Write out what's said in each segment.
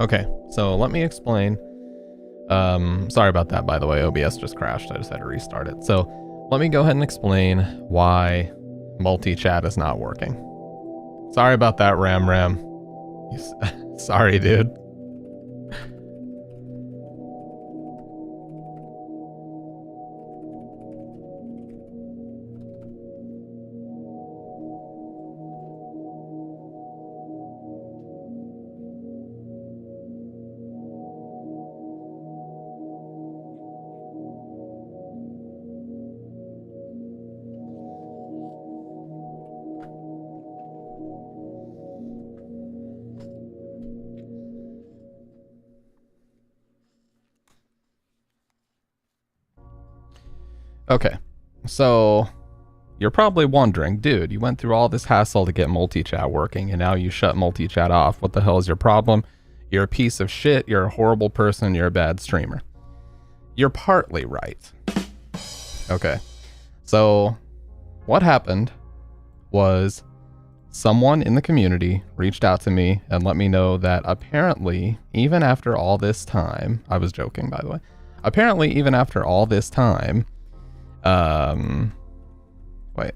Okay, so let me explain. Sorry about that, by the way. OBS just crashed. I just had to restart it. So let me go ahead and explain why multi-chat is not working. Sorry about that, Ram. Sorry, dude. Okay, so you're probably wondering, dude, you went through all this hassle to get multi-chat working and now you shut multi-chat off. What the hell is your problem? You're a piece of shit, you're a horrible person, you're a bad streamer. You're partly right. Okay, so what happened was someone in the community reached out to me and let me know that apparently, even after all this time, I was joking, by the way, apparently even after all this time, wait.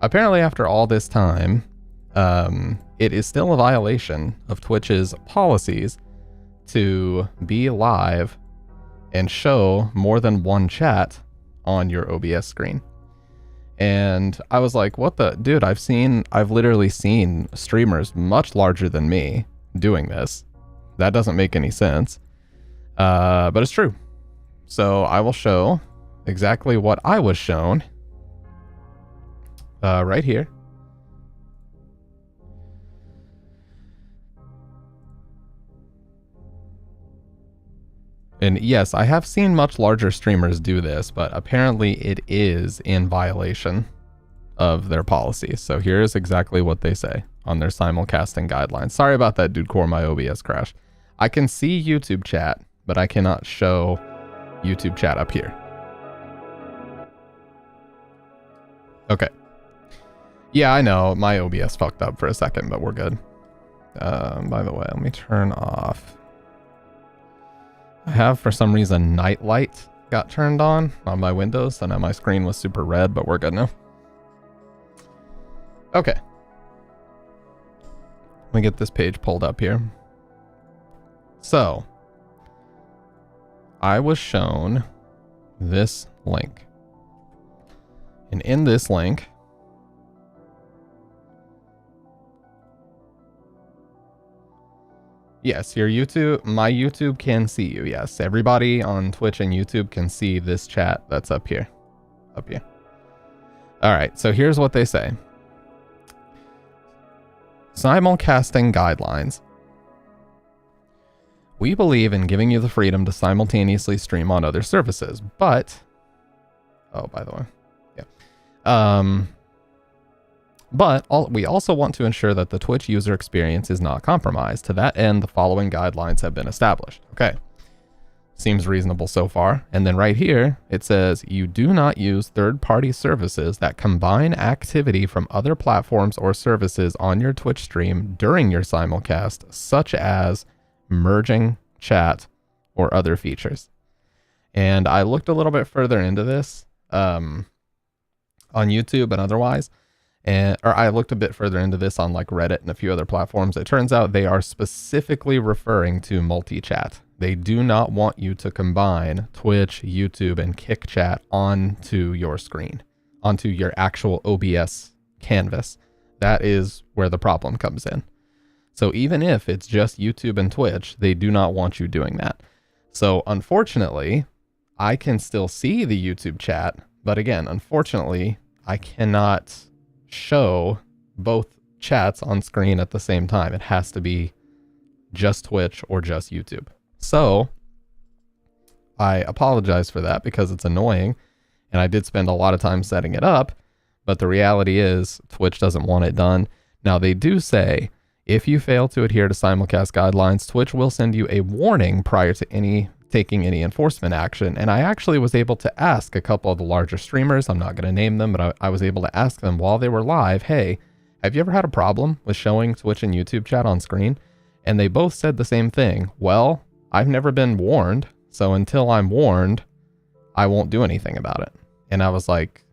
Apparently after all this time, it is still a violation of Twitch's policies to be live and show more than one chat on your OBS screen. And I was like, what the, dude, I've literally seen streamers much larger than me doing this. That doesn't make any sense. But it's true. So I will show exactly what I was shown right here. And yes, I have seen much larger streamers do this, but apparently it is in violation of their policies. So here's exactly what they say on their simulcasting guidelines. Sorry about that, dude core, my OBS crashed. I can see YouTube chat, but I cannot show YouTube chat up here. Okay. Yeah, I know, my OBS fucked up for a second, but we're good. By the way, let me turn off. I have, for some reason, night light got turned on my windows, so now my screen was super red, but we're good now. Okay. Let me get this page pulled up here. So, I was shown this link. And in this link, yes, your YouTube, my YouTube can see you. Yes, everybody on Twitch and YouTube can see this chat that's up here. Up here. All right, so here's what they say. Simulcasting guidelines. We believe in giving you the freedom to simultaneously stream on other services, but... Oh, by the way. Yeah. We also want to ensure that the Twitch user experience is not compromised. To that end, the following guidelines have been established. Okay. Seems reasonable so far. And then right here, it says, you do not use third-party services that combine activity from other platforms or services on your Twitch stream during your simulcast, such as merging chat or other features. And I looked a little bit further into this on YouTube and otherwise. Or I looked a bit further into this on like Reddit and a few other platforms. It turns out they are specifically referring to multi-chat. They do not want you to combine Twitch, YouTube, and Kick Chat onto your screen, onto your actual OBS canvas. That is where the problem comes in. So even if it's just YouTube and Twitch, they do not want you doing that. So unfortunately, I can still see the YouTube chat, but again, unfortunately, I cannot show both chats on screen at the same time. It has to be just Twitch or just YouTube. So I apologize for that because it's annoying and I did spend a lot of time setting it up, but the reality is Twitch doesn't want it done. Now they do say if you fail to adhere to simulcast guidelines, Twitch will send you a warning prior to taking any enforcement action. And I actually was able to ask a couple of the larger streamers, I'm not going to name them, but I was able to ask them while they were live, hey, have you ever had a problem with showing Twitch and YouTube chat on screen? And they both said the same thing. Well, I've never been warned, so until I'm warned, I won't do anything about it. And I was like,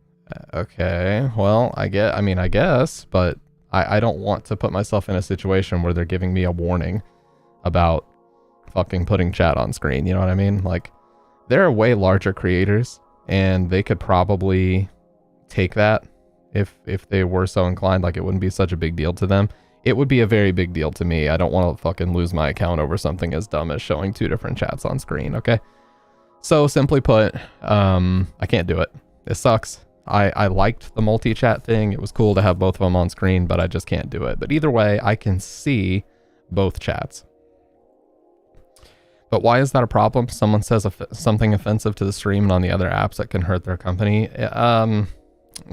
okay, well, I guess, but I don't want to put myself in a situation where they're giving me a warning about fucking putting chat on screen. You know what I mean? Like, there are way larger creators, and they could probably take that if they were so inclined. Like, it wouldn't be such a big deal to them. It would be a very big deal to me. I don't want to fucking lose my account over something as dumb as showing 2 different chats on screen, okay? So, simply put, I can't do it. It sucks. I liked the multi-chat thing. It was cool to have both of them on screen, but I just can't do it. But either way, I can see both chats. But why is that a problem? Someone says something offensive to the stream and on the other apps that can hurt their company.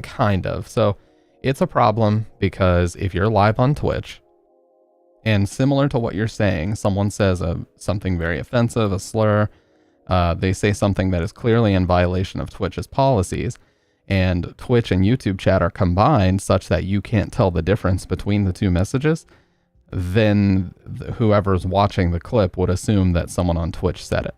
Kind of. So it's a problem because if you're live on Twitch and similar to what you're saying, someone says something very offensive, a slur, they say something that is clearly in violation of Twitch's policies, and Twitch and YouTube chat are combined such that you can't tell the difference between the 2 messages, then whoever's watching the clip would assume that someone on Twitch said it.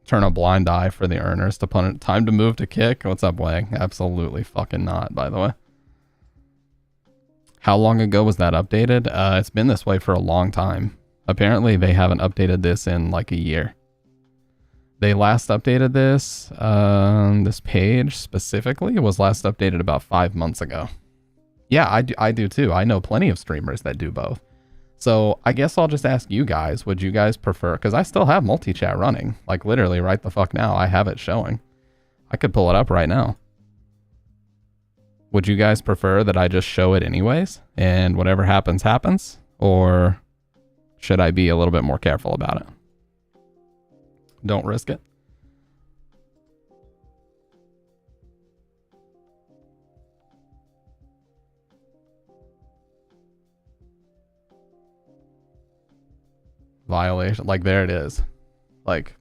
Turn a blind eye for the earners to punish. Time to move to kick. What's up, Wang? Absolutely fucking not, by the way. How long ago was that updated? It's been this way for a long time. Apparently, they haven't updated this in like a year. They last updated this, this page specifically was last updated about 5 months ago. Yeah, I do too. I know plenty of streamers that do both. So I guess I'll just ask you guys, would you guys prefer, because I still have multi-chat running, like literally right the fuck now, I have it showing. I could pull it up right now. Would you guys prefer that I just show it anyways, and whatever happens, happens? Or should I be a little bit more careful about it? Don't risk it. Violation, like there it is. Like,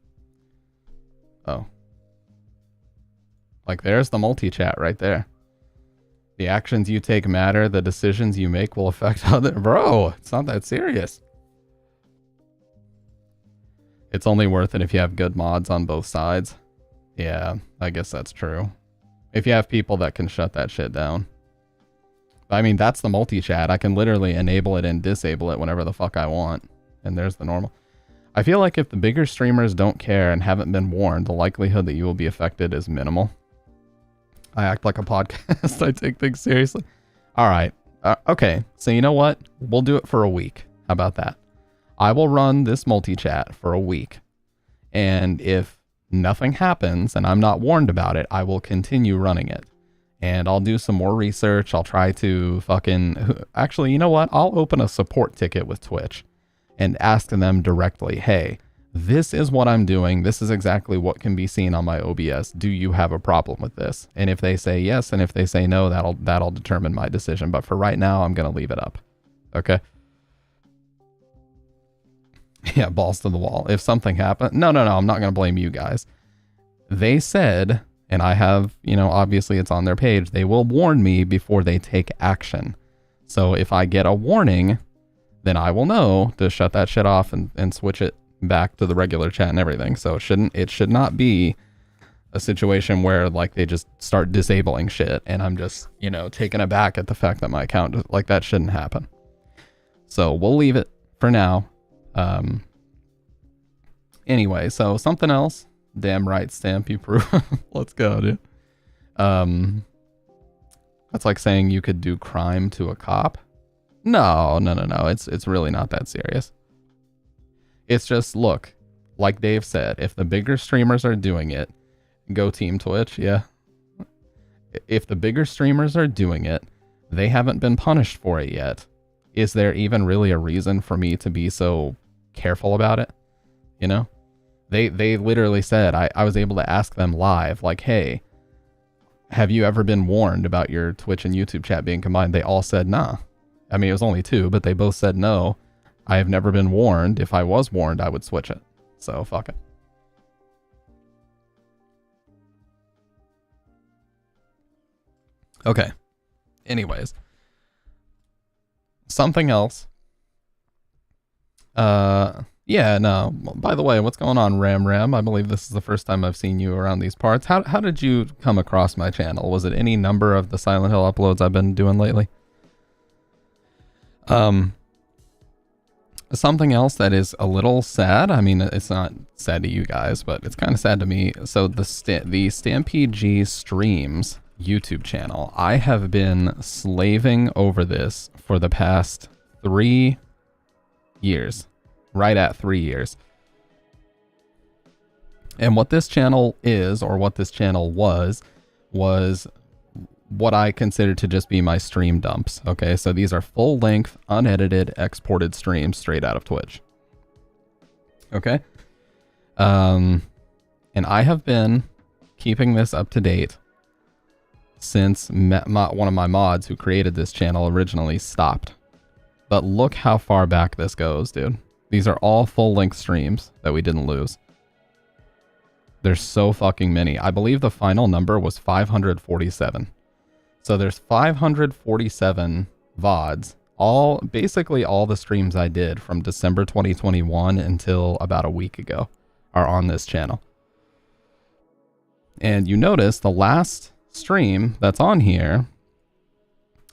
oh. Like there's the multi-chat right there. The actions you take matter, the decisions you make will affect other. Bro, it's not that serious. It's only worth it if you have good mods on both sides. Yeah, I guess that's true. If you have people that can shut that shit down. I mean, that's the multi-chat. I can literally enable it and disable it whenever the fuck I want. And there's the normal. I feel like if the bigger streamers don't care and haven't been warned, the likelihood that you will be affected is minimal. I act like a podcast. I take things seriously. All right. Okay. So you know what? We'll do it for a week. How about that? I will run this multi-chat for a week. And if nothing happens and I'm not warned about it, I will continue running it. And I'll do some more research. I'll try to fucking... Actually, you know what? I'll open a support ticket with Twitch and ask them directly, hey, this is what I'm doing. This is exactly what can be seen on my OBS. Do you have a problem with this? And if they say yes, and if they say no, that'll determine my decision. But for right now, I'm going to leave it up. Okay? Yeah, balls to the wall. If something happened... No, I'm not going to blame you guys. They said, and I have, obviously it's on their page, they will warn me before they take action. So if I get a warning, then I will know to shut that shit off and switch it back to the regular chat and everything. So it should not be a situation where like they just start disabling shit and I'm just, taken aback at the fact that my account, like that shouldn't happen. So we'll leave it for now. Anyway, so something else. Damn right, Stampy Proof. Let's go, dude. That's like saying you could do crime to a cop. No. It's really not that serious. It's just, look, like Dave said, if the bigger streamers are doing it, go Team Twitch, yeah. If the bigger streamers are doing it, they haven't been punished for it yet. Is there even really a reason for me to be so careful about it? They literally said, I was able to ask them live, like, hey, have you ever been warned about your Twitch and YouTube chat being combined? They all said, nah. I mean, it was only 2, but they both said no. I have never been warned. If I was warned, I would switch it. So, fuck it. Okay. Anyways, something else. Yeah, no. By the way, what's going on, Ram? I believe this is the first time I've seen you around these parts. How did you come across my channel? Was it any number of the Silent Hill uploads I've been doing lately? Something else that is a little sad. I mean, it's not sad to you guys, but it's kind of sad to me. So the Stampede G Streams YouTube channel, I have been slaving over this for the past 3 years. Right at 3 years. And what this channel is, or what this channel was what I consider to just be my stream dumps. Okay, so these are full-length, unedited, exported streams straight out of Twitch. Okay? And I have been keeping this up to date since one of my mods who created this channel originally stopped. But look how far back this goes, dude. These are all full-length streams that we didn't lose. There's so fucking many. I believe the final number was 547. So there's 547 VODs. Basically all the streams I did from December 2021 until about a week ago are on this channel. And you notice the last stream that's on here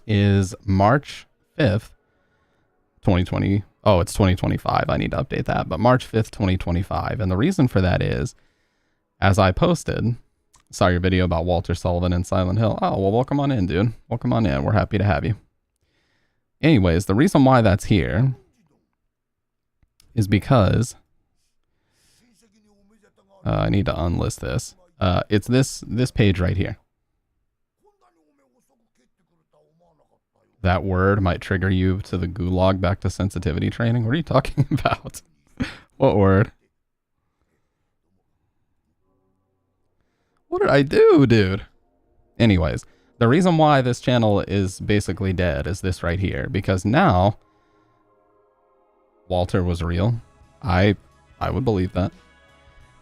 is March 5th, 2020. Oh, it's 2025. I need to update that. But March 5th, 2025. And the reason for that is, as I posted, saw your video about Walter Sullivan and Silent Hill. Oh, well, welcome on in, dude. Welcome on in. We're happy to have you. Anyways, the reason why that's here is because I need to unlist this. It's this page right here. That word might trigger you to the gulag back to sensitivity training. What are you talking about? What word? What did I do, dude? Anyways, the reason why this channel is basically dead is this right here. Because now, Walter was real. I would believe that.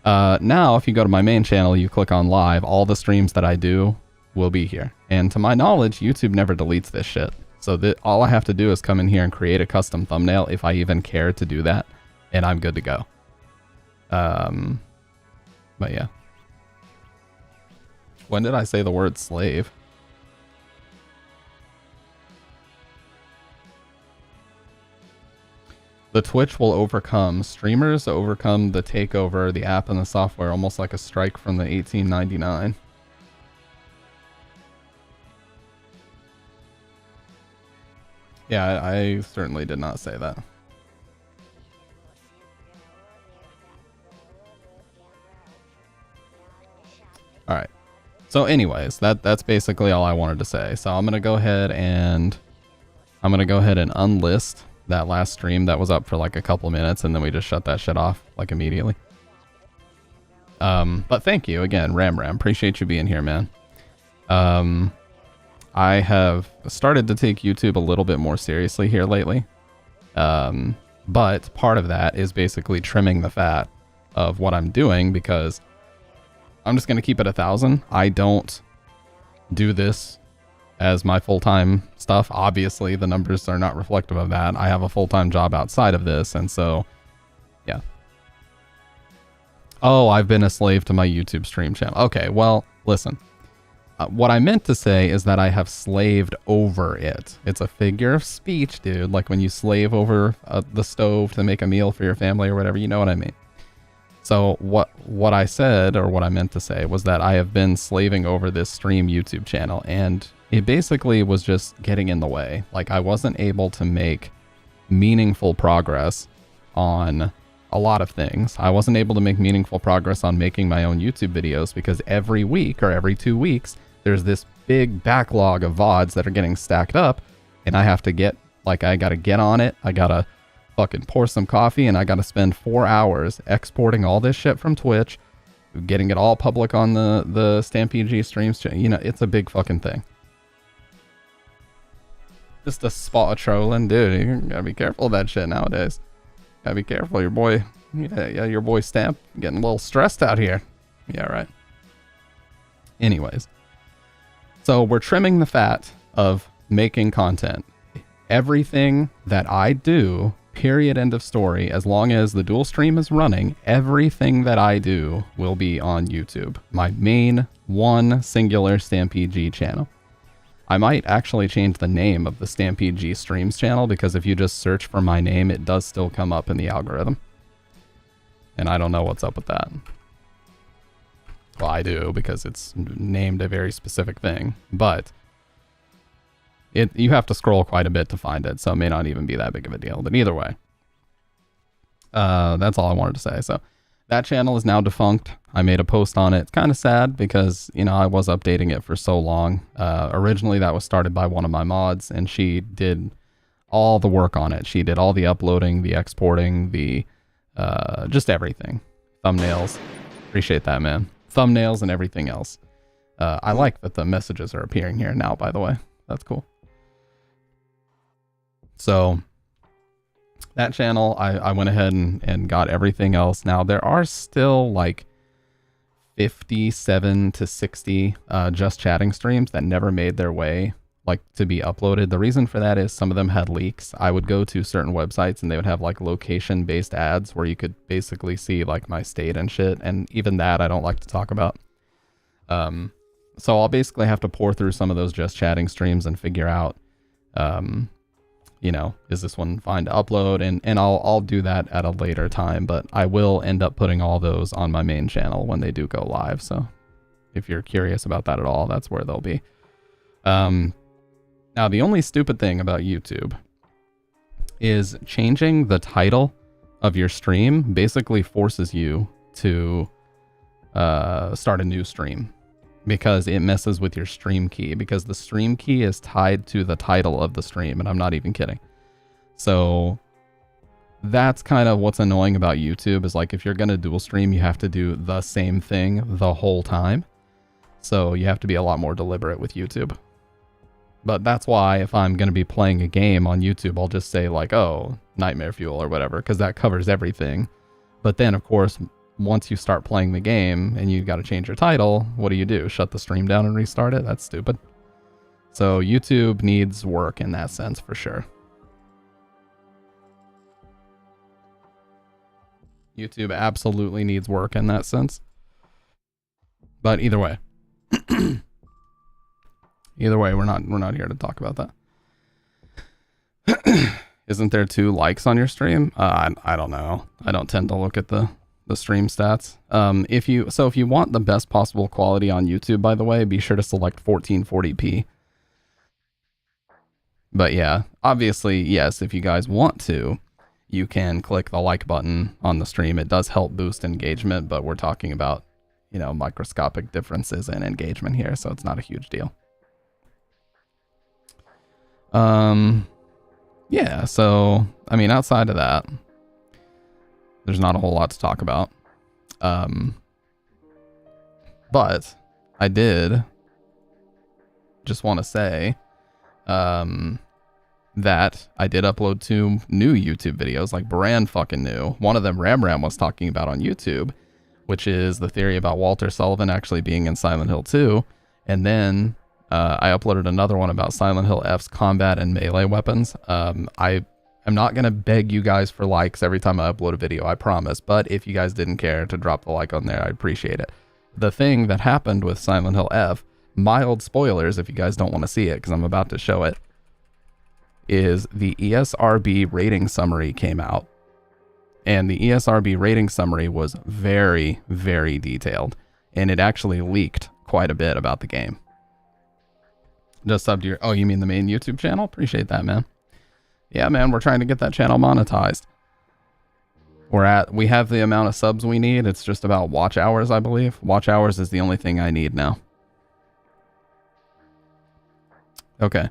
Now, if you go to my main channel, you click on live, all the streams that I do will be here. And to my knowledge, YouTube never deletes this shit. So all I have to do is come in here and create a custom thumbnail if I even care to do that, and I'm good to go. But yeah. When did I say the word slave? The Twitch will overcome. Streamers overcome the takeover, the app and the software, almost like a strike from the 1899. Yeah, I certainly did not say that. All right. So anyways, that's basically all I wanted to say. So I'm going to go ahead and unlist that last stream that was up for like a couple minutes, and then we just shut that shit off like immediately. But thank you again, Ram. Appreciate you being here, man. I have started to take YouTube a little bit more seriously here lately. But part of that is basically trimming the fat of what I'm doing, because I'm just going to keep it 1,000. I don't do this as my full-time stuff. Obviously, the numbers are not reflective of that. I have a full-time job outside of this, and so, yeah. Oh, I've been a slave to my YouTube stream channel. Okay, well, listen. What I meant to say is that I have slaved over it. It's a figure of speech, dude. Like when you slave over the stove to make a meal for your family or whatever, you know what I mean. So what I said, or what I meant to say, was that I have been slaving over this stream YouTube channel, and it basically was just getting in the way. Like I wasn't able to make meaningful progress on a lot of things. I wasn't able to make meaningful progress on making my own YouTube videos because every week or every 2 weeks, there's this big backlog of VODs that are getting stacked up, and I have to get, like, I gotta get on it. I gotta fucking pour some coffee, and I gotta spend 4 hours exporting all this shit from Twitch, getting it all public on the Stampede G streams. You know, it's a big fucking thing. Just a spot of trolling, dude. You gotta be careful of that shit nowadays. Gotta be careful, your boy. Yeah, your boy Stamp getting a little stressed out here. Yeah, right. Anyways, so we're trimming the fat of making content. Everything that I do, period, end of story, as long as the dual stream is running, everything that I do will be on YouTube. My main one singular Stampede G channel. I might actually change the name of the Stampede G Streams channel, because if you just search for my name, it does still come up in the algorithm. And I don't know what's up with that. Well, I do, because it's named a very specific thing, but you have to scroll quite a bit to find it, so it may not even be that big of a deal. But either way, that's all I wanted to say. So that channel is now defunct. I made a post on it. It's kind of sad because, you know, I was updating it for so long. Originally, that was started by one of my mods, and she did all the work on it. She did all the uploading, the exporting, the just everything. Thumbnails. Appreciate that, man. Thumbnails and everything else. I like that the messages are appearing here now, by the way. That's cool. So that channel, I went ahead and got everything else. Now there are still like 57 to 60 just chatting streams that never made their way like to be uploaded. The reason for that is some of them had leaks. I would go to certain websites and they would have like location based ads where you could basically see like my state and shit. And even that I don't like to talk about. So I'll basically have to pour through some of those just chatting streams and figure out, you know, is this one fine to upload? And I'll do that at a later time, but I will end up putting all those on my main channel when they do go live. So if you're curious about that at all, that's where they'll be. Now, the only stupid thing about YouTube is changing the title of your stream basically forces you to start a new stream because it messes with your stream key, because the stream key is tied to the title of the stream, and I'm not even kidding. So that's kind of what's annoying about YouTube, is like if you're going to dual stream, you have to do the same thing the whole time. So you have to be a lot more deliberate with YouTube. But that's why if I'm going to be playing a game on YouTube, I'll just say like, oh, Nightmare Fuel or whatever, because that covers everything. But then, of course, once you start playing the game and you got to change your title, what do? Shut the stream down and restart it? That's stupid. So YouTube needs work in that sense for sure. YouTube absolutely needs work in that sense. But either way. Either way, we're not here to talk about that. Isn't there 2 likes on your stream? I don't know. I don't tend to look at the stream stats. If you want the best possible quality on YouTube, by the way, be sure to select 1440p. But yeah, obviously, yes, if you guys want to, you can click the like button on the stream. It does help boost engagement, but we're talking about, you know, microscopic differences in engagement here, so it's not a huge deal. Yeah, so, I mean, outside of that, there's not a whole lot to talk about. But I did just want to say, that I did upload 2 new YouTube videos, like brand fucking new. One of them Ram was talking about on YouTube, which is the theory about Walter Sullivan actually being in Silent Hill 2. And then I uploaded another one about Silent Hill F's combat and melee weapons. I am not going to beg you guys for likes every time I upload a video, I promise. But if you guys didn't care to drop the like on there, I appreciate it. The thing that happened with Silent Hill F, mild spoilers if you guys don't want to see it, because I'm about to show it, is the ESRB rating summary came out. And the ESRB rating summary was very, very detailed. And it actually leaked quite a bit about the game. Just sub to your... Oh, you mean the main YouTube channel? Appreciate that, man. Yeah, man, we're trying to get that channel monetized. We have the amount of subs we need. It's just about watch hours, I believe. Watch hours is the only thing I need now. Okay.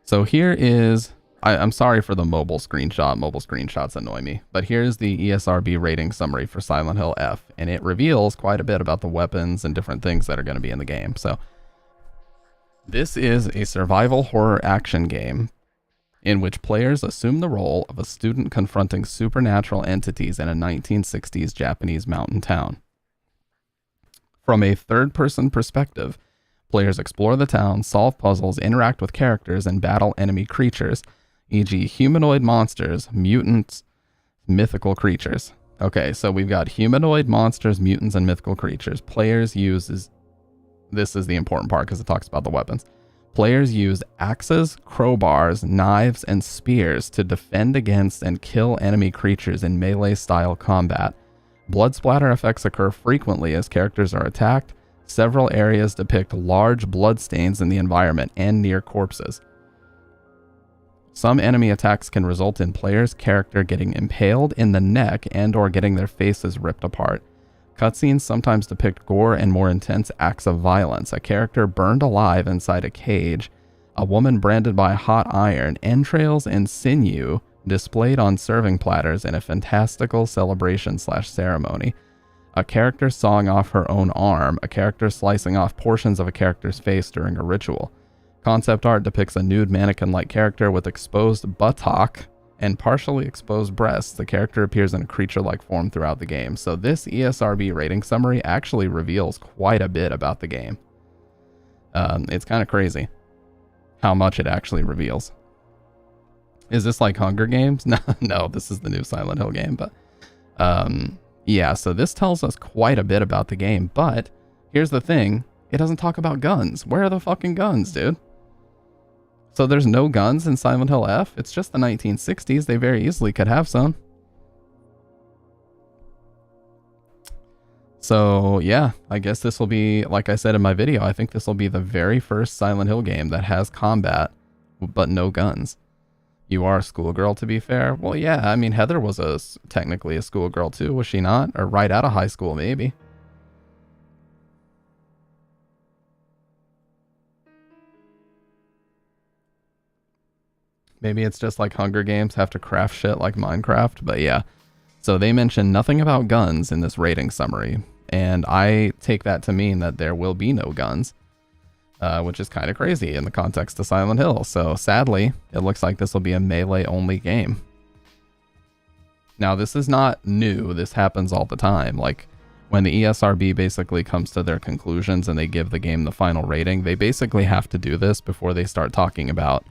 So here is... I'm sorry for the mobile screenshot. Mobile screenshots annoy me. But here's the ESRB rating summary for Silent Hill F. And it reveals quite a bit about the weapons and different things that are going to be in the game. So this is a survival horror action game in which players assume the role of a student confronting supernatural entities in a 1960s Japanese mountain town. From a third-person perspective, Players explore the town, solve puzzles, interact with characters, and battle enemy creatures, e.g. humanoid monsters, mutants, mythical creatures. Okay, so we've got humanoid monsters, mutants, and mythical creatures. Players use, this is the important part because it talks about the weapons. Players use axes, crowbars, knives, and spears to defend against and kill enemy creatures in melee-style combat. Blood splatter effects occur frequently as characters are attacked. Several areas depict large blood stains in the environment and near corpses. Some enemy attacks can result in players' character getting impaled in the neck and or getting their faces ripped apart. Cutscenes sometimes depict gore and more intense acts of violence. A character burned alive inside a cage, a woman branded by hot iron, entrails and sinew displayed on serving platters in a fantastical celebration/ceremony, a character sawing off her own arm, a character slicing off portions of a character's face during a ritual. Concept art depicts a nude mannequin-like character with exposed buttock and partially exposed breasts. The character appears in a creature-like form throughout the game. So this ESRB rating summary actually reveals quite a bit about the game. It's kind of crazy how much it actually reveals. Is this like Hunger Games? No, this is the new Silent Hill game. But yeah, so this tells us quite a bit about the game. But here's the thing. It doesn't talk about guns. Where are the fucking guns, dude? So there's no guns in Silent Hill F? It's just the 1960s. They very easily could have some. So yeah, I guess this will be, like I said in my video, I think this will be the very first Silent Hill game that has combat, but no guns. You are a schoolgirl, to be fair. Well, yeah, I mean, Heather was technically a schoolgirl too, was she not? Or right out of high school, maybe. Maybe it's just like Hunger Games, have to craft shit like Minecraft, but yeah. So they mention nothing about guns in this rating summary, and I take that to mean that there will be no guns, which is kind of crazy in the context of Silent Hill. So sadly, it looks like this will be a melee-only game. Now, this is not new. This happens all the time. Like, when the ESRB basically comes to their conclusions and they give the game the final rating, they basically have to do this before they start talking about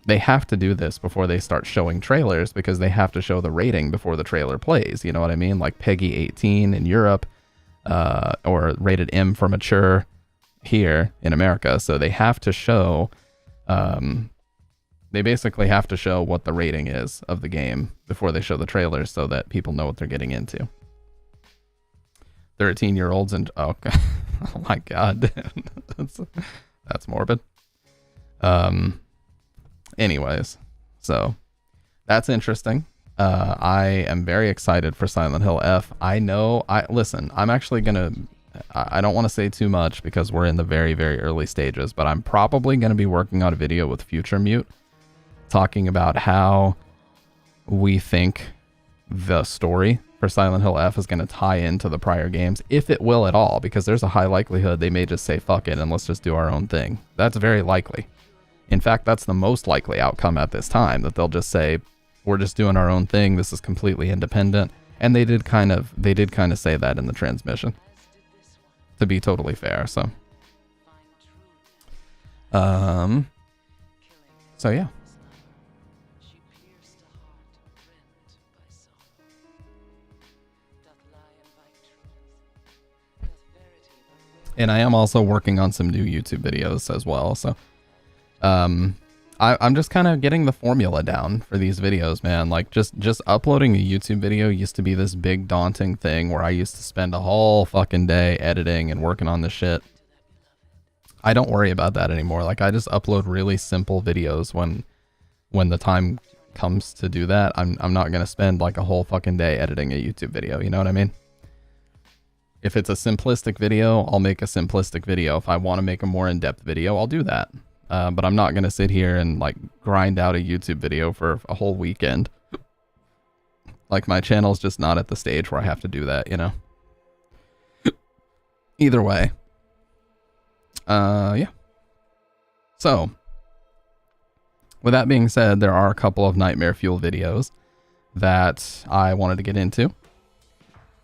they have to do this before they start showing trailers, because they have to show the rating before the trailer plays. You know what I mean? Like PEGI 18 in Europe, or rated M for mature here in America. So they have to show, they basically have to show what the rating is of the game before they show the trailers so that people know what they're getting into. 13-year-olds and, oh my God, that's morbid. Anyways, so that's interesting. I am very excited for Silent Hill F. Listen, I'm actually gonna, I don't want to say too much because we're in the very, very early stages, but I'm probably going to be working on a video with Future Mute talking about how we think the story for Silent Hill F is going to tie into the prior games, if it will at all, because there's a high likelihood they may just say, fuck it, and let's just do our own thing. That's very likely. In fact, that's the most likely outcome at this time, that they'll just say, we're just doing our own thing, this is completely independent. And they did kind of say that in the transmission, to be totally fair. So yeah. And I am also working on some new YouTube videos as well. So I'm just kind of getting the formula down for these videos, man. Like just uploading a YouTube video used to be this big daunting thing where I used to spend a whole fucking day editing and working on this shit. I don't worry about that anymore. Like I just upload really simple videos when the time comes to do that. I'm not going to spend like a whole fucking day editing a YouTube video. You know what I mean? If it's a simplistic video, I'll make a simplistic video. If I want to make a more in-depth video, I'll do that. But I'm not going to sit here and like grind out a YouTube video for a whole weekend. Like my channel's just not at the stage where I have to do that, you know? Either way. Yeah. So, with that being said, there are a couple of Nightmare Fuel videos that I wanted to get into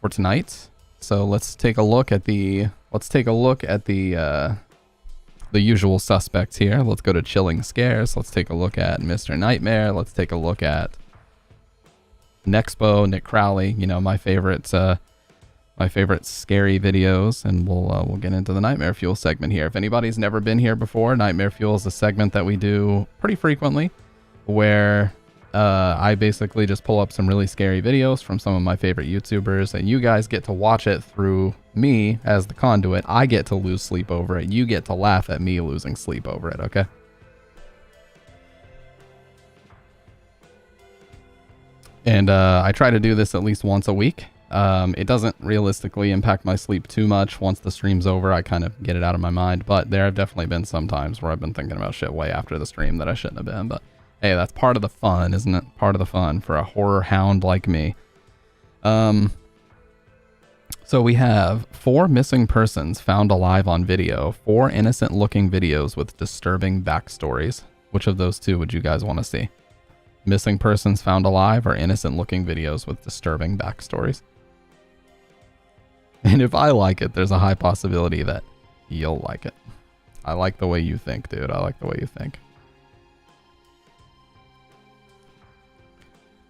for tonight. So let's take a look at the the usual suspects here. Let's go to Chilling Scares. Let's take a look at Mr. Nightmare. Let's take a look at Nexpo, Nick Crowley. You know, my favorite scary videos, and we'll get into the Nightmare Fuel segment here. If anybody's never been here before, Nightmare Fuel is a segment that we do pretty frequently, where I basically just pull up some really scary videos from some of my favorite YouTubers, and you guys get to watch it through me as the conduit. I get to lose sleep over it. You get to laugh at me losing sleep over it, okay? And I try to do this at least once a week. It doesn't realistically impact my sleep too much. Once the stream's over, I kind of get it out of my mind. But there have definitely been some times where I've been thinking about shit way after the stream that I shouldn't have been. But hey, that's part of the fun, isn't it? Part of the fun for a horror hound like me. So we have 4 missing persons found alive on video, 4 innocent-looking videos with disturbing backstories. Which of those two would you guys want to see? Missing persons found alive or innocent-looking videos with disturbing backstories? And if I like it, there's a high possibility that you'll like it. I like the way you think, dude. I like the way you think.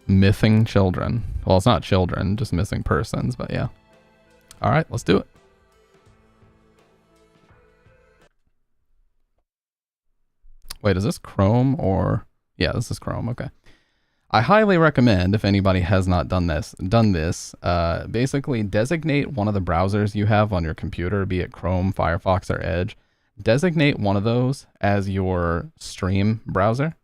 Missing children. Well, it's not children, just missing persons, but yeah. All right, let's do it. Wait, is this Chrome or... Yeah, this is Chrome, okay. I highly recommend, if anybody has not done this, basically designate one of the browsers you have on your computer, be it Chrome, Firefox, or Edge. Designate one of those as your stream browser.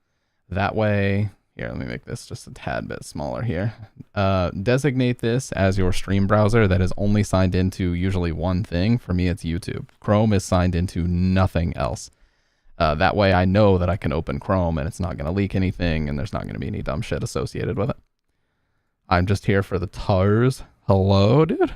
That way... Here, let me make this just a tad bit smaller here. Designate this as your stream browser that is only signed into usually one thing. For me, it's YouTube. Chrome is signed into nothing else. That way I know that I can open Chrome and it's not going to leak anything and there's not going to be any dumb shit associated with it. I'm just here for the TARS. Hello, dude.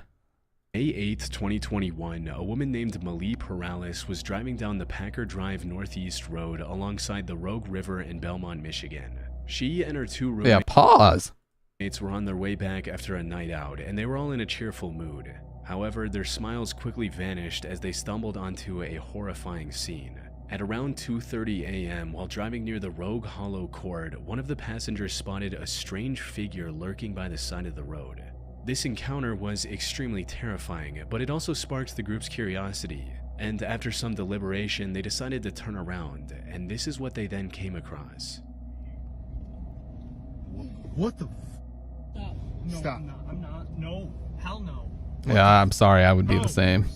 May 8th, 2021, a woman named Malie Perales was driving down the Packer Drive Northeast Road alongside the Rogue River in Belmont, Michigan. She and her 2 roommates were on their way back after a night out, and they were all in a cheerful mood. However, their smiles quickly vanished as they stumbled onto a horrifying scene. At around 2:30 a.m., while driving near the Rogue Hollow Court, one of the passengers spotted a strange figure lurking by the side of the road. This encounter was extremely terrifying, but it also sparked the group's curiosity, and after some deliberation, they decided to turn around, and this is what they then came across. What the Stop. No, Stop. I'm not. No. Hell no. Yeah, I'm sorry. I would be the same.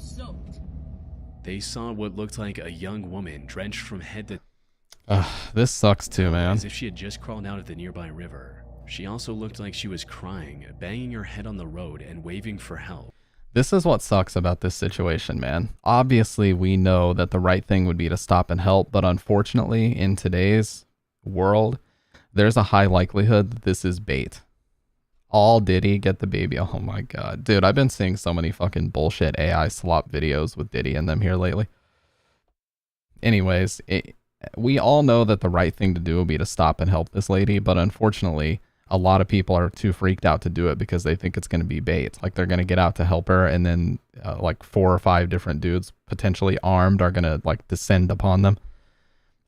They saw what looked like a young woman drenched from head to This sucks too, man. as if she had just crawled out of the nearby river. She also looked like she was crying, banging her head on the road and waving for help. This is what sucks about this situation, man. Obviously, we know that the right thing would be to stop and help, but unfortunately, in today's world, there's a high likelihood that this is bait. All Diddy, get the baby. Oh my god. Dude, I've been seeing so many fucking bullshit AI slop videos with Diddy in them here lately. Anyways, we all know that the right thing to do would be to stop and help this lady, but unfortunately, a lot of people are too freaked out to do it because they think it's going to be bait. Like, they're going to get out to help her, and then like 4 or 5 different dudes, potentially armed, are going to like descend upon them.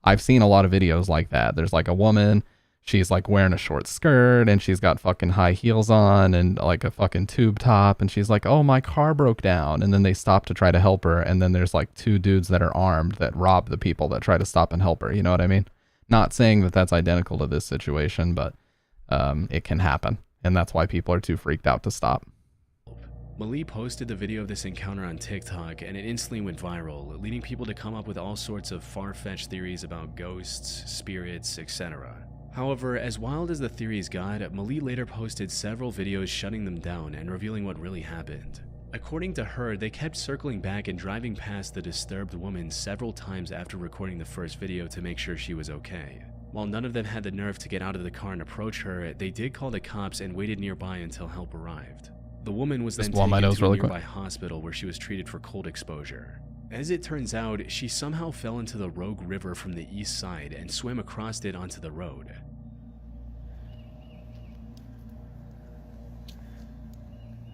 I've seen a lot of videos like that. There's like a woman... She's like wearing a short skirt and she's got fucking high heels on and like a fucking tube top. And she's like, oh, my car broke down. And then they stop to try to help her. And then there's like 2 dudes that are armed that rob the people that try to stop and help her. You know what I mean? Not saying that that's identical to this situation, but it can happen. And that's why people are too freaked out to stop. Malie posted the video of this encounter on TikTok and it instantly went viral, leading people to come up with all sorts of far-fetched theories about ghosts, spirits, etc. However, as wild as the theories got, Malie later posted several videos shutting them down and revealing what really happened. According to her, they kept circling back and driving past the disturbed woman several times after recording the first video to make sure she was okay. While none of them had the nerve to get out of the car and approach her, they did call the cops and waited nearby until help arrived. The woman was then taken to a nearby hospital where she was treated for cold exposure. As it turns out, she somehow fell into the Rogue River from the east side and swam across it onto the road.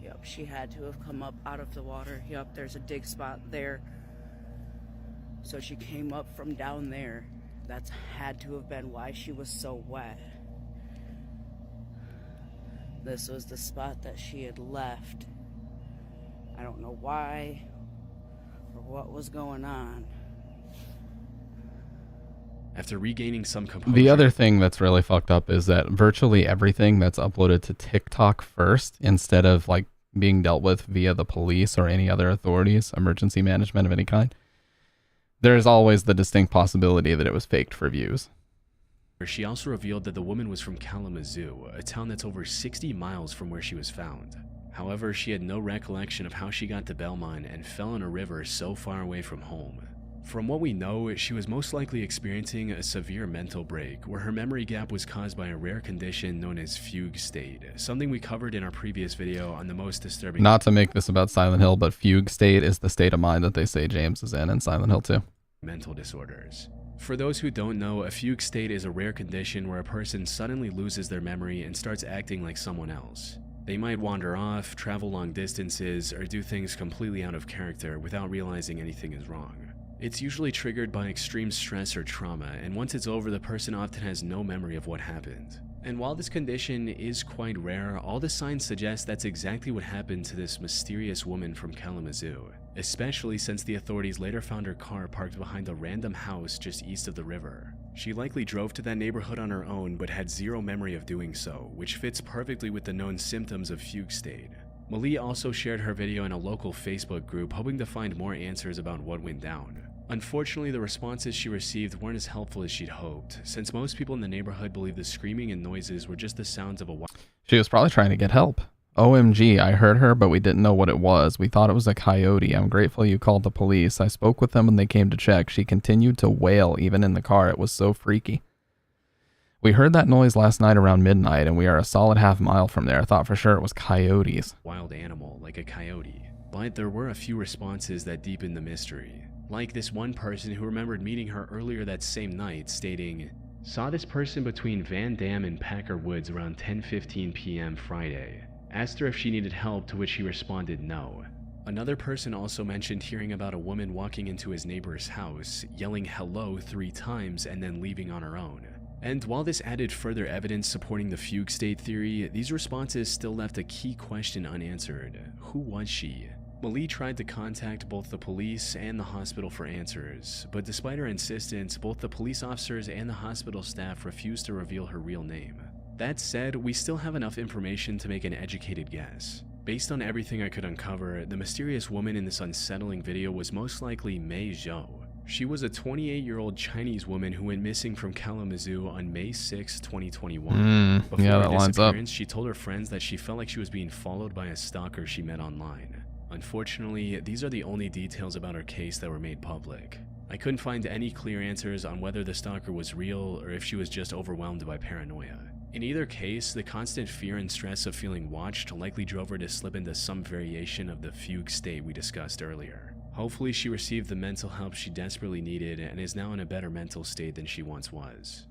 Yep, she had to have come up out of the water. Yep, there's a dig spot there. So she came up from down there. That's had to have been why she was so wet. This was the spot that she had left. I don't know why or what was going on. After regaining some composure, The other thing that's really fucked up is that virtually everything that's uploaded to TikTok first, instead of like being dealt with via the police or any other authorities, emergency management of any kind, there's always the distinct possibility that it was faked for views. she also revealed that the woman was from Kalamazoo, a town that's over 60 miles from where she was found. However, she had no recollection of how she got to Belmont and fell in a river so far away from home. From what we know, she was most likely experiencing a severe mental break, where her memory gap was caused by a rare condition known as fugue state, something we covered in our previous video on the most disturbing... Not to make this about Silent Hill, but fugue state is the state of mind that they say James is in Silent Hill 2. ...mental disorders. For those who don't know, a fugue state is a rare condition where a person suddenly loses their memory and starts acting like someone else. They might wander off, travel long distances, or do things completely out of character without realizing anything is wrong. It's usually triggered by extreme stress or trauma, and once it's over, the person often has no memory of what happened. And while this condition is quite rare, all the signs suggest that's exactly what happened to this mysterious woman from Kalamazoo, especially since the authorities later found her car parked behind a random house just east of the river. She likely drove to that neighborhood on her own but had zero memory of doing so, which fits perfectly with the known symptoms of fugue state. Malie also shared her video in a local Facebook group, hoping to find more answers about what went down. Unfortunately, the responses she received weren't as helpful as she'd hoped, since most people in the neighborhood believe the screaming and noises were just the sounds of a wild... She was probably trying to get help. OMG, I heard her, but we didn't know what it was. We thought it was a coyote. I'm grateful you called the police. I spoke with them when they came to check. She continued to wail even in the car. It was so freaky. We heard that noise last night around midnight, and we are a solid half mile from there. I thought for sure it was coyotes. ...wild animal, like a coyote. But there were a few responses that deepened the mystery. Like this one person who remembered meeting her earlier that same night, stating, "Saw this person between Van Dam and Packer Woods around 10:15 p.m. Friday. Asked her if she needed help, to which she responded no." Another person also mentioned hearing about a woman walking into his neighbor's house, yelling hello 3 times and then leaving on her own. And while this added further evidence supporting the fugue state theory, these responses still left a key question unanswered. Who was she? Malie tried to contact both the police and the hospital for answers, but despite her insistence, both the police officers and the hospital staff refused to reveal her real name. That said, we still have enough information to make an educated guess. Based on everything I could uncover, the mysterious woman in this unsettling video was most likely Mei Zhou. She was a 28-year-old Chinese woman who went missing from Kalamazoo on May 6, 2021. Before yeah, her that lines up. disappearance, she told her friends that she felt like she was being followed by a stalker she met online. Unfortunately, these are the only details about her case that were made public. I couldn't find any clear answers on whether the stalker was real or if she was just overwhelmed by paranoia. In either case, the constant fear and stress of feeling watched likely drove her to slip into some variation of the fugue state we discussed earlier. Hopefully she received the mental help she desperately needed and is now in a better mental state than she once was.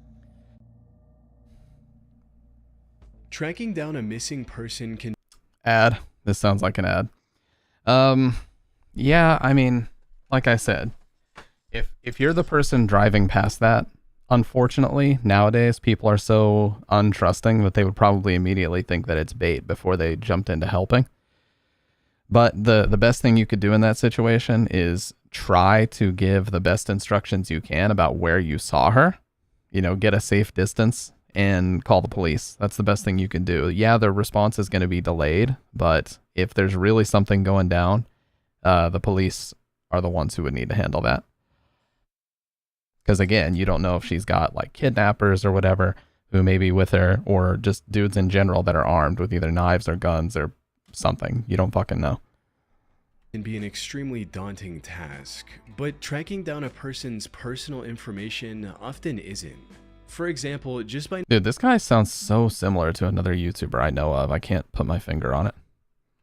Tracking down a missing person can... Ad. This sounds like an ad. Yeah, I mean, like I said, if you're the person driving past that, unfortunately, nowadays, people are so untrusting that they would probably immediately think that it's bait before they jumped into helping. But the best thing you could do in that situation is try to give the best instructions you can about where you saw her. You know, get a safe distance and call the police. That's the best thing you can do. Yeah, the response is going to be delayed, but if there's really something going down, the police are the ones who would need to handle that. Because again, you don't know if she's got like kidnappers or whatever who may be with her, or just dudes in general that are armed with either knives or guns or something. You don't fucking know. Can be an extremely daunting task, but tracking down a person's personal information often isn't. For example, just by... Dude, this guy sounds so similar to another YouTuber I know of. I can't put my finger on it.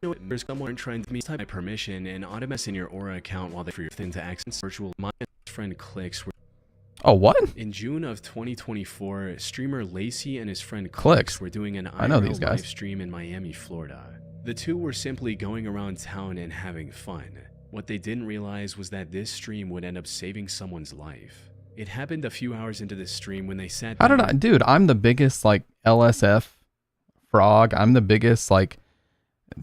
There's someone trying to type my permission and automatically in your Aura account while they for your thing to access virtual. My friend clicks. Oh, what? In June of 2024, streamer Lacey and his friend Clicks were doing an I know these IRL guys. live stream in Miami, Florida. The two were simply going around town and having fun. What they didn't realize was that this stream would end up saving someone's life. It happened a few hours into this stream when they sat How down. did I, dude? I'm the biggest like LSF frog. I'm the biggest like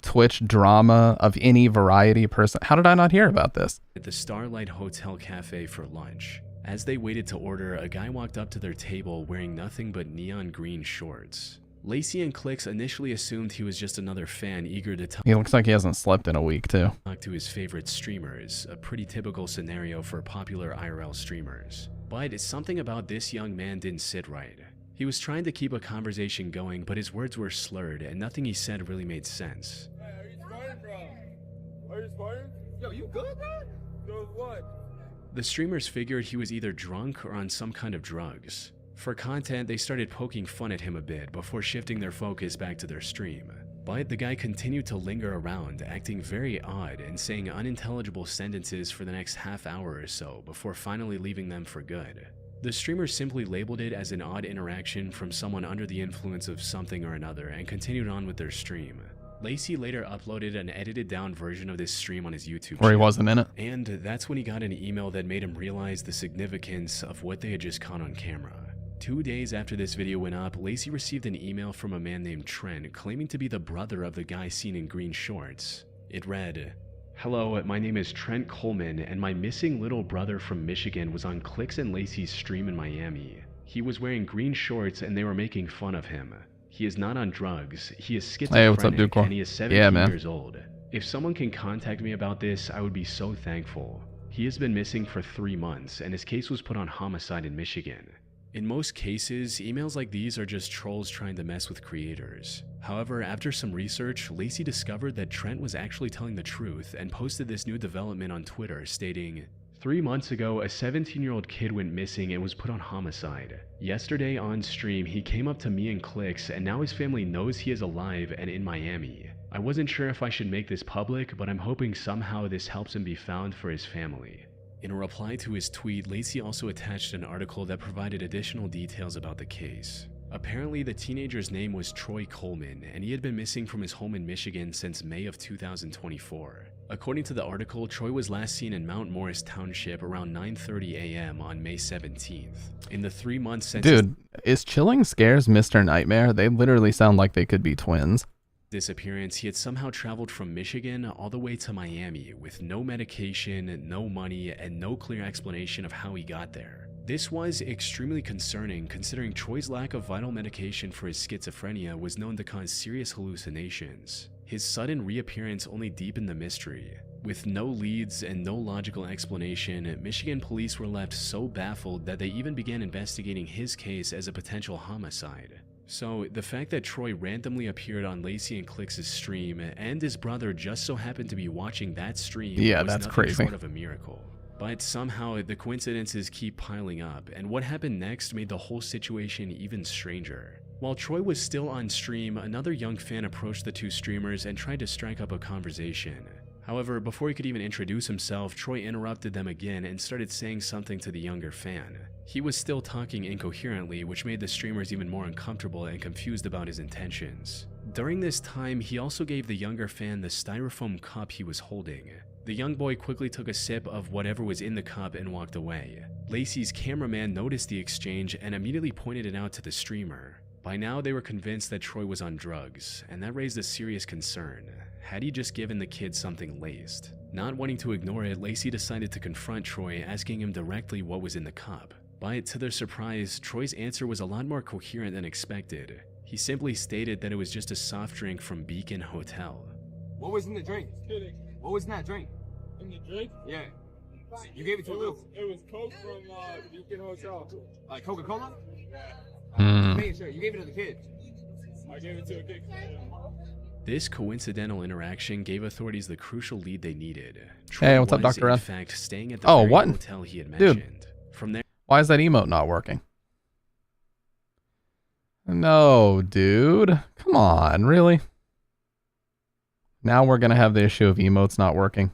Twitch drama of any variety person. How did I not hear about this? At the Starlight Hotel Cafe for lunch. As they waited to order, a guy walked up to their table wearing nothing but neon green shorts. Lacey and Clicks initially assumed he was just another fan eager to He looks like he hasn't slept in a week too. talk to his favorite streamers, a pretty typical scenario for popular IRL streamers. But something about this young man didn't sit right. He was trying to keep a conversation going, but his words were slurred and nothing he said really made sense. Hey, are you sparring, bro? Are you sparring? Yo, you good, bro? Good what? The streamers figured he was either drunk or on some kind of drugs. For content, they started poking fun at him a bit before shifting their focus back to their stream. But the guy continued to linger around, acting very odd and saying unintelligible sentences for the next half hour or so before finally leaving them for good. The streamers simply labeled it as an odd interaction from someone under the influence of something or another and continued on with their stream. Lacey later uploaded an edited down version of this stream on his YouTube Where he channel. wasn't in it. And that's when he got an email that made him realize the significance of what they had just caught on camera. 2 days after this video went up, Lacey received an email from a man named Trent claiming to be the brother of the guy seen in green shorts. It read, "Hello, my name is Trent Coleman, and my missing little brother from Michigan was on Clicks and Lacey's stream in Miami. He was wearing green shorts and they were making fun of him. He is not on drugs, he is schizophrenic, Hey, what's up, Duke? and he is 17 years old. If someone can contact me about this, I would be so thankful. He has been missing for 3 months, and his case was put on homicide in Michigan." In most cases, emails like these are just trolls trying to mess with creators. However, after some research, Lacey discovered that Trent was actually telling the truth and posted this new development on Twitter stating, "3 months ago, a 17-year-old kid went missing and was put on homicide. Yesterday on stream, he came up to me and Clicks, and now his family knows he is alive and in Miami. I wasn't sure if I should make this public, but I'm hoping somehow this helps him be found for his family." In a reply to his tweet, Lacey also attached an article that provided additional details about the case. Apparently, the teenager's name was Troy Coleman, and he had been missing from his home in Michigan since May of 2024. According to the article, Troy was last seen in Mount Morris Township around 9:30 a.m. on May 17th. In the 3 months since Dude, is Chilling Scares Mr. Nightmare? They literally sound like they could be twins. disappearance, he had somehow traveled from Michigan all the way to Miami with no medication, no money, and no clear explanation of how he got there. This was extremely concerning considering Troy's lack of vital medication for his schizophrenia was known to cause serious hallucinations. His sudden reappearance only deepened the mystery. With no leads and no logical explanation, Michigan police were left so baffled that they even began investigating his case as a potential homicide. So, the fact that Troy randomly appeared on Lacey and Clicks' stream and his brother just so happened to be watching that stream Yeah, was that's nothing crazy. short of a miracle. But somehow, the coincidences keep piling up, and what happened next made the whole situation even stranger. While Troy was still on stream, another young fan approached the two streamers and tried to strike up a conversation. However, before he could even introduce himself, Troy interrupted them again and started saying something to the younger fan. He was still talking incoherently, which made the streamers even more uncomfortable and confused about his intentions. During this time, he also gave the younger fan the styrofoam cup he was holding. The young boy quickly took a sip of whatever was in the cup and walked away. Lacey's cameraman noticed the exchange and immediately pointed it out to the streamer. By now, they were convinced that Troy was on drugs, and that raised a serious concern. Had he just given the kid something laced? Not wanting to ignore it, Lacey decided to confront Troy, asking him directly what was in the cup. But to their surprise, Troy's answer was a lot more coherent than expected. He simply stated that it was just a soft drink from Beacon Hotel. What was in the drink? Kidding. What was in that drink? In the drink? Yeah. You gave it to Lou. It was Coke from Beacon Hotel. Like Coca-Cola? Hmm. Hey, sir, you gave it to the kid. I gave it to a kid. This coincidental interaction gave authorities the crucial lead they needed. Hey, what's up, was, Dr. in Ed? fact, staying at the Oh, very what? hotel he had Dude. mentioned. From there, Why is that emote not working? No, dude. Come on, really? Now we're going to have the issue of emotes not working.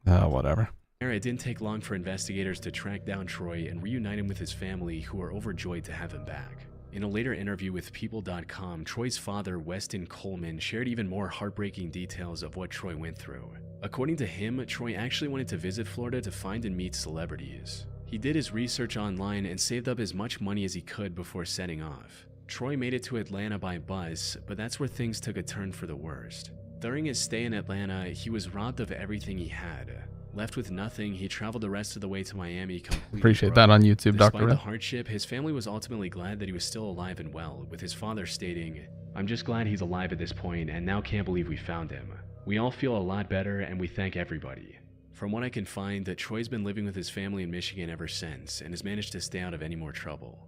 Oh, whatever. it didn't take long for investigators to track down Troy and reunite him with his family, who were overjoyed to have him back. In a later interview with People.com, Troy's father, Weston Coleman, shared even more heartbreaking details of what Troy went through. According to him, Troy actually wanted to visit Florida to find and meet celebrities. He did his research online and saved up as much money as he could before setting off. Troy made it to Atlanta by bus, but that's where things took a turn for the worst. During his stay in Atlanta, he was robbed of everything he had. Left with nothing, he traveled the rest of the way to Miami completely Appreciate broke. that on YouTube, Despite Dr. the Red. hardship, his family was ultimately glad that he was still alive and well, with his father stating, "I'm just glad he's alive at this point and now can't believe we found him. We all feel a lot better and we thank everybody." From what I can find, Troy's been living with his family in Michigan ever since and has managed to stay out of any more trouble.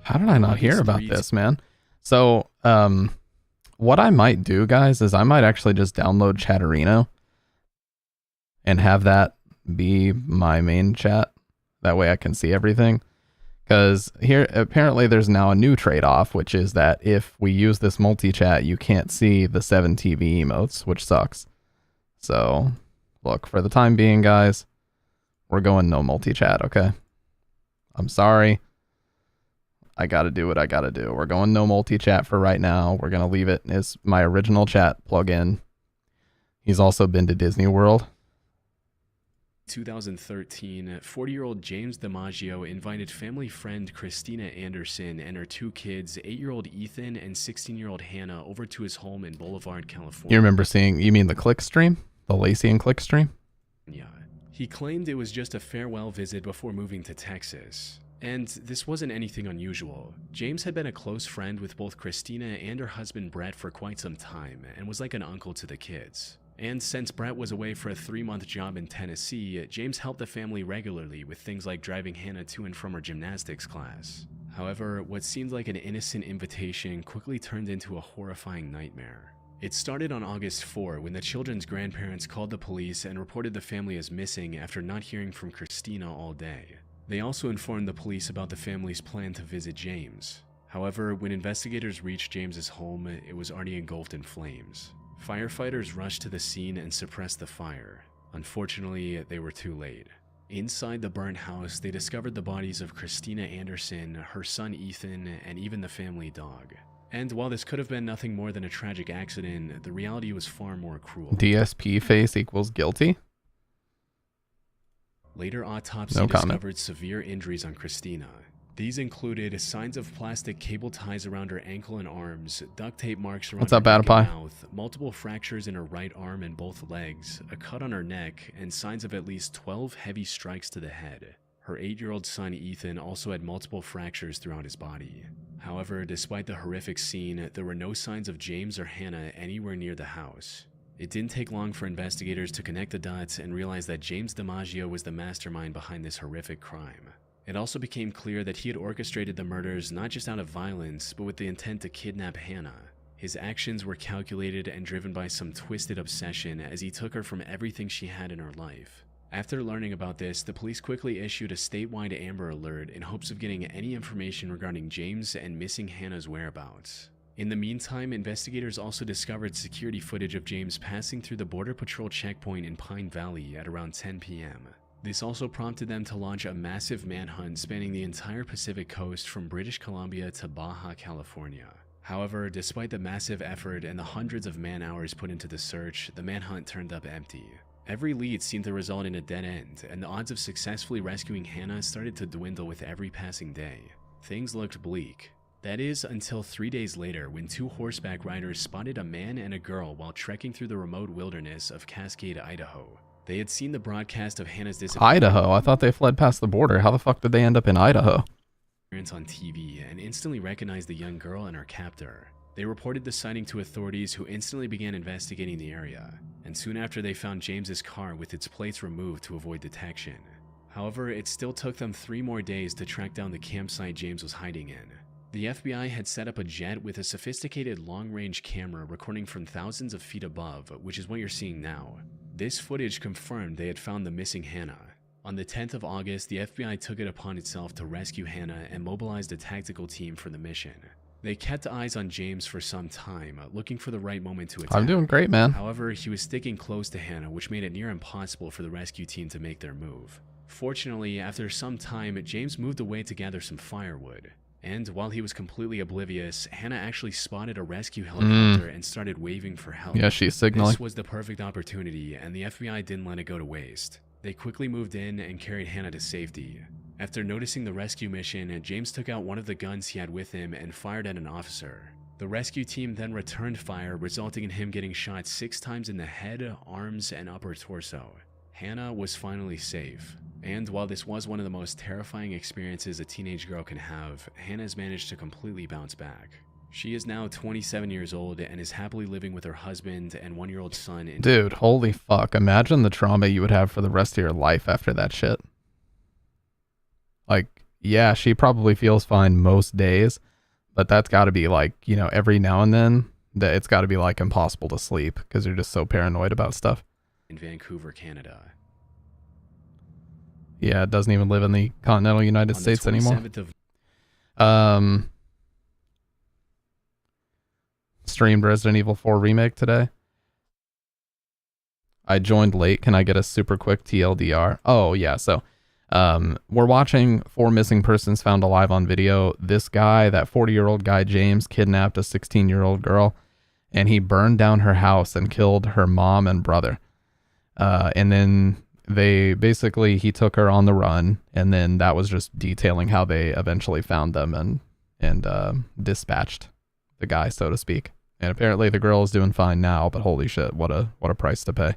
How did I not hear about this, man? So, what I might do, guys, is I might actually just download Chatterino and have that be my main chat. That way I can see everything. Because here, apparently there's now a new trade-off, which is that if we use this multi-chat, you can't see the 7TV emotes, which sucks. So, look, for the time being, guys, we're going no multi-chat, okay? I'm sorry. I gotta do what I gotta do. We're going no multi-chat for right now. We're gonna leave it as my original chat plugin. He's also been to Disney World. 2013, 40-year-old James DiMaggio invited family friend Christina Anderson and her two kids, 8-year-old Ethan and 16-year-old Hannah, over to his home in Boulevard, California. You remember seeing, you mean the Click stream? The Lacey and Click stream? Yeah. He claimed it was just a farewell visit before moving to Texas. And this wasn't anything unusual. James had been a close friend with both Christina and her husband Brett for quite some time and was like an uncle to the kids. And since Brett was away for a 3-month job in Tennessee, James helped the family regularly with things like driving Hannah to and from her gymnastics class. However, what seemed like an innocent invitation quickly turned into a horrifying nightmare. It started on August 4 when the children's grandparents called the police and reported the family as missing after not hearing from Christina all day. They also informed the police about the family's plan to visit James. However, when investigators reached James's home, it was already engulfed in flames. Firefighters rushed to the scene and suppressed the fire. Unfortunately, they were too late. Inside the burnt house, they discovered the bodies of Christina Anderson, her son Ethan, and even the family dog. And while this could have been nothing more than a tragic accident, the reality was far more cruel. DSP face equals guilty? Later autopsy discovered severe injuries on Christina. These included signs of plastic cable ties around her ankle and arms, duct tape marks around her neck and mouth, multiple fractures in her right arm and both legs, a cut on her neck, and signs of at least 12 heavy strikes to the head. Her 8-year-old son Ethan also had multiple fractures throughout his body. However, despite the horrific scene, there were no signs of James or Hannah anywhere near the house. It didn't take long for investigators to connect the dots and realize that James DiMaggio was the mastermind behind this horrific crime. It also became clear that he had orchestrated the murders not just out of violence, but with the intent to kidnap Hannah. His actions were calculated and driven by some twisted obsession as he took her from everything she had in her life. After learning about this, the police quickly issued a statewide Amber Alert in hopes of getting any information regarding James and missing Hannah's whereabouts. In the meantime, investigators also discovered security footage of James passing through the Border Patrol checkpoint in Pine Valley at around 10 p.m. This also prompted them to launch a massive manhunt spanning the entire Pacific coast from British Columbia to Baja California. However, despite the massive effort and the hundreds of man-hours put into the search, the manhunt turned up empty. Every lead seemed to result in a dead end, and the odds of successfully rescuing Hannah started to dwindle with every passing day. Things looked bleak. That is, until 3 days later when 2 horseback riders spotted a man and a girl while trekking through the remote wilderness of Cascade, Idaho. They had seen the broadcast of Hannah's disappearance. Idaho? I thought they fled past the border. How the fuck did they end up in Idaho? On TV and instantly recognized the young girl and her captor. They reported the sighting to authorities who instantly began investigating the area, and soon after they found James's car with its plates removed to avoid detection. However, it still took them 3 more days to track down the campsite James was hiding in. The FBI had set up a jet with a sophisticated long-range camera recording from thousands of feet above, which is what you're seeing now. This footage confirmed they had found the missing Hannah. On the 10th of August, the FBI took it upon itself to rescue Hannah and mobilized a tactical team for the mission. They kept eyes on James for some time, looking for the right moment to attack. I'm doing great, man. However, he was sticking close to Hannah, which made it near impossible for the rescue team to make their move. Fortunately, after some time, James moved away to gather some firewood. And while he was completely oblivious, Hannah actually spotted a rescue helicopter and started waving for help. Yeah, she's signaling. This was the perfect opportunity, and the FBI didn't let it go to waste. They quickly moved in and carried Hannah to safety. After noticing the rescue mission, James took out one of the guns he had with him and fired at an officer. The rescue team then returned fire, resulting in him getting shot 6 times in the head, arms, and upper torso. Hannah was finally safe. And while this was one of the most terrifying experiences a teenage girl can have, Hannah's managed to completely bounce back. She is now 27 years old and is happily living with her husband and 1-year-old son. Dude, holy fuck. Imagine the trauma you would have for the rest of your life after that shit. Like, yeah, she probably feels fine most days, but that's got to be like, you know, every now and then, that it's got to be like impossible to sleep because you're just so paranoid about stuff. In Vancouver, Canada. Yeah, it doesn't even live in the continental United States anymore. Streamed Resident Evil 4 Remake today. I joined late. Can I get a super quick TLDR? Oh, yeah. So, we're watching 4 missing persons found alive on video. This guy, that 40-year-old guy, James, kidnapped a 16-year-old girl, and he burned down her house and killed her mom and brother. And then he took her on the run, and then that was just detailing how they eventually found them and dispatched the guy, so to speak. And apparently the girl is doing fine now, but holy shit, what a price to pay.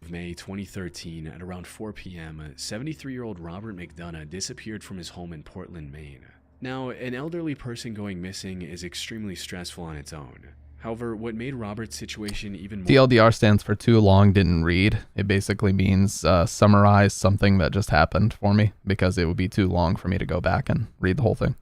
May 2013, at around 4 p.m., 73-year-old Robert McDonough disappeared from his home in Portland, Maine. Now, an elderly person going missing is extremely stressful on its own. However, what made Robert's situation even more... TLDR stands for too long didn't read. It basically means summarize something that just happened for me, because it would be too long for me to go back and read the whole thing.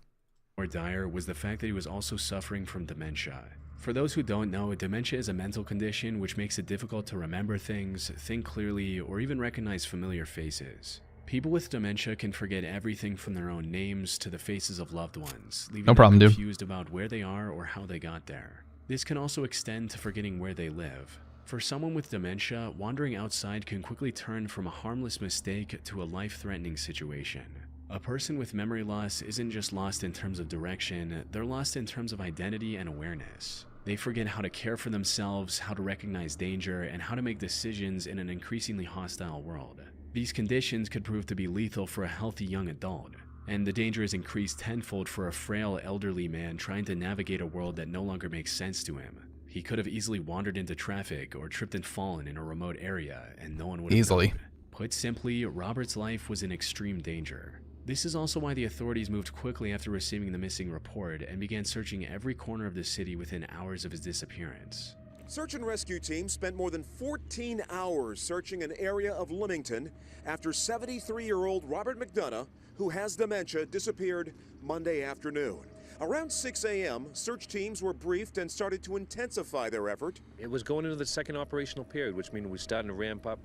More dire was the fact that he was also suffering from dementia. For those who don't know, dementia is a mental condition which makes it difficult to remember things, think clearly, or even recognize familiar faces. People with dementia can forget everything from their own names to the faces of loved ones, leaving them confused about where they are or how they got there. This can also extend to forgetting where they live. For someone with dementia, wandering outside can quickly turn from a harmless mistake to a life-threatening situation. A person with memory loss isn't just lost in terms of direction, they're lost in terms of identity and awareness. They forget how to care for themselves, how to recognize danger, and how to make decisions in an increasingly hostile world. These conditions could prove to be lethal for a healthy young adult, and the danger is increased tenfold for a frail elderly man trying to navigate a world that no longer makes sense to him. He could have easily wandered into traffic or tripped and fallen in a remote area, and no one would have known. Put simply, Robert's life was in extreme danger. This is also why the authorities moved quickly after receiving the missing report and began searching every corner of the city within hours of his disappearance. Search and rescue teams spent more than 14 hours searching an area of Leamington after 73-year-old Robert McDonough, who has dementia, disappeared Monday afternoon. Around 6 a.m., search teams were briefed and started to intensify their effort. It was going into the second operational period, which means we're starting to ramp up,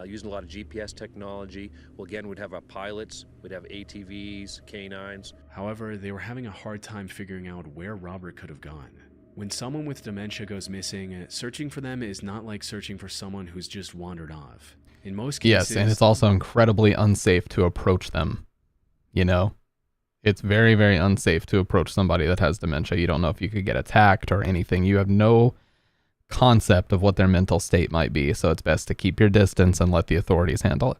using a lot of GPS technology. Well, again, we'd have our pilots, we'd have ATVs, canines. However, they were having a hard time figuring out where Robert could have gone. When someone with dementia goes missing, searching for them is not like searching for someone who's just wandered off. In most cases... Yes, and it's also incredibly unsafe to approach them, you know? It's very, very unsafe to approach somebody that has dementia. You don't know if you could get attacked or anything. You have no concept of what their mental state might be, so it's best to keep your distance and let the authorities handle it.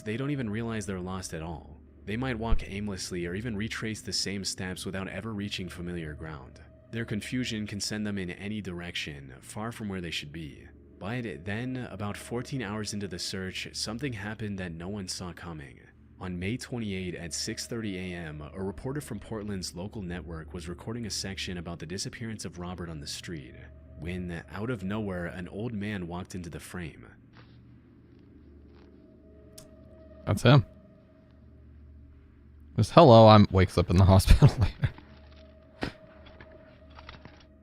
They don't even realize they're lost at all. They might walk aimlessly or even retrace the same steps without ever reaching familiar ground. Their confusion can send them in any direction, far from where they should be. But then, about 14 hours into the search, something happened that no one saw coming. On May 28 at 6:30 a.m., a reporter from Portland's local network was recording a section about the disappearance of Robert on the street, when, out of nowhere, an old man walked into the frame. That's him. Just, hello, wakes up in the hospital later.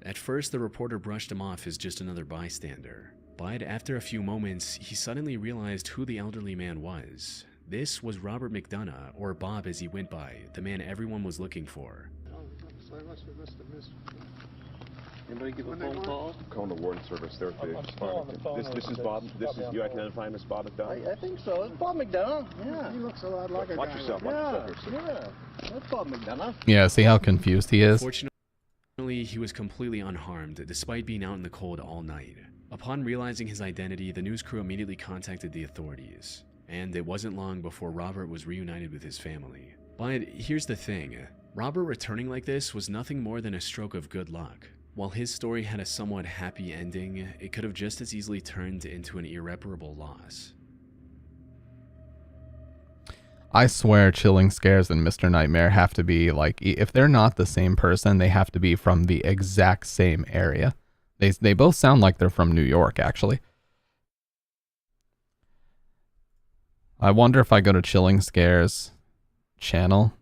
At first, the reporter brushed him off as just another bystander. But after a few moments, he suddenly realized who the elderly man was. This was Robert McDonough, or Bob as he went by, the man everyone was looking for. Anybody give a phone call? Calling the warden service there at the Farmington. This is Bob. This is you identify him as Bob McDonough? I think so. It's Bob McDonough. Yeah. He looks a lot like a Watch guy yourself. like Watch that. yourself here. Yeah. That's Bob McDonough. Yeah, see how confused he is? Fortunately, he was completely unharmed, despite being out in the cold all night. Upon realizing his identity, the news crew immediately contacted the authorities, and it wasn't long before Robert was reunited with his family. But here's the thing, Robert returning like this was nothing more than a stroke of good luck. While his story had a somewhat happy ending, it could have just as easily turned into an irreparable loss. I swear Chilling Scares and Mr. Nightmare have to be like, if they're not the same person, they have to be from the exact same area. They both sound like they're from New York, actually. I wonder if I go to Chilling Scares channel.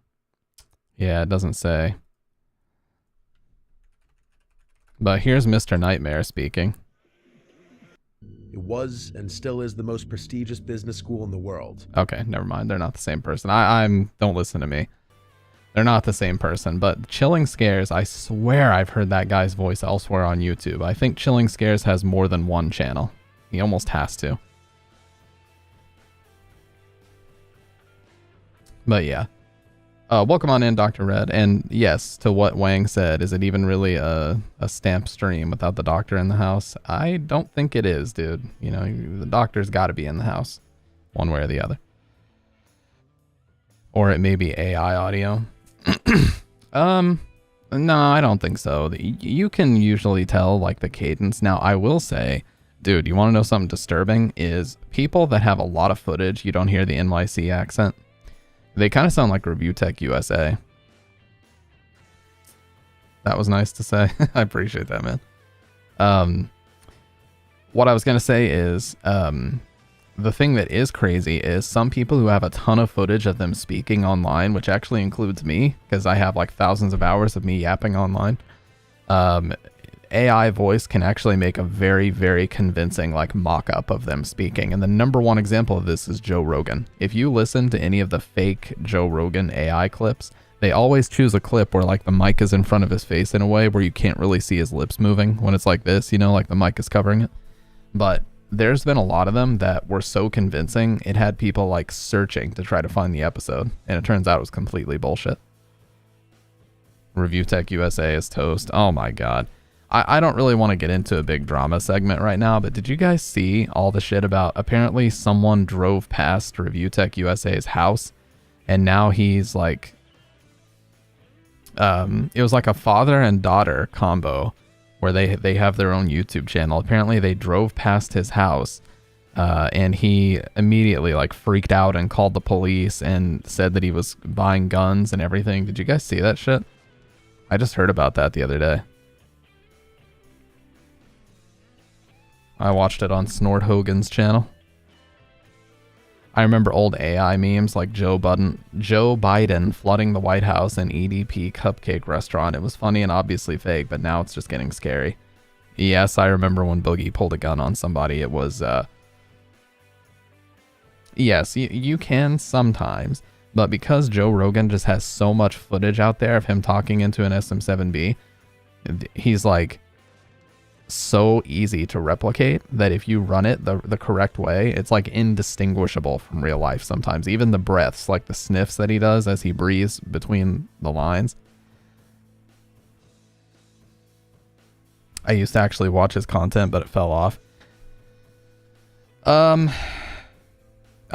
Yeah, it doesn't say. But here's Mr. Nightmare speaking. It was and still is the most prestigious business school in the world. Okay, never mind. They're not the same person. Don't listen to me. They're not the same person, but Chilling Scares, I swear I've heard that guy's voice elsewhere on YouTube. I think Chilling Scares has more than one channel. He almost has to. But yeah. Welcome on in, Dr. Red. And yes, to what Wang said, is it even really a Stamp stream without the doctor in the house? I don't think it is, dude. You know, the doctor's got to be in the house, one way or the other. Or it may be AI audio. No, I don't think so. You can usually tell, like, the cadence. Now, I will say, dude, you want to know something disturbing? Is people that have a lot of footage, you don't hear the NYC accent. They kind of sound like Review Tech USA. That was nice to say. I appreciate that, man. What I was going to say is, the thing that is crazy is some people who have a ton of footage of them speaking online, which actually includes me, because I have like thousands of hours of me yapping online. AI voice can actually make a very, very convincing like mock-up of them speaking. And the number one example of this is Joe Rogan. If you listen to any of the fake Joe Rogan AI clips, they always choose a clip where like the mic is in front of his face in a way where you can't really see his lips moving when it's like this, you know, like the mic is covering it. But there's been a lot of them that were so convincing, it had people like searching to try to find the episode. And it turns out it was completely bullshit. Review Tech USA is toast. Oh my God. I don't really want to get into a big drama segment right now, but did you guys see all the shit about apparently someone drove past Review Tech USA's house and now he's like, it was like a father and daughter combo where they have their own YouTube channel. Apparently they drove past his house and he immediately like freaked out and called the police and said that he was buying guns and everything. Did you guys see that shit? I just heard about that the other day. I watched it on Snort Hogan's channel. I remember old AI memes like Joe Biden flooding the White House and EDP cupcake restaurant. It was funny and obviously fake, but now it's just getting scary. Yes, I remember when Boogie pulled a gun on somebody. It was, yes, you can sometimes, but because Joe Rogan just has so much footage out there of him talking into an SM7B, he's like, so easy to replicate that if you run it the correct way, it's like indistinguishable from real life sometimes. Even the breaths, like the sniffs that he does as he breathes between the lines. I used to actually watch his content, but it fell off. I'm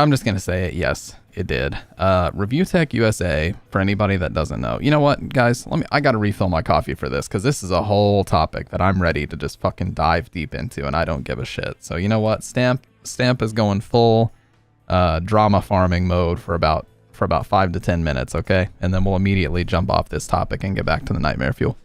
just gonna say it. Yes, it did. Review Tech USA, for anybody that doesn't know. You know what, guys? I gotta refill my coffee for this, because this is a whole topic that I'm ready to just fucking dive deep into, and I don't give a shit. So you know what? Stamp is going full drama farming mode for about 5 to 10 minutes, okay? And then we'll immediately jump off this topic and get back to the nightmare fuel.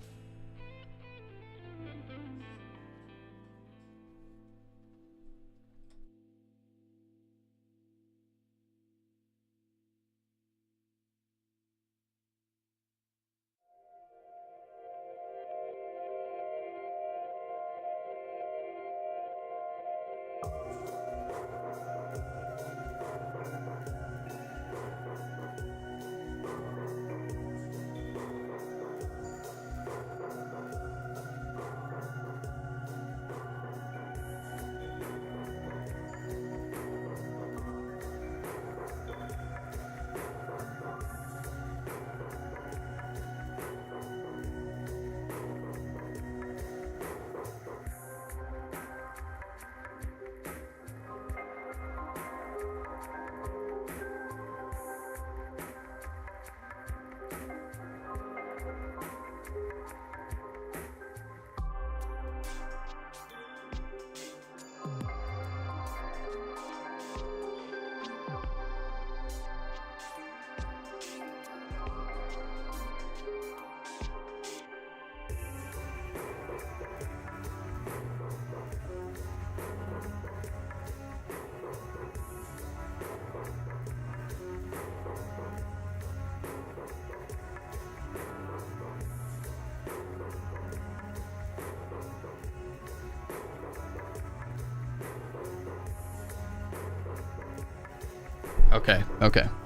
Okay,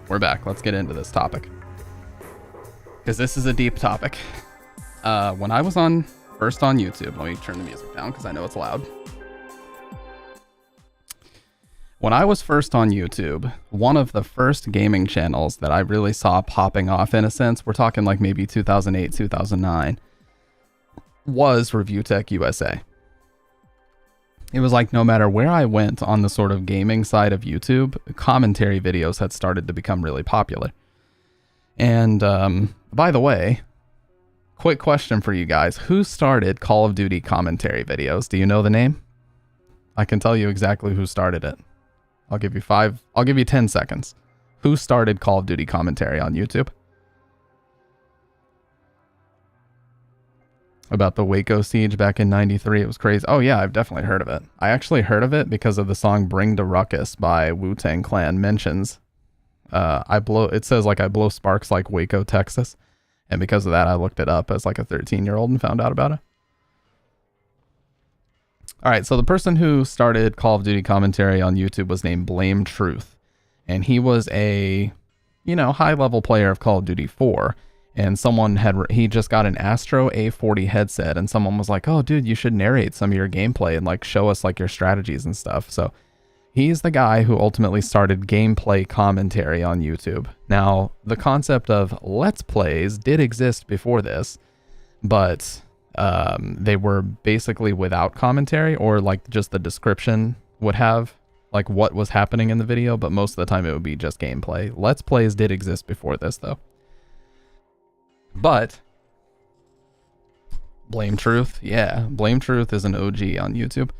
we're back. Let's get into this topic, because this is a deep topic. When I was first on YouTube, let me turn the music down because I know it's loud. When I was first on YouTube, one of the first gaming channels that I really saw popping off, in a sense, we're talking like maybe 2008, 2009, was Review Tech USA. It was like no matter where I went on the sort of gaming side of YouTube, commentary videos had started to become really popular. And by the way, quick question for you guys. Who started Call of Duty commentary videos? Do you know the name? I can tell you exactly who started it. I'll give you 10 seconds. Who started Call of Duty commentary on YouTube? About the Waco siege back in 93. It was crazy. Oh yeah, I've definitely heard of it. I actually heard of it because of the song Bring the Ruckus by Wu-Tang Clan mentions. It says like I blow sparks like Waco, Texas. And because of that, I looked it up as like a 13-year-old and found out about it. All right, so the person who started Call of Duty commentary on YouTube was named Blame Truth. And he was a, high-level player of Call of Duty 4. And he just got an Astro A40 headset, and someone was like, oh, dude, you should narrate some of your gameplay and like show us like your strategies and stuff. So he's the guy who ultimately started gameplay commentary on YouTube. Now, the concept of Let's Plays did exist before this, but they were basically without commentary, or like just the description would have like what was happening in the video, but most of the time it would be just gameplay. Let's Plays did exist before this though. But Blame Truth, yeah, Blame Truth is an OG on YouTube.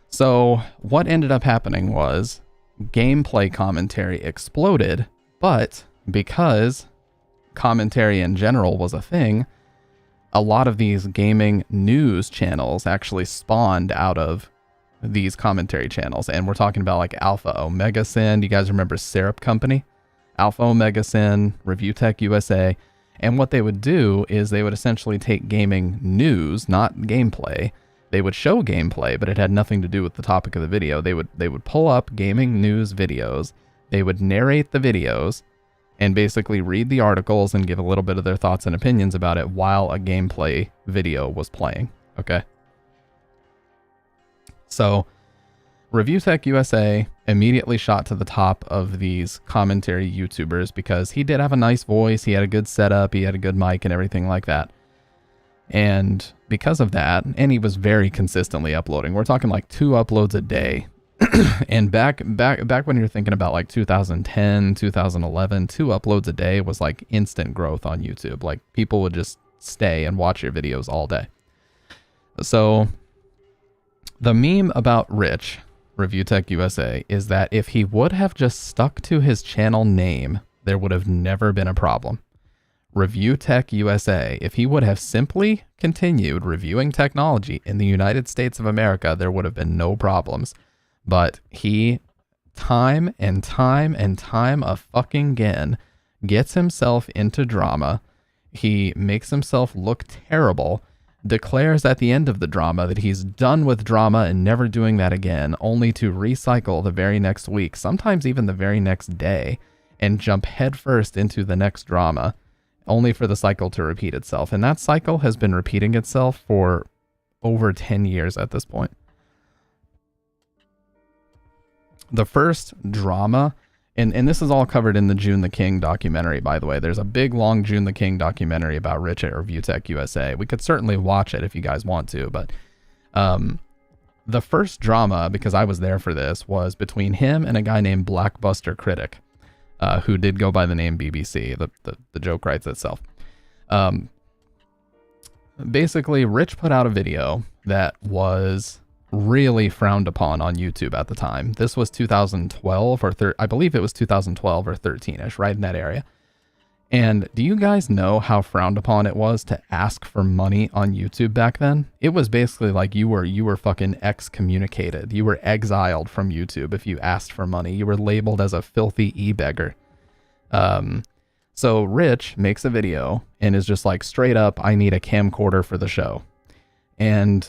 So what ended up happening was gameplay commentary exploded, but because commentary in general was a thing, a lot of these gaming news channels actually spawned out of these commentary channels. And we're talking about like Alpha Omega Sin. You guys remember Syrup Company? Alpha Omega Sin, Review Tech USA. And what they would do is they would essentially take gaming news, not gameplay. They would show gameplay, but it had nothing to do with the topic of the video. They would pull up gaming news videos. They would narrate the videos and basically read the articles and give a little bit of their thoughts and opinions about it while a gameplay video was playing. Okay. So Review Tech USA immediately shot to the top of these commentary YouTubers because he did have a nice voice, he had a good setup, he had a good mic and everything like that. And because of that, and he was very consistently uploading. We're talking like 2 uploads a day. And back when you're thinking about like 2010, 2011, 2 uploads a day was like instant growth on YouTube. Like people would just stay and watch your videos all day. So the meme about Rich, Review Tech USA, is that if he would have just stuck to his channel name, there would have never been a problem. Review Tech USA, if he would have simply continued reviewing technology in the United States of America, there would have been no problems. But he, time and time a fucking again, gets himself into drama. He makes himself look terrible, declares at the end of the drama that he's done with drama and never doing that again, only to recycle the very next week, sometimes even the very next day, and jump headfirst into the next drama, only for the cycle to repeat itself. And that cycle has been repeating itself for over 10 years at this point. The first drama, and this is all covered in the June the King documentary, by the way. There's a big, long June the King documentary about Rich at Review Tech USA. We could certainly watch it if you guys want to, but the first drama, because I was there for this, was between him and a guy named Blackbuster Critic, who did go by the name BBC. The joke writes itself. Basically, Rich put out a video that was really frowned upon on YouTube at the time. This was 2012 or I believe it was 2012 or 13ish, right in that area. And do you guys know how frowned upon it was to ask for money on YouTube back then? It was basically like you were fucking excommunicated. You were exiled from YouTube if you asked for money. You were labeled as a filthy e-beggar. So Rich makes a video and is just like, straight up, I need a camcorder for the show. And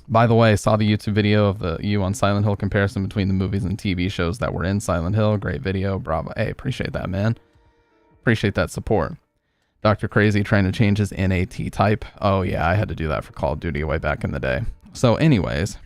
By the way, saw the YouTube video of the You on Silent Hill comparison between the movies and TV shows that were in Silent Hill. Great video. Bravo. Hey, appreciate that, man. Appreciate that support. Dr. Crazy trying to change his NAT type. Oh, yeah, I had to do that for Call of Duty way back in the day. So anyways,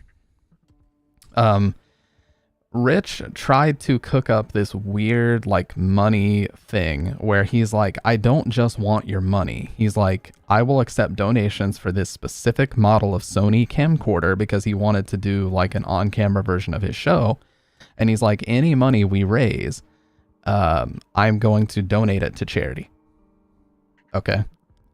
Rich tried to cook up this weird like money thing where he's like, I don't just want your money. He's like, I will accept donations for this specific model of Sony camcorder because he wanted to do like an on-camera version of his show. And he's like, any money we raise, I'm going to donate it to charity. Okay.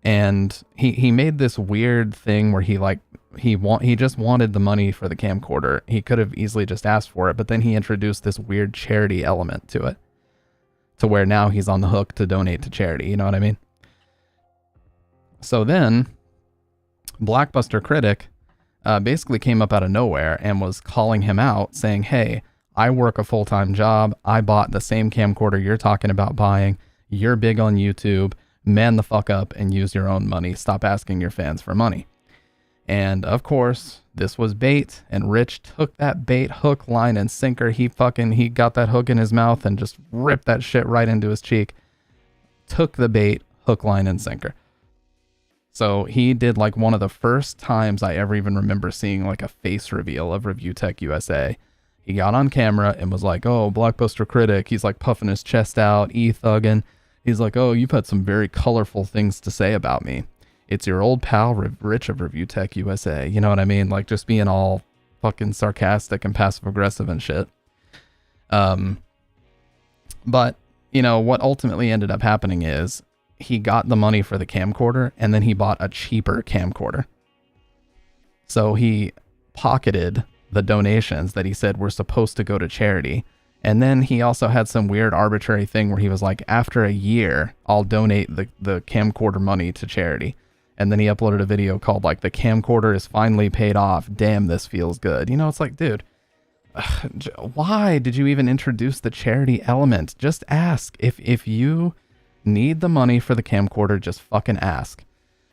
And he made this weird thing where he like, he just wanted the money for the camcorder. He could have easily just asked for it, but then he introduced this weird charity element to it, to where now he's on the hook to donate to charity. You know what I mean? So then Blackbuster Critic basically came up out of nowhere and was calling him out saying, hey, I work a full-time job. I bought the same camcorder you're talking about buying. You're big on YouTube. Man the fuck up and use your own money. Stop asking your fans for money. And of course, this was bait, and Rich took that bait, hook, line, and sinker. He got that hook in his mouth and just ripped that shit right into his cheek. Took the bait, hook, line, and sinker. So he did like one of the first times I ever even remember seeing like a face reveal of Review Tech USA. He got on camera and was like, oh, Blockbuster Critic. He's like puffing his chest out, e-thugging. He's like, oh, you've had some very colorful things to say about me. It's your old pal, Rich of Review Tech USA. You know what I mean? Like just being all fucking sarcastic and passive aggressive and shit. But, you know, what ultimately ended up happening is he got the money for the camcorder and then he bought a cheaper camcorder. So he pocketed the donations that he said were supposed to go to charity. And then he also had some weird arbitrary thing where he was like, after a year, I'll donate the camcorder money to charity. And then he uploaded a video called like, the camcorder is finally paid off. Damn, this feels good. You know, it's like, dude, why did you even introduce the charity element? Just ask. If you need the money for the camcorder, just fucking ask.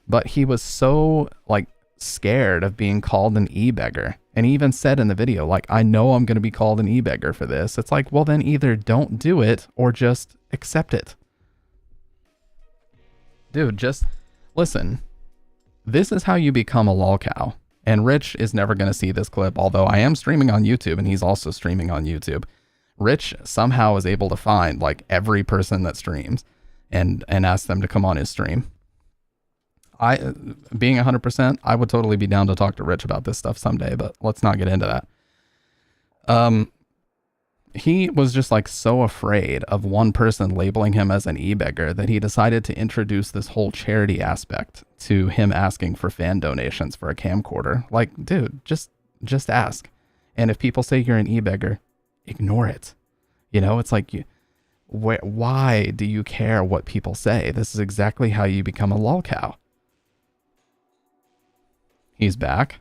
But he was so like scared of being called an e-beggar. And he even said in the video, like, I know I'm going to be called an e-beggar for this. It's like, well, then either don't do it or just accept it. Dude, just listen. This is how you become a lolcow. And Rich is never going to see this clip, although I am streaming on YouTube and he's also streaming on YouTube. Rich somehow is able to find like every person that streams and ask them to come on his stream. Being 100%, I would totally be down to talk to Rich about this stuff someday, but let's not get into that. He was just like so afraid of one person labeling him as an e-beggar that he decided to introduce this whole charity aspect to him asking for fan donations for a camcorder. Like, dude, just ask. And if people say you're an e-beggar, ignore it. You know, it's like, why do you care what people say? This is exactly how you become a lolcow. He's back.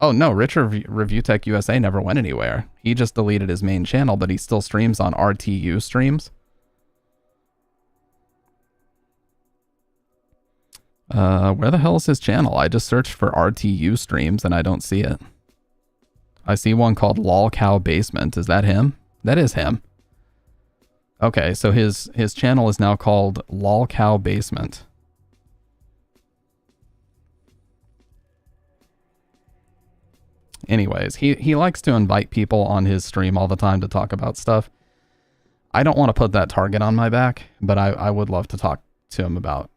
Oh no, Rich Review Tech USA never went anywhere. He just deleted his main channel, but he still streams on RTU streams. Where the hell is his channel? I just searched for RTU streams and I don't see it. I see one called Lolcow Basement. Is that him? That is him. Okay, so his channel is now called Lolcow Basement. Anyways, he likes to invite people on his stream all the time to talk about stuff. I don't want to put that target on my back, but I would love to talk to him about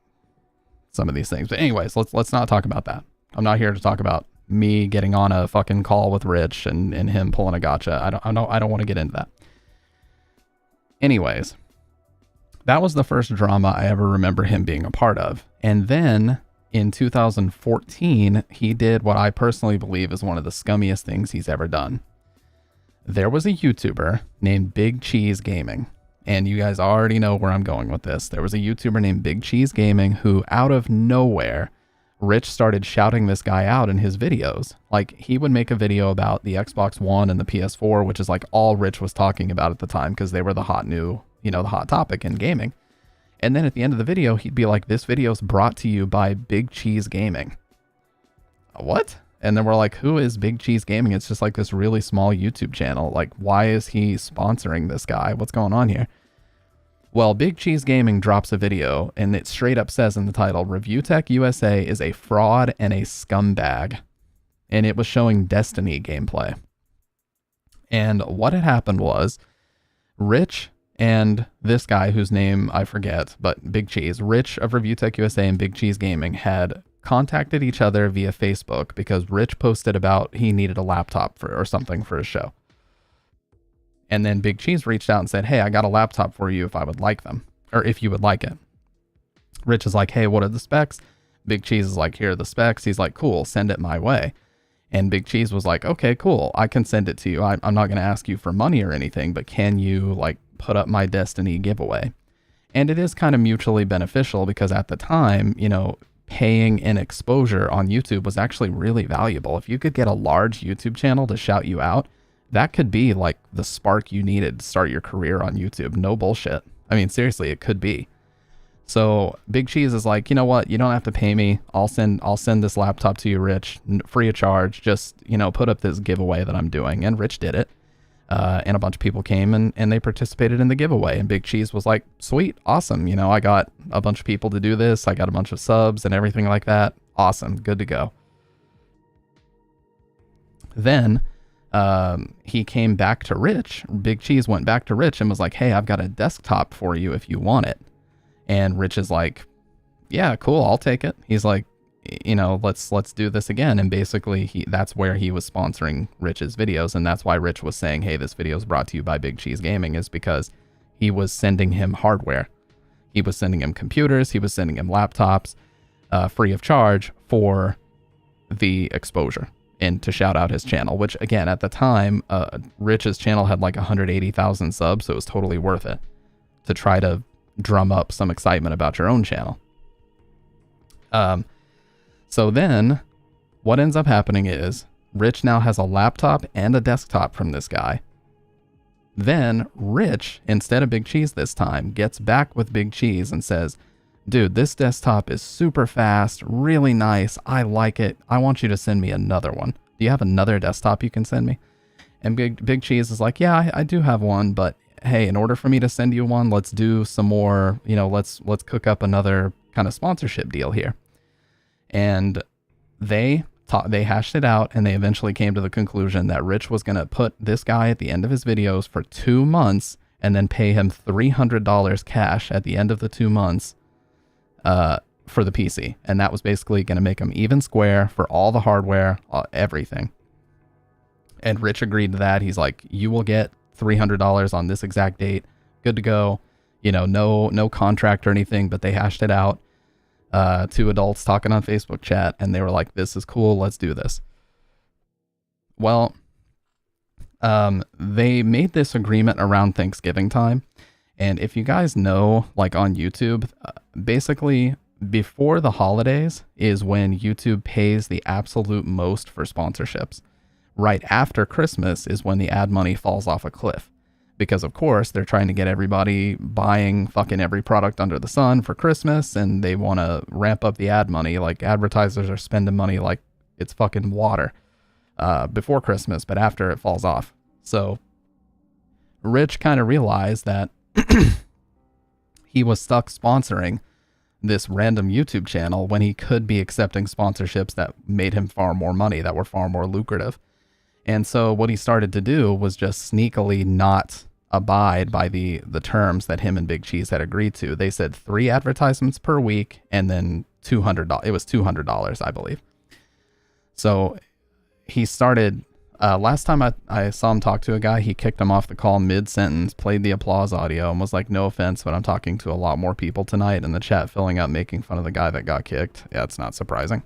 some of these things. But anyways, let's not talk about that. I'm not here to talk about me getting on a fucking call with Rich and him pulling a gotcha. I don't want to get into that. Anyways, that was the first drama I ever remember him being a part of. And then in 2014, he did what I personally believe is one of the scummiest things he's ever done. There was a YouTuber named Big Cheese Gaming, and you guys already know where I'm going with this. There was a YouTuber named Big Cheese Gaming who, out of nowhere, Rich started shouting this guy out in his videos. Like, he would make a video about the Xbox One and the PS4, which is like all Rich was talking about at the time because they were the hot new, the hot topic in gaming. And then at the end of the video, he'd be like, this video's brought to you by Big Cheese Gaming. What? And then we're like, who is Big Cheese Gaming? It's just like this really small YouTube channel. Like, why is he sponsoring this guy? What's going on here? Well, Big Cheese Gaming drops a video, and it straight up says in the title, Review Tech USA is a fraud and a scumbag. And it was showing Destiny gameplay. And what had happened was, Rich and this guy whose name I forget, but Big Cheese, Rich of Review Tech USA and Big Cheese Gaming had contacted each other via Facebook because Rich posted about he needed a laptop or something for his show. And then Big Cheese reached out and said, hey, I got a laptop for you if I would like them, or if you would like it. Rich is like, hey, what are the specs? Big Cheese is like, here are the specs. He's like, cool, send it my way. And Big Cheese was like, okay, cool, I can send it to you. I'm not going to ask you for money or anything, but can you like put up my Destiny giveaway? And it is kind of mutually beneficial because at the time, you know, paying in exposure on YouTube was actually really valuable. If you could get a large YouTube channel to shout you out, that could be like the spark you needed to start your career on YouTube. No bullshit. I mean, seriously, it could be. So Big Cheese is like, you know what? You don't have to pay me. I'll send this laptop to you, Rich, free of charge. Just, you know, put up this giveaway that I'm doing. And Rich did it. And a bunch of people came and they participated in the giveaway. And Big Cheese was like, sweet, awesome. You know, I got a bunch of people to do this. I got a bunch of subs and everything like that. Awesome. Good to go. Then he came back to Rich. Big Cheese went back to Rich and was like, hey, I've got a desktop for you if you want it. And Rich is like, yeah, cool, I'll take it. He's like, you know, let's do this again. And basically that's where he was sponsoring Rich's videos. And that's why Rich was saying, hey, this video is brought to you by Big Cheese Gaming, is because he was sending him hardware. He was sending him computers. He was sending him laptops free of charge for the exposure and to shout out his channel, which again, at the time, Rich's channel had like 180,000 subs. So it was totally worth it to try to drum up some excitement about your own channel. So then what ends up happening is Rich now has a laptop and a desktop from this guy. Then Rich, instead of Big Cheese this time, gets back with Big Cheese and says, dude, this desktop is super fast, really nice. I like it. I want you to send me another one. Do you have another desktop you can send me? And Big Cheese is like, yeah, I do have one, but hey, in order for me to send you one, let's do some more, you know, let's cook up another kind of sponsorship deal here. And they hashed it out, and they eventually came to the conclusion that Rich was going to put this guy at the end of his videos for 2 months and then pay him $300 cash at the end of the 2 months for the PC. And that was basically going to make him even square for all the hardware, everything. And Rich agreed to that. He's like, you will get $300 on this exact date. Good to go. You know, no contract or anything, but they hashed it out. Two adults talking on Facebook chat, and they were like, this is cool, let's do this. Well, they made this agreement around Thanksgiving time. And if you guys know, like on YouTube, basically before the holidays is when YouTube pays the absolute most for sponsorships. Right after Christmas is when the ad money falls off a cliff. Because of course they're trying to get everybody buying fucking every product under the sun for Christmas, and they want to ramp up the ad money. Like advertisers are spending money like it's fucking water before Christmas, but after it falls off. So Rich kind of realized that he was stuck sponsoring this random YouTube channel when he could be accepting sponsorships that made him far more money, that were far more lucrative. And so what he started to do was just sneakily not abide by the terms that him and Big Cheese had agreed to. They said 3 advertisements per week and then $200. It was $200, I believe. So he started, last time I saw him talk to a guy, he kicked him off the call mid-sentence, played the applause audio, and was like, no offense, but I'm talking to a lot more people tonight, and the chat filling up making fun of the guy that got kicked. Yeah, it's not surprising.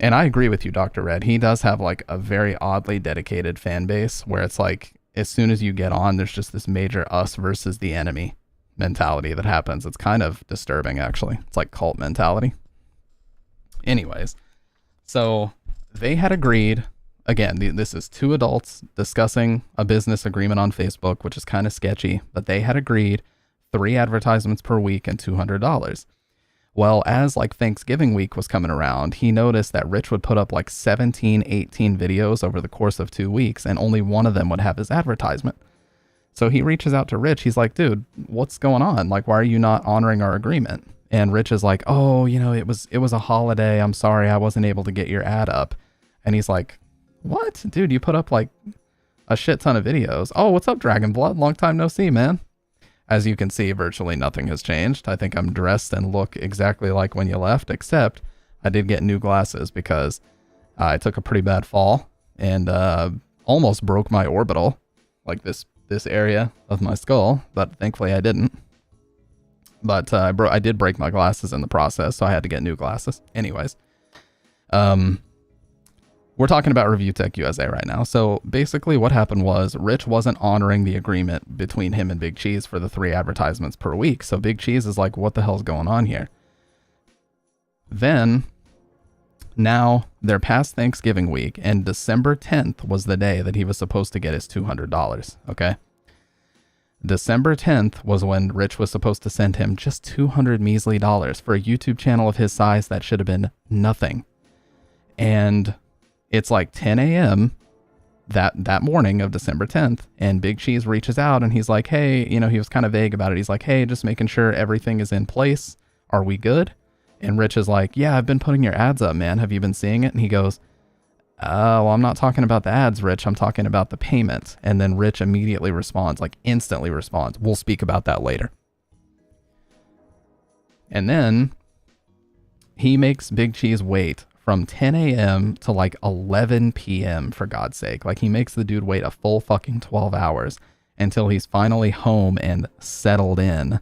And I agree with you, Dr. Red. He does have like a very oddly dedicated fan base where it's like, as soon as you get on, there's just this major us versus the enemy mentality that happens. It's kind of disturbing, actually. It's like cult mentality. Anyways, so they had agreed, again, this is 2 adults discussing a business agreement on Facebook, which is kind of sketchy, but they had agreed 3 advertisements per week and $200. Well, as like Thanksgiving week was coming around, he noticed that Rich would put up like 17, 18 videos over the course of 2 weeks, and only one of them would have his advertisement. So he reaches out to Rich. He's like, dude, what's going on? Like, why are you not honoring our agreement? And Rich is like, oh, you know, it was a holiday. I'm sorry, I wasn't able to get your ad up. And he's like, what? Dude, you put up like a shit ton of videos. Oh, what's up, Dragon Blood? Long time no see, man. As you can see, virtually nothing has changed. I think I'm dressed and look exactly like when you left, except I did get new glasses because I took a pretty bad fall and almost broke my orbital, like this area of my skull, but thankfully I didn't. But I did break my glasses in the process, so I had to get new glasses. Anyways, we're talking about Review Tech USA right now. So basically what happened was Rich wasn't honoring the agreement between him and Big Cheese for the 3 advertisements per week. So Big Cheese is like, what the hell's going on here? Then, now they're past Thanksgiving week, and December 10th was the day that he was supposed to get his $200, okay? December 10th was when Rich was supposed to send him just $200 measly for a YouTube channel of his size that should have been nothing. And it's like 10 a.m. that morning of December 10th, and Big Cheese reaches out and he's like, hey, you know, he was kind of vague about it. He's like, hey, just making sure everything is in place. Are we good? And Rich is like, yeah, I've been putting your ads up, man. Have you been seeing it? And he goes, well, I'm not talking about the ads, Rich. I'm talking about the payment. And then Rich immediately responds, like instantly responds, we'll speak about that later. And then he makes Big Cheese wait from 10 a.m. to like 11 p.m. for God's sake. Like, he makes the dude wait a full fucking 12 hours until he's finally home and settled in.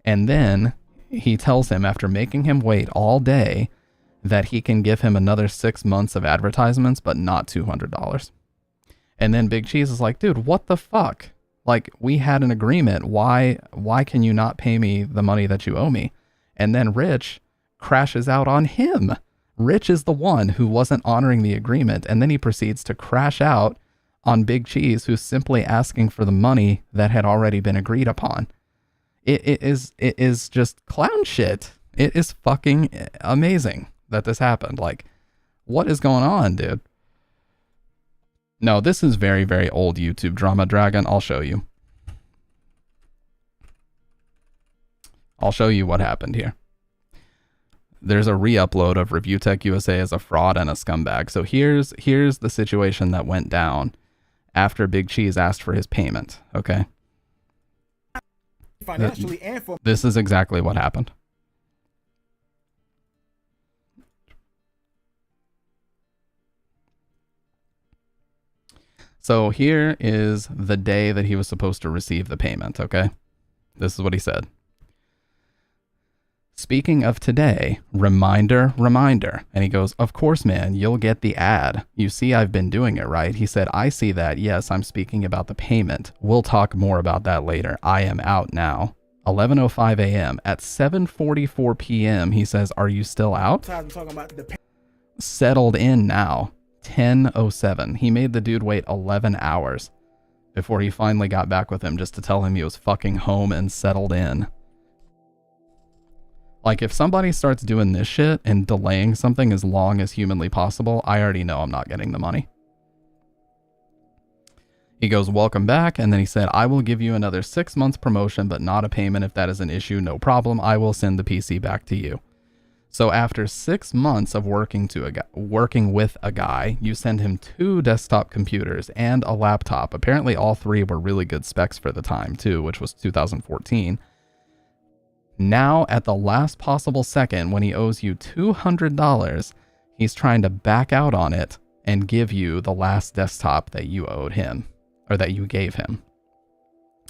And then he tells him, after making him wait all day, that he can give him another 6 months of advertisements, but not $200. And then Big Cheese is like, dude, what the fuck? Like, we had an agreement. Why can you not pay me the money that you owe me? And then Rich crashes out on him. Rich is the one who wasn't honoring the agreement, and then he proceeds to crash out on Big Cheese, who's simply asking for the money that had already been agreed upon. It is just clown shit. It is fucking amazing that this happened. Like, what is going on, dude? No, this is very, very old YouTube drama, Dragon. I'll show you. I'll show you what happened here. There's a re-upload of Review Tech USA as a fraud and a scumbag. So here's the situation that went down after Big Cheese asked for his payment, okay? Financially and for this is exactly what happened. So here is the day that he was supposed to receive the payment, okay? This is what he said. Speaking of today, reminder. And he goes, of course, man, you'll get the ad. You see, I've been doing it, right? He said, I see that. Yes, I'm speaking about the payment. We'll talk more about that later. I am out now. 11:05 a.m. At 7:44 p.m., he says, are you still out? Settled in now. 10:07. He made the dude wait 11 hours before he finally got back with him just to tell him he was fucking home and settled in. Like, if somebody starts doing this shit and delaying something as long as humanly possible, I already know I'm not getting the money. He goes, welcome back. And then he said, I will give you another 6 months promotion, but not a payment. If that is an issue, no problem. I will send the PC back to you. So after 6 months of working with a guy, you send him 2 desktop computers and a laptop. Apparently all 3 were really good specs for the time too, which was 2014. Now, at the last possible second, when he owes you $200, he's trying to back out on it and give you the last desktop that you owed him, or that you gave him.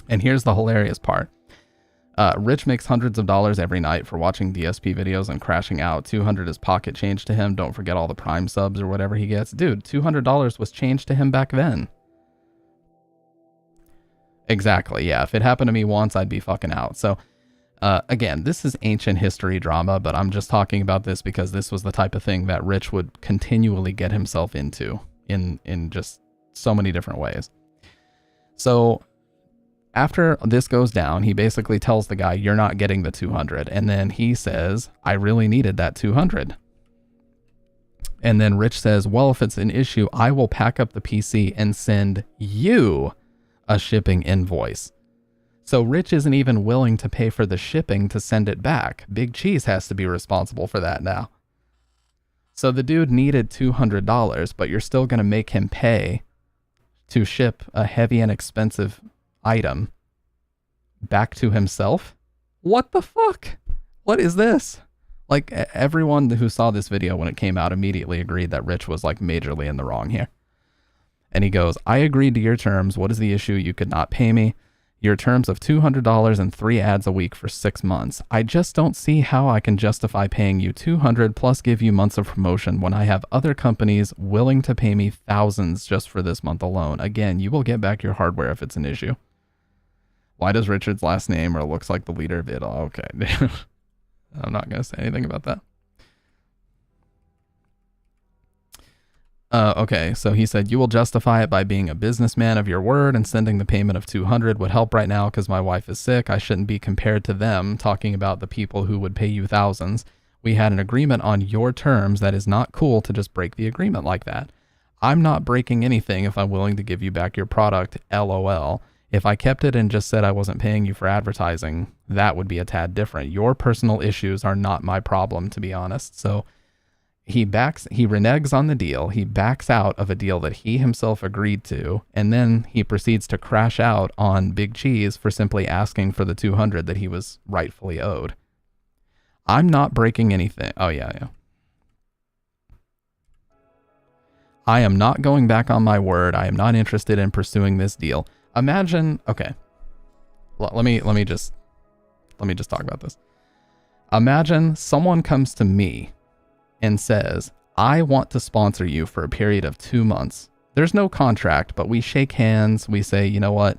And here's the hilarious part. Rich makes hundreds of dollars every night for watching DSP videos and crashing out. $200 is pocket change to him. Don't forget all the Prime subs or whatever he gets. Dude, $200 was change to him back then. Exactly, yeah. If it happened to me once, I'd be fucking out. So, again, this is ancient history drama, but I'm just talking about this because this was the type of thing that Rich would continually get himself into in just so many different ways. So after this goes down, he basically tells the guy, you're not getting the 200. And then he says, I really needed that 200. And then Rich says, well, if it's an issue, I will pack up the PC and send you a shipping invoice. So Rich isn't even willing to pay for the shipping to send it back. Big Cheese has to be responsible for that now. So the dude needed $200, but you're still going to make him pay to ship a heavy and expensive item back to himself? What the fuck? What is this? Like, everyone who saw this video when it came out immediately agreed that Rich was like majorly in the wrong here. And he goes, I agreed to your terms. What is the issue? You could not pay me. Your terms of $200 and 3 ads a week for 6 months. I just don't see how I can justify paying you $200 plus give you months of promotion when I have other companies willing to pay me thousands just for this month alone. Again, you will get back your hardware if it's an issue. Why does Richard's last name or looks like the leader of it? Okay. I'm not going to say anything about that. Okay, so he said, you will justify it by being a businessman of your word, and sending the payment of $200 would help right now because my wife is sick. I shouldn't be compared to them, talking about the people who would pay you thousands. We had an agreement on your terms. That is not cool to just break the agreement like that. I'm not breaking anything if I'm willing to give you back your product, LOL. If I kept it and just said I wasn't paying you for advertising, that would be a tad different. Your personal issues are not my problem, to be honest. So he reneges on the deal. He backs out of a deal that he himself agreed to. And then he proceeds to crash out on Big Cheese for simply asking for the $200 that he was rightfully owed. I'm not breaking anything. Oh, yeah. I am not going back on my word. I am not interested in pursuing this deal. Imagine, okay, let me just talk about this. Imagine someone comes to me and says, I want to sponsor you for a period of 2 months. There's no contract, but we shake hands. We say, you know what?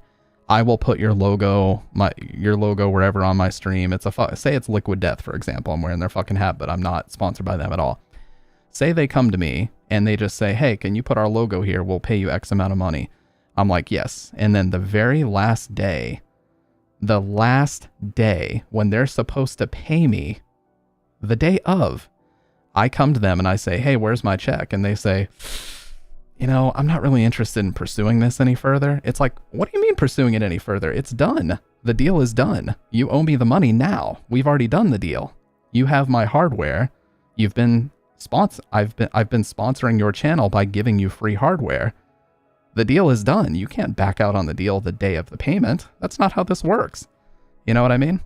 I will put your logo wherever on my stream. Say it's Liquid Death, for example. I'm wearing their fucking hat, but I'm not sponsored by them at all. Say they come to me and they just say, hey, can you put our logo here? We'll pay you X amount of money. I'm like, yes. And then the very last day when they're supposed to pay me, the day of, I come to them and I say, hey, where's my check? And they say, you know, I'm not really interested in pursuing this any further. It's like, what do you mean pursuing it any further? It's done. The deal is done. You owe me the money now. We've already done the deal. You have my hardware. I've been sponsoring your channel by giving you free hardware. The deal is done. You can't back out on the deal the day of the payment. That's not how this works. You know what I mean?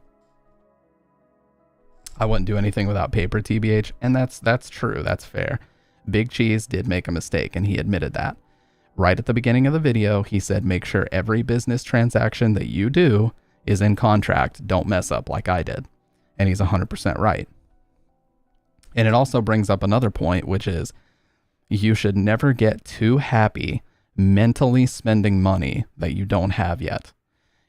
I wouldn't do anything without paper, TBH, and that's true. That's fair. Big Cheese did make a mistake, and he admitted that. Right at the beginning of the video, he said, make sure every business transaction that you do is in contract. Don't mess up like I did. And he's 100% right. And it also brings up another point, which is you should never get too happy mentally spending money that you don't have yet.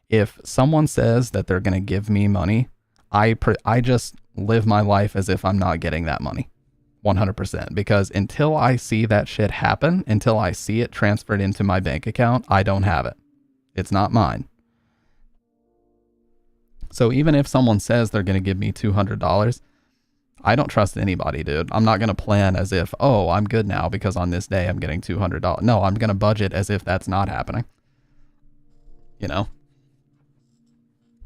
If someone says that they're going to give me money, I just live my life as if I'm not getting that money 100%, because until I see that shit happen, until I see it transferred into my bank account, I don't have it. It's not mine. So even if someone says they're going to give me $200, I don't trust anybody, dude. I'm not going to plan as if, oh, I'm good now because on this day I'm getting $200. No, I'm going to budget as if that's not happening. You know?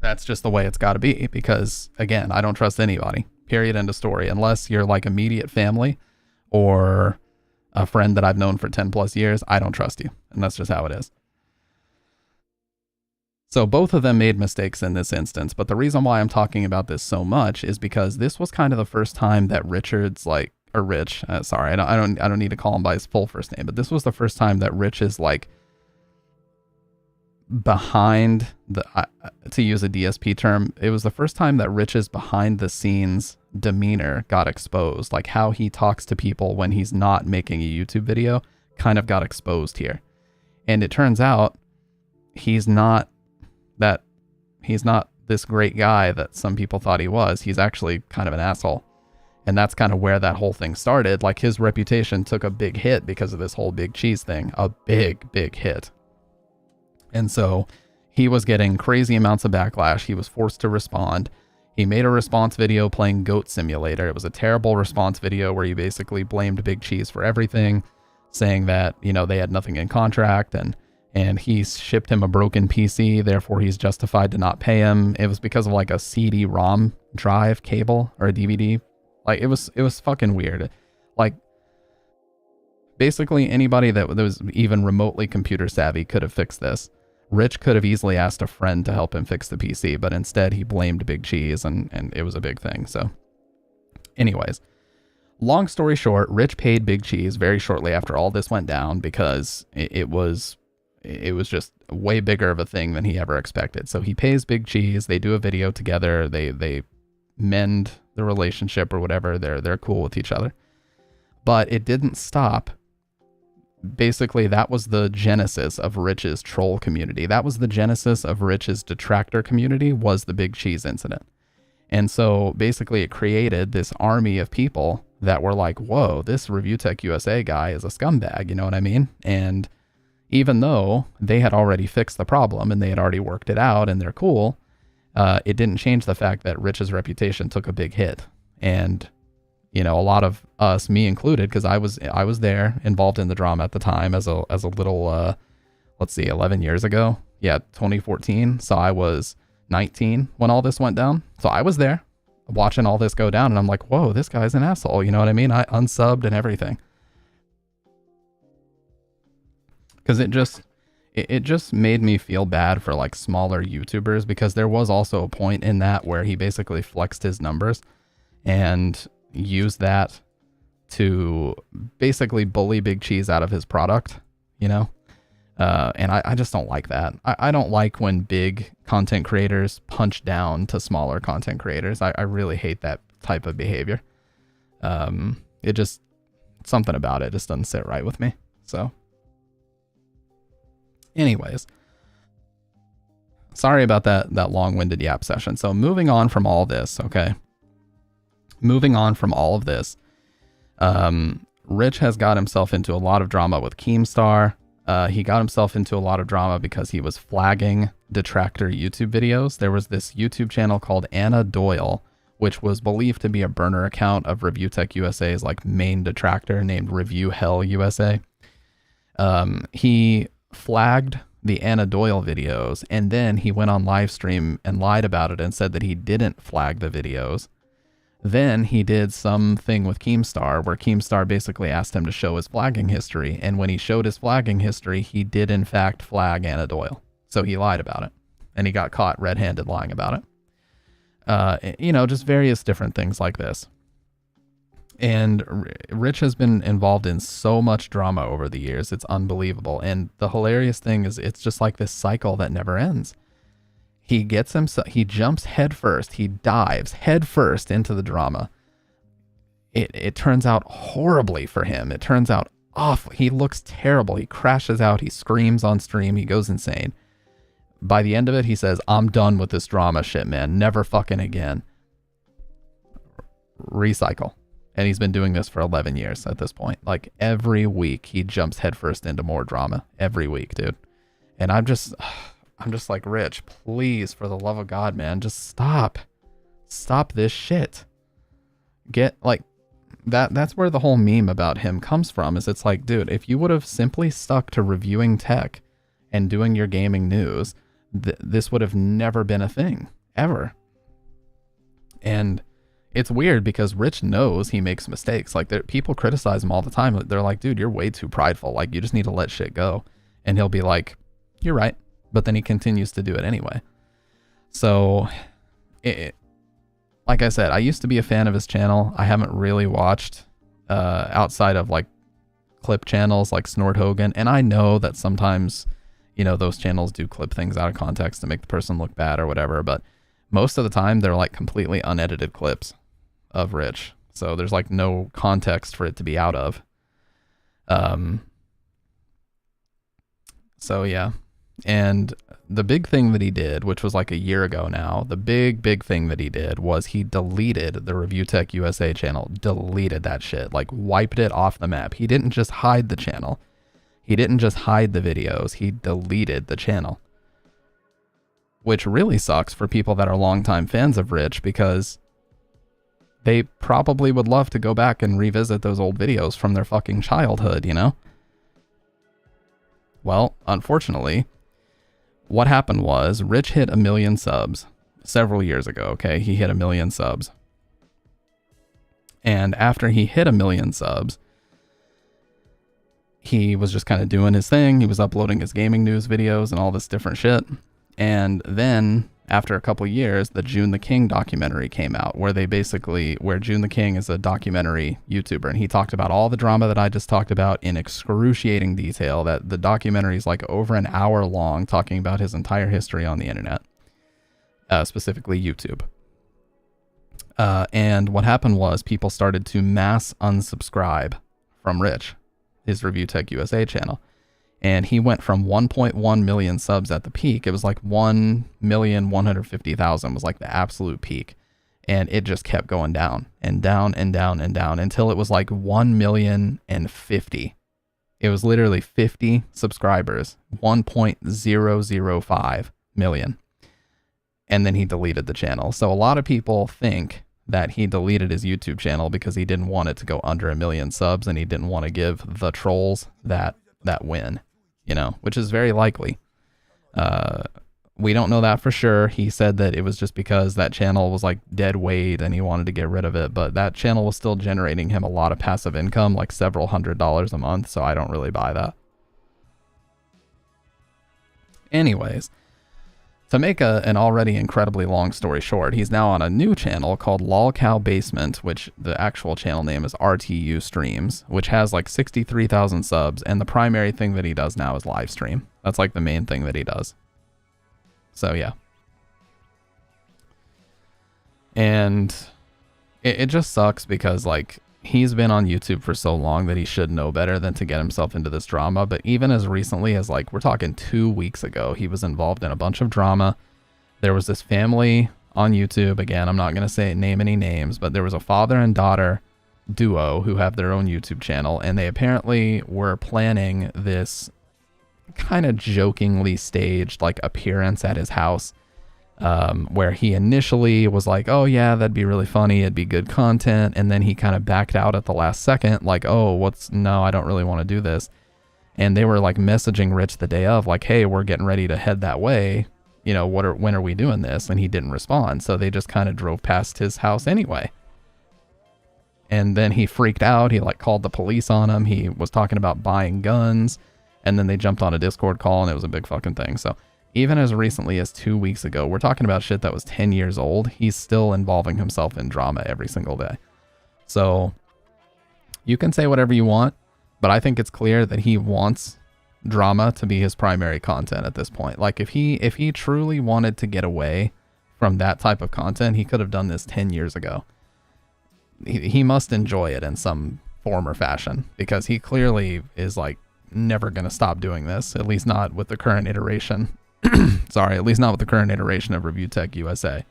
That's just the way it's got to be because, again, I don't trust anybody. Period. End of story. Unless you're like immediate family or a friend that I've known for 10 plus years, I don't trust you. And that's just how it is. So both of them made mistakes in this instance, but the reason why I'm talking about this so much is because this was kind of the first time that Richard's like, or Rich, sorry, I don't need to call him by his full first name, but this was the first time that Rich is like behind the, to use a DSP term, it was the first time that Rich's behind the scenes demeanor got exposed, like how he talks to people when he's not making a YouTube video kind of got exposed here. And it turns out he's not this great guy that some people thought he was. He's actually kind of an asshole. And that's kind of where that whole thing started. Like his reputation took a big hit because of this whole Big Cheese thing, a big hit. And so he was getting crazy amounts of backlash. He was forced to respond. He made a response video playing Goat Simulator. It was a terrible response video where he basically blamed Big Cheese for everything, saying that, you know, they had nothing in contract, and he shipped him a broken PC, therefore he's justified to not pay him. It was because of like a CD-ROM drive cable or a DVD. Like, it was fucking weird. Like, basically anybody that was even remotely computer savvy could have fixed this. Rich could have easily asked a friend to help him fix the PC, but instead he blamed Big Cheese, and it was a big thing. So anyways, long story short, Rich paid Big Cheese very shortly after all this went down because it was just way bigger of a thing than he ever expected. So he pays Big Cheese. They do a video together. They mend the relationship or whatever. They're cool with each other. But it didn't stop. Basically, that was the genesis of Rich's troll community. That was the genesis of Rich's detractor community, was the Big Cheese incident. And so basically it created this army of people that were like, whoa, this Review Tech USA guy is a scumbag, you know what I mean? And even though they had already fixed the problem and they had already worked it out and they're cool, it didn't change the fact that Rich's reputation took a big hit. And, you know, a lot of us, me included, because I was there, involved in the drama at the time as a little, let's see, 11 years ago. Yeah, 2014. So I was 19 when all this went down. So I was there watching all this go down, and I'm like, whoa, this guy's an asshole. You know what I mean? I unsubbed and everything. Because it just made me feel bad for like smaller YouTubers, because there was also a point in that where he basically flexed his numbers and used that to basically bully Big Cheese out of his product, you know? And I just don't like that. I don't like when big content creators punch down to smaller content creators. I really hate that type of behavior. It just, something about it just doesn't sit right with me. So anyways, sorry about that long-winded yap session. So moving on from all this, okay? Moving on from all of this, Rich has got himself into a lot of drama with Keemstar. He got himself into a lot of drama because he was flagging detractor YouTube videos. There was this YouTube channel called Anna Doyle, which was believed to be a burner account of Review Tech USA's like main detractor named Review Hell USA. He flagged the Anna Doyle videos, and then he went on live stream and lied about it and said that he didn't flag the videos. Then he did something with Keemstar where Keemstar basically asked him to show his flagging history. And when he showed his flagging history, he did in fact flag Anna Doyle. So he lied about it, and he got caught red-handed lying about it. You know, just various different things like this. And Rich has been involved in so much drama over the years. It's unbelievable. And the hilarious thing is it's just like this cycle that never ends. He gets himself, he jumps headfirst, he dives headfirst into the drama. It turns out horribly for him. It turns out awful. He looks terrible. He crashes out. He screams on stream. He goes insane. By the end of it, he says, I'm done with this drama shit, man. Never fucking again. Recycle. And he's been doing this for 11 years at this point. Like every week he jumps headfirst into more drama. Every week, dude. And I'm just like, Rich, please, for the love of God, man, just stop. Stop this shit. Get like that's where the whole meme about him comes from, is it's like, dude, if you would have simply stuck to reviewing tech and doing your gaming news, this would have never been a thing ever. And it's weird because Rich knows he makes mistakes. Like people criticize him all the time. They're like, dude, you're way too prideful. Like you just need to let shit go. And he'll be like, you're right. But then he continues to do it anyway. So, like I said, I used to be a fan of his channel. I haven't really watched outside of like clip channels like Snort Hogan. And I know that sometimes, you know, those channels do clip things out of context to make the person look bad or whatever. But most of the time, they're like completely unedited clips of Rich. So there's like no context for it to be out of. So yeah. And the big thing that he did, which was like a year ago now, the big thing that he did was he deleted the Review Tech USA channel, deleted that shit, like wiped it off the map. He didn't just hide the channel. He didn't just hide the videos. He deleted the channel. which really sucks for people that are longtime fans of Rich, because they probably would love to go back and revisit those old videos from their fucking childhood, you know? Well, unfortunately, what happened was Rich hit 1 million subs several years ago, okay? He hit 1 million subs. And after he hit 1 million subs, he was just kind of doing his thing. He was uploading his gaming news videos and all this different shit. And then after a couple years, the June the King documentary came out, where June the King is a documentary YouTuber, and he talked about all the drama that I just talked about in excruciating detail. That the documentary is like over an hour long, talking about his entire history on the internet, specifically YouTube. And what happened was people started to mass unsubscribe from Rich, his Review Tech USA channel. And he went from 1.1 million subs at the peak. It was like 1,150,000 was like the absolute peak. And it just kept going down and down and down and down until it was like 1,050,000. It was literally 50 subscribers, 1.005 million. And then he deleted the channel. So a lot of people think that he deleted his YouTube channel because he didn't want it to go under 1 million subs, and he didn't want to give the trolls that win, you know, which is very likely. We don't know that for sure. He said that it was just because that channel was like dead weight and he wanted to get rid of it, but that channel was still generating him a lot of passive income, like several $100s a month, so I don't really buy that. Anyways, to make an already incredibly long story short, he's now on a new channel called LolCow Basement, which the actual channel name is RTU Streams, which has like 63,000 subs, and the primary thing that he does now is live stream. That's like the main thing that he does. So yeah. And it just sucks because like he's been on YouTube for so long that he should know better than to get himself into this drama. But even as recently as like, we're talking 2 weeks ago, he was involved in a bunch of drama. There was this family on YouTube. Again, I'm not going to name any names, but there was a father and daughter duo who have their own YouTube channel. And they apparently were planning this kind of jokingly staged like appearance at his house, where he initially was like, oh yeah, that'd be really funny, it'd be good content, and then he kind of backed out at the last second, like, oh, no, I don't really want to do this. And they were like messaging Rich the day of, like, hey, we're getting ready to head that way, you know, when are we doing this? And he didn't respond, so they just kind of drove past his house anyway. And then he freaked out. He like called the police on him. He was talking about buying guns, and then they jumped on a Discord call, and it was a big fucking thing. So even as recently as 2 weeks ago, we're talking about shit that was 10 years old. He's still involving himself in drama every single day. So you can say whatever you want, but I think it's clear that he wants drama to be his primary content at this point. Like if he truly wanted to get away from that type of content, he could have done this 10 years ago. He must enjoy it in some form or fashion, because he clearly is like never going to stop doing this, at least not with the current iteration. Sorry, at least not with the current iteration of Review Tech USA.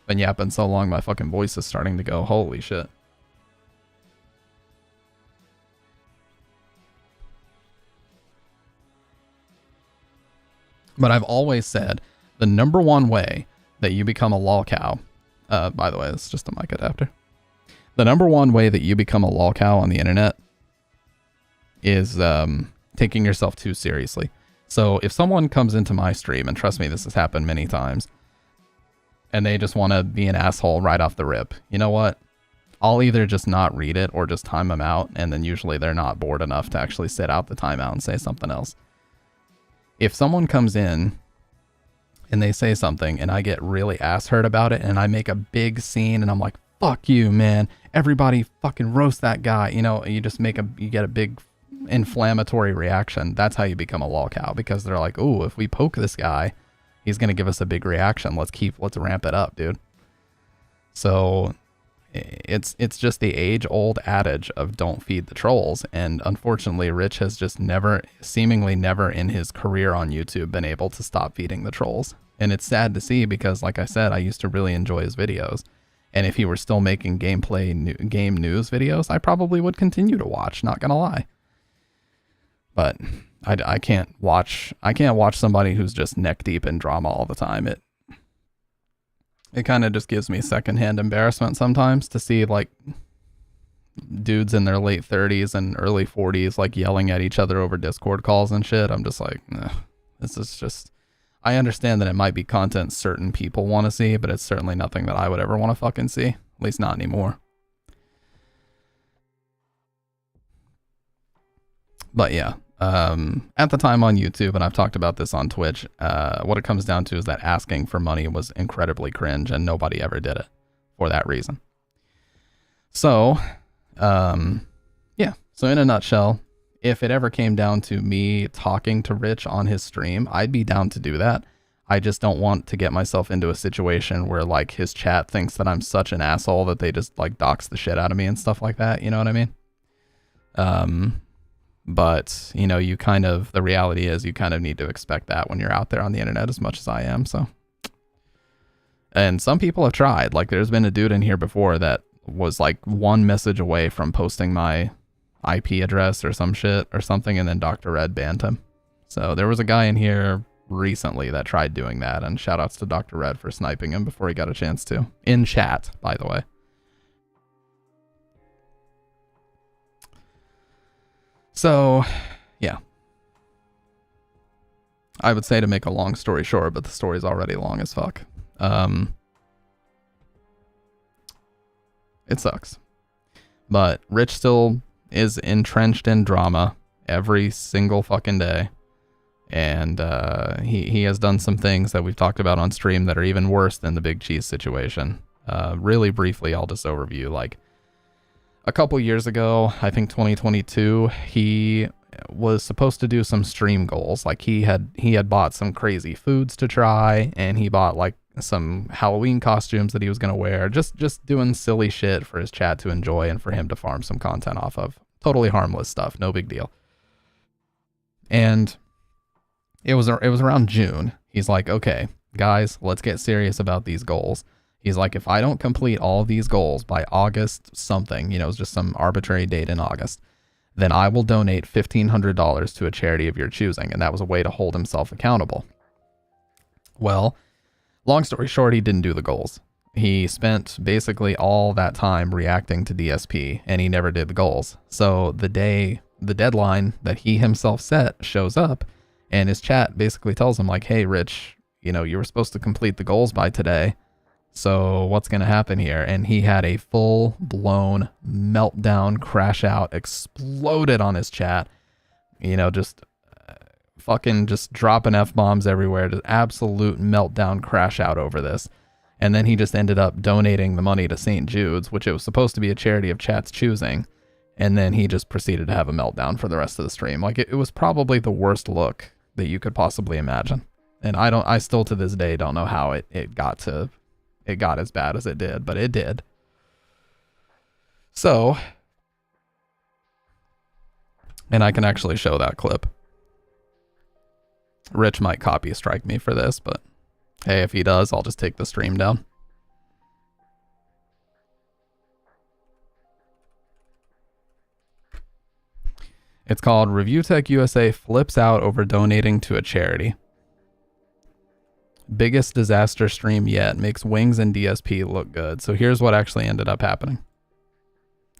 Been yapping so long, my fucking voice is starting to go. Holy shit. But I've always said the number one way that you become a lolcow, by the way, it's just a mic adapter. The number one way that you become a lolcow on the internet is taking yourself too seriously. So if someone comes into my stream, and trust me, this has happened many times, and they just want to be an asshole right off the rip, you know what? I'll either just not read it or just time them out, and then usually they're not bored enough to actually sit out the timeout and say something else. If someone comes in and they say something and I get really ass hurt about it and I make a big scene and I'm like, fuck you, man, everybody fucking roast that guy, you know, you get a big inflammatory reaction. That's how you become a lolcow, because they're like, ooh, if we poke this guy, he's gonna give us a big reaction. Let's ramp it up, dude. So it's just the age-old adage of don't feed the trolls, and unfortunately Rich has just seemingly never in his career on YouTube been able to stop feeding the trolls. And it's sad to see, because like I said, I used to really enjoy his videos, and if he were still making game news videos, I probably would continue to watch, not gonna lie. But I can't watch somebody who's just neck deep in drama all the time. It kind of just gives me secondhand embarrassment sometimes to see like dudes in their late 30s and early 40s like yelling at each other over Discord calls and shit. I'm just like, nah, this is just, I understand that it might be content certain people want to see, but it's certainly nothing that I would ever want to fucking see, at least not anymore. But yeah, at the time on YouTube, and I've talked about this on Twitch, what it comes down to is that asking for money was incredibly cringe and nobody ever did it for that reason. So, yeah, so in a nutshell, if it ever came down to me talking to Rich on his stream, I'd be down to do that. I just don't want to get myself into a situation where like his chat thinks that I'm such an asshole that they just like dox the shit out of me and stuff like that. You know what I mean? But you know, you kind of, the reality is you kind of need to expect that when you're out there on the internet as much as I am. So, and some people have tried, like there's been a dude in here before that was like one message away from posting my IP address or some shit or something, and then Dr. Red banned him. So there was a guy in here recently that tried doing that, and shout outs to Dr. Red for sniping him before he got a chance to. In chat, by the way. So, yeah. I would say to make a long story short, but the story's already long as fuck. It sucks. But Rich still is entrenched in drama every single fucking day. And he has done some things that we've talked about on stream that are even worse than the Big Cheese situation. Really briefly, I'll just overview. Like, a couple years ago, I think 2022, he was supposed to do some stream goals. Like he had bought some crazy foods to try, and he bought like some Halloween costumes that he was going to wear, just doing silly shit for his chat to enjoy and for him to farm some content off of. Totally harmless stuff, no big deal. And it was around June. He's like, okay, guys, let's get serious about these goals. He's like, if I don't complete all of these goals by August something, you know, it's just some arbitrary date in August, then I will donate $1,500 to a charity of your choosing. And that was a way to hold himself accountable. Well, long story short, he didn't do the goals. He spent basically all that time reacting to DSP, and he never did the goals. So the deadline that he himself set shows up, and his chat basically tells him like, hey, Rich, you know, you were supposed to complete the goals by today. So what's going to happen here? And he had a full blown meltdown, crash out, exploded on his chat, you know, just fucking just dropping F-bombs everywhere, just absolute meltdown, crash out over this. And then he just ended up donating the money to St. Jude's, which it was supposed to be a charity of chat's choosing. And then he just proceeded to have a meltdown for the rest of the stream. Like it was probably the worst look that you could possibly imagine. And I still to this day don't know how it got as bad as it did, but it did. So, and I can actually show that clip. Rich might copy strike me for this, but hey, if he does, I'll just take the stream down. It's called Review Tech USA Flips Out Over Donating to a Charity. Biggest disaster stream yet, makes Wings and DSP look good. So here's what actually ended up happening.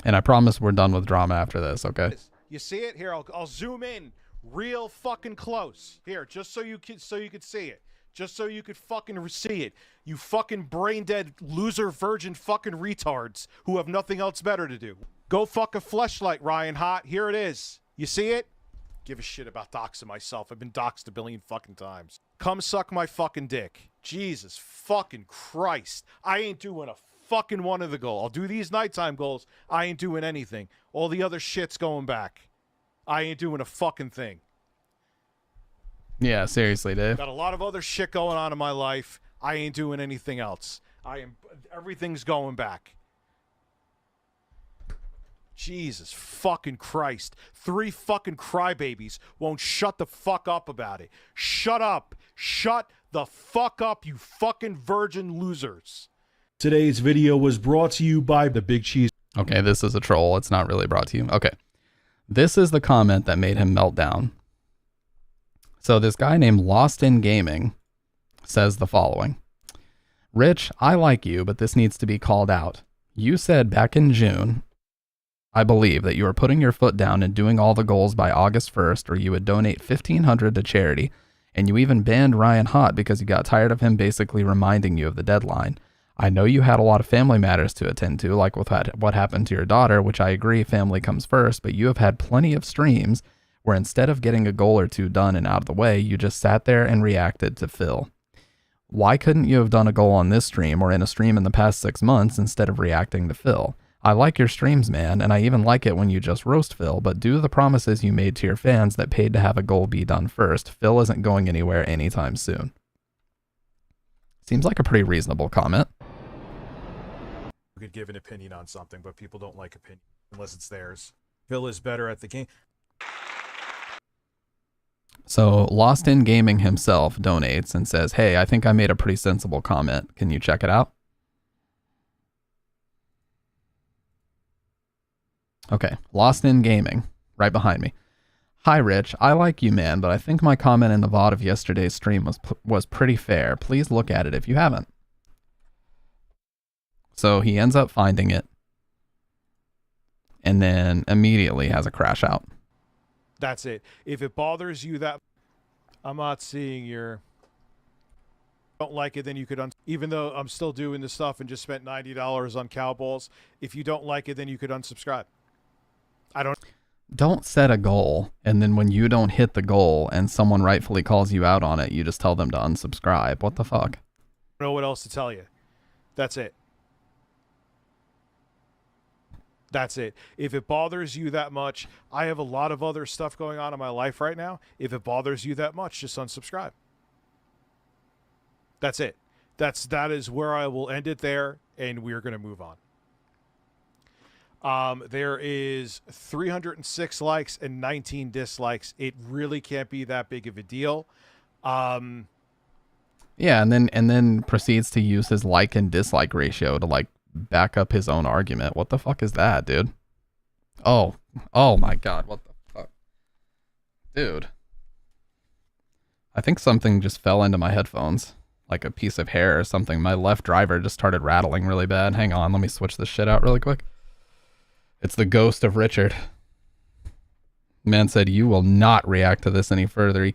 And I promise we're done with drama after this, okay? You see it? Here, I'll zoom in real fucking close. Here, just so you could see it. Just so you could fucking see it. You fucking brain dead loser virgin fucking retards who have nothing else better to do. Go fuck a fleshlight, Ryan Hot. Here it is. You see it? Give a shit about doxing myself. I've been doxed a billion fucking times. Come suck my fucking dick. Jesus fucking Christ. I ain't doing a fucking one of the goals. I'll do these nighttime goals. I ain't doing anything. All the other shit's going back. I ain't doing a fucking thing. Yeah, seriously, Dave. Got a lot of other shit going on in my life. I ain't doing anything else. Everything's going back. Jesus fucking Christ. 3 fucking crybabies won't shut the fuck up about it. Shut up. Shut the fuck up, you fucking virgin losers. Today's video was brought to you by the Big Cheese. Okay, this is a troll. It's not really brought to you. Okay. This is the comment that made him melt down. So this guy named Lost in Gaming says the following. Rich, I like you, but this needs to be called out. You said back in June, I believe, that you were putting your foot down and doing all the goals by August 1st, or you would donate $1,500 to charity, and you even banned Ryan Hott because you got tired of him basically reminding you of the deadline. I know you had a lot of family matters to attend to, like with what happened to your daughter, which I agree family comes first, but you have had plenty of streams where instead of getting a goal or two done and out of the way, you just sat there and reacted to Phil. Why couldn't you have done a goal on this stream or in a stream in the past 6 months instead of reacting to Phil? I like your streams, man, and I even like it when you just roast Phil, but do the promises you made to your fans that paid to have a goal be done first. Phil isn't going anywhere anytime soon. Seems like a pretty reasonable comment. You could give an opinion on something, but people don't like opinion unless it's theirs. Phil is better at the game. So Lost in Gaming himself donates and says, hey, I think I made a pretty sensible comment. Can you check it out? Okay, Lost in Gaming, right behind me. Hi, Rich. I like you, man, but I think my comment in the VOD of yesterday's stream was pretty fair. Please look at it if you haven't. So he ends up finding it and then immediately has a crash out. That's it. If it bothers you that, I'm not seeing your. Don't like it, then you could. Even though I'm still doing this stuff and just spent $90 on cow balls, if you don't like it, then you could unsubscribe. Don't set a goal, and then when you don't hit the goal and someone rightfully calls you out on it, you just tell them to unsubscribe. What the fuck? I don't know what else to tell you. That's it. That's it. If it bothers you that much, I have a lot of other stuff going on in my life right now. If it bothers you that much, just unsubscribe. That's it. That is where I will end it there, and we're going to move on. There is 306 likes and 19 dislikes. It really can't be that big of a deal. Yeah, and then proceeds to use his like and dislike ratio to like back up his own argument. What the fuck is that, dude? Oh my god, what the fuck? Dude. I think something just fell into my headphones. Like a piece of hair or something. My left driver just started rattling really bad. Hang on, let me switch this shit out really quick. It's the ghost of Richard. Man said, you will not react to this any further. He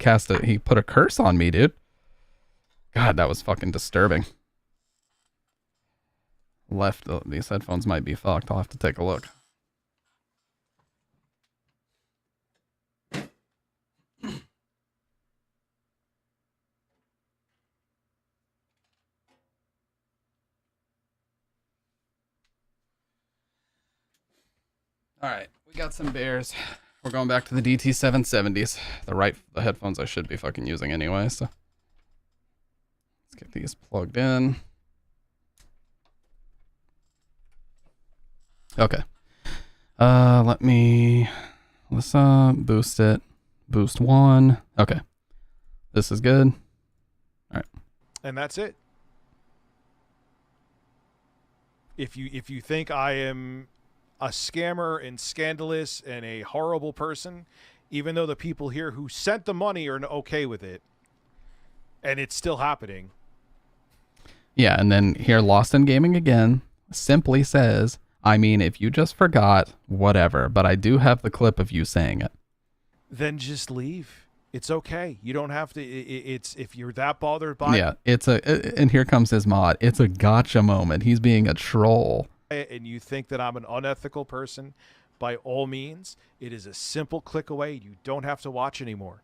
put a curse on me, dude. God, that was fucking disturbing. These headphones might be fucked. I'll have to take a look. All right, we got some bears. We're going back to the DT770s. The headphones I should be fucking using anyway, so. Let's get these plugged in. Okay. Let's boost it. Boost 1. Okay. This is good. All right. And that's it. If you think I am a scammer and scandalous and a horrible person, even though the people here who sent the money are okay with it, and it's still happening. Yeah, and then here, Lost in Gaming again, simply says, I mean, if you just forgot, whatever, but I do have the clip of you saying it. Then just leave. It's okay. You don't have to, it's, if you're that bothered by it. Yeah, and here comes his mod. It's a gotcha moment. He's being a troll. And you think that I'm an unethical person, by all means, it is a simple click away. You don't have to watch anymore.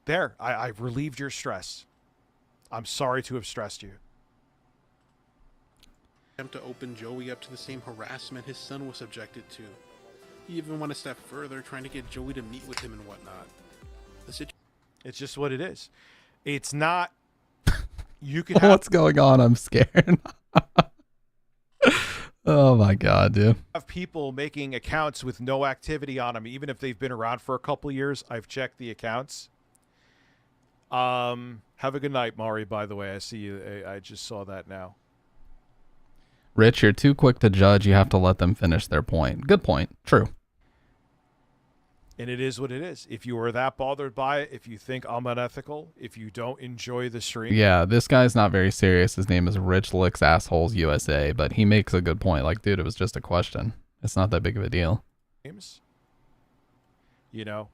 There, I've relieved your stress. I'm sorry to have stressed you. Attempt to open Joey up to the same harassment his son was subjected to. He even went a step further, trying to get Joey to meet with him and whatnot. It's just what it is. It's not. You can. What's going on? I'm scared. Oh my god, dude. Have people making accounts with no activity on them, even if they've been around for a couple years. I've checked the accounts. Have a good night, Mari, by the way. I see you. I just saw that now. Rich, you're too quick to judge. You have to let them finish their point. Good point. True. And it is what it is. If you are that bothered by it, if you think I'm unethical, if you don't enjoy the stream. Yeah, this guy's not very serious. His name is Rich Licks Assholes USA, but he makes a good point. Like, dude, it was just a question. It's not that big of a deal. You know,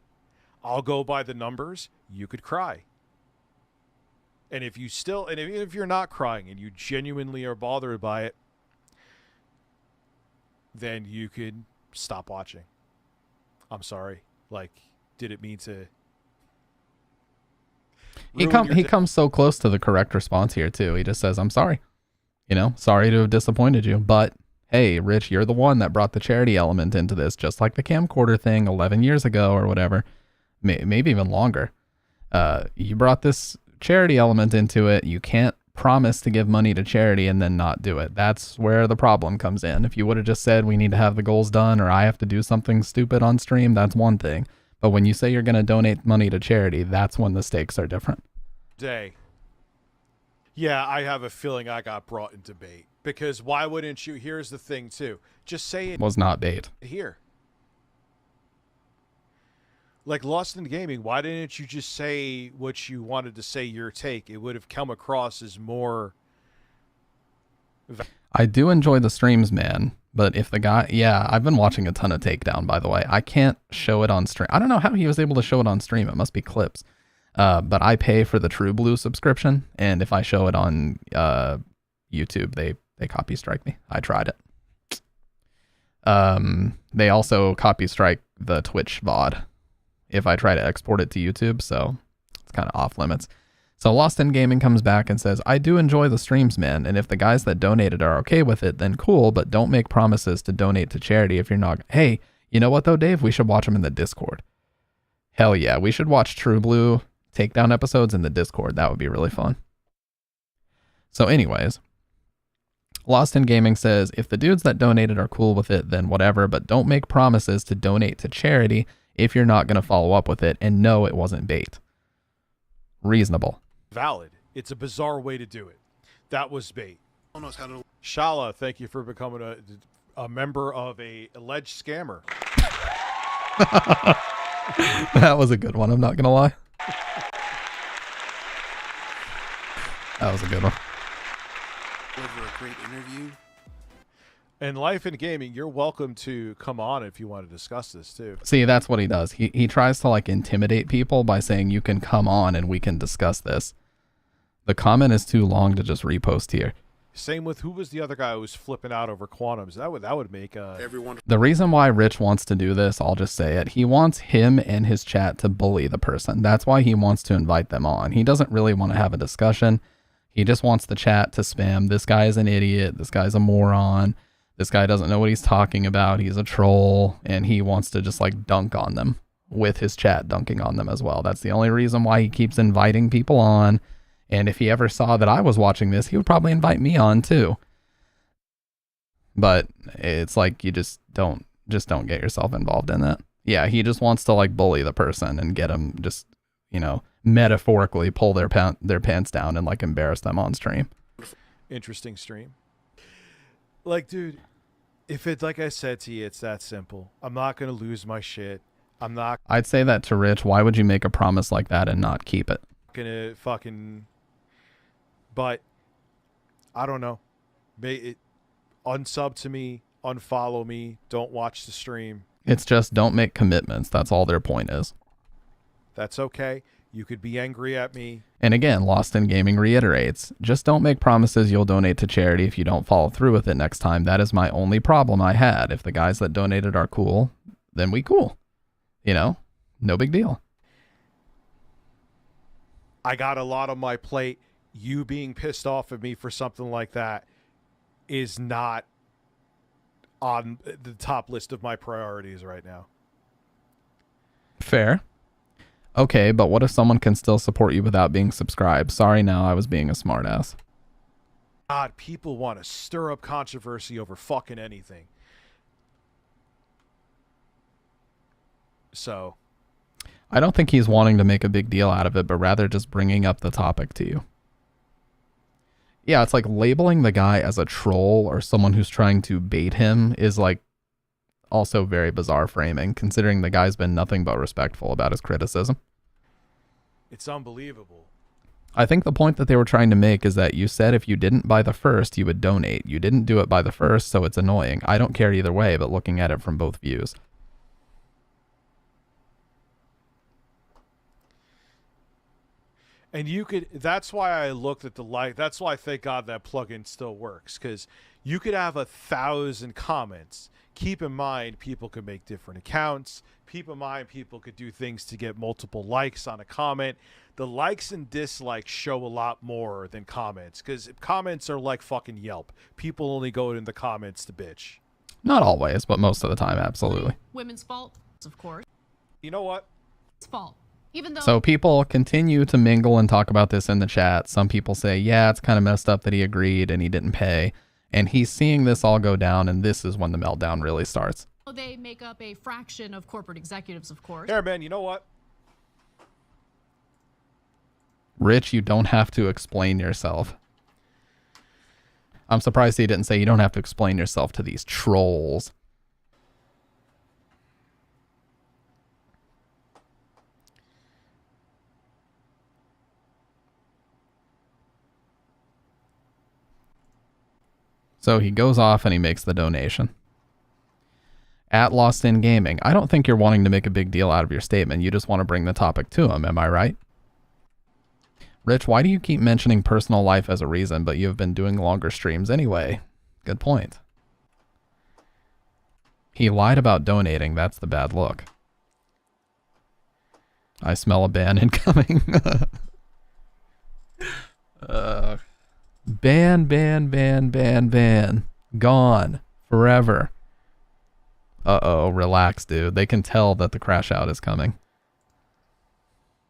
I'll go by the numbers. You could cry. And if you still, and if you're not crying and you genuinely are bothered by it, then you could stop watching. I'm sorry. Like, did it mean to? He comes so close to the correct response here too. He just says, "I'm sorry. You know, sorry to have disappointed you, but hey, Rich, you're the one that brought the charity element into this, just like the camcorder thing 11 years ago or whatever, maybe even longer. You brought this charity element into it. You can't promise to give money to charity and then not do it. That's where the problem comes in. If you would have just said we need to have the goals done or I have to do something stupid on stream, that's one thing. But when you say you're going to donate money to charity, that's when the stakes are different. Yeah, I have a feeling I got brought into bait. Because why wouldn't you? Here's the thing, too. Just say it was not bait. Here. Like Lost in Gaming, why didn't you just say what you wanted to say, your take? It would have come across as more... I do enjoy the streams, man. But if the guy... Yeah, I've been watching a ton of Takedown, by the way. I can't show it on stream. I don't know how he was able to show it on stream. It must be clips. But I pay for the True Blue subscription. And if I show it on YouTube, they copy strike me. I tried it. They also copy strike the Twitch VOD if I try to export it to YouTube, so it's kind of off limits. So Lost in Gaming comes back and says, I do enjoy the streams, man, and if the guys that donated are okay with it, then cool, but don't make promises to donate to charity if you're not. Hey, you know what though, Dave? We should watch them in the Discord. Hell yeah, we should watch True Blue Takedown episodes in the Discord. That would be really fun. So anyways, Lost in Gaming says, if the dudes that donated are cool with it, then whatever, but don't make promises to donate to charity if you're not going to follow up with it, and no, it wasn't bait. Reasonable. Valid. It's a bizarre way to do it. That was bait. Shala, thank you for becoming a member of a alleged scammer. That was a good one, I'm not going to lie. That was a good one. Over a great interview. And Life in Gaming, you're welcome to come on if you want to discuss this too. See, that's what he does. He tries to like intimidate people by saying you can come on and we can discuss this. The comment is too long to just repost here. Same with who was the other guy who was flipping out over quantums. That would make everyone. The reason why Rich wants to do this, I'll just say it. He wants him and his chat to bully the person. That's why he wants to invite them on. He doesn't really want to have a discussion. He just wants the chat to spam. This guy is an idiot. This guy's a moron. This guy doesn't know what he's talking about. He's a troll, and he wants to just like dunk on them with his chat dunking on them as well. That's the only reason why he keeps inviting people on. And if he ever saw that I was watching this, he would probably invite me on too. But it's like you just don't get yourself involved in that. Yeah, he just wants to like bully the person and get them just, you know, metaphorically pull their pants down and like embarrass them on stream. Interesting stream. Like, dude, if it's like I said to you, it's that simple. I'm not going to lose my shit. I'm not. I'd say that to Rich. Why would you make a promise like that and not keep it? Going to fucking. But I don't know. Unsub to me, unfollow me, don't watch the stream. It's just don't make commitments. That's all their point is. That's okay. You could be angry at me. And again, Lost in Gaming reiterates, just don't make promises you'll donate to charity if you don't follow through with it next time. That is my only problem I had. If the guys that donated are cool, then we cool. You know, no big deal. I got a lot on my plate. You being pissed off at me for something like that is not on the top list of my priorities right now. Fair. Okay, but what if someone can still support you without being subscribed? Sorry, now I was being a smartass. God, people want to stir up controversy over fucking anything. So. I don't think he's wanting to make a big deal out of it, but rather just bringing up the topic to you. Yeah, it's like labeling the guy as a troll or someone who's trying to bait him is like also very bizarre framing, considering the guy's been nothing but respectful about his criticism. It's unbelievable. I think the point that they were trying to make is that you said if you didn't buy the first, you would donate. You didn't do it by the first, so it's annoying. I don't care either way, but looking at it from both views. And you could, that's why I looked at the like, that's why thank God that plugin still works, because you could have 1,000 comments. Keep in mind, people could make different accounts. Keep in mind, people could do things to get multiple likes on a comment. The likes and dislikes show a lot more than comments, because comments are like fucking Yelp. People only go in the comments to bitch. Not always, but most of the time, absolutely. Women's fault, of course. You know what? It's fault. Even though So people continue to mingle and talk about this in the chat. Some people say, yeah, it's kind of messed up that he agreed and he didn't pay. And he's seeing this all go down, and this is when the meltdown really starts. they make up a fraction of corporate executives, of course. Here, man, you know what? Rich, you don't have to explain yourself. I'm surprised he didn't say you don't have to explain yourself to these trolls. So he goes off and he makes the donation. At Lost in Gaming, I don't think you're wanting to make a big deal out of your statement. You just want to bring the topic to him, am I right? Rich, why do you keep mentioning personal life as a reason, but you have been doing longer streams anyway? Good point. He lied about donating. That's the bad look. I smell a ban incoming. Ban. Gone. Forever. Uh-oh, relax, dude. They can tell that the crash out is coming.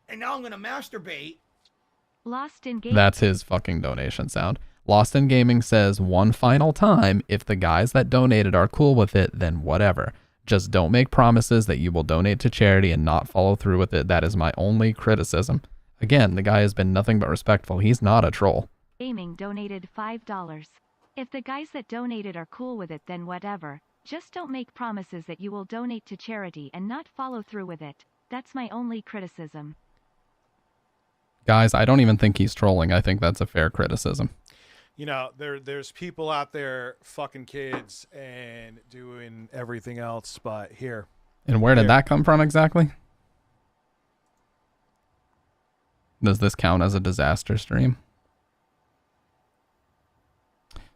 And now I'm gonna masturbate. Lost in Gaming. That's his fucking donation sound. Lost in Gaming says one final time, if the guys that donated are cool with it, then whatever. Just don't make promises that you will donate to charity and not follow through with it. That is my only criticism. Again, the guy has been nothing but respectful. He's not a troll. Gaming donated $5. If the guys that donated are cool with it, then whatever. Just don't make promises that you will donate to charity and not follow through with it. That's my only criticism. Guys, I don't even think he's trolling. I think that's a fair criticism. You know, there's people out there fucking kids and doing everything else, but here. And where did that come from exactly? Does this count as a disaster stream?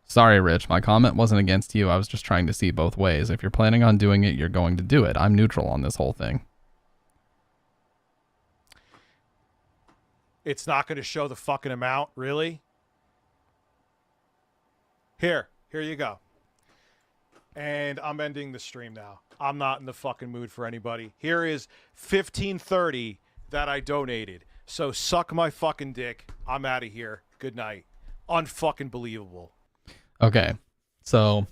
Sorry, Rich. My comment wasn't against you. I was just trying to see both ways. If you're planning on doing it, you're going to do it. I'm neutral on this whole thing. It's not going to show the fucking amount, really? Here you go. And I'm ending the stream now. I'm not in the fucking mood for anybody. Here is $15.30 that I donated. So suck my fucking dick. I'm out of here. Good night. Unfucking believable. Okay, so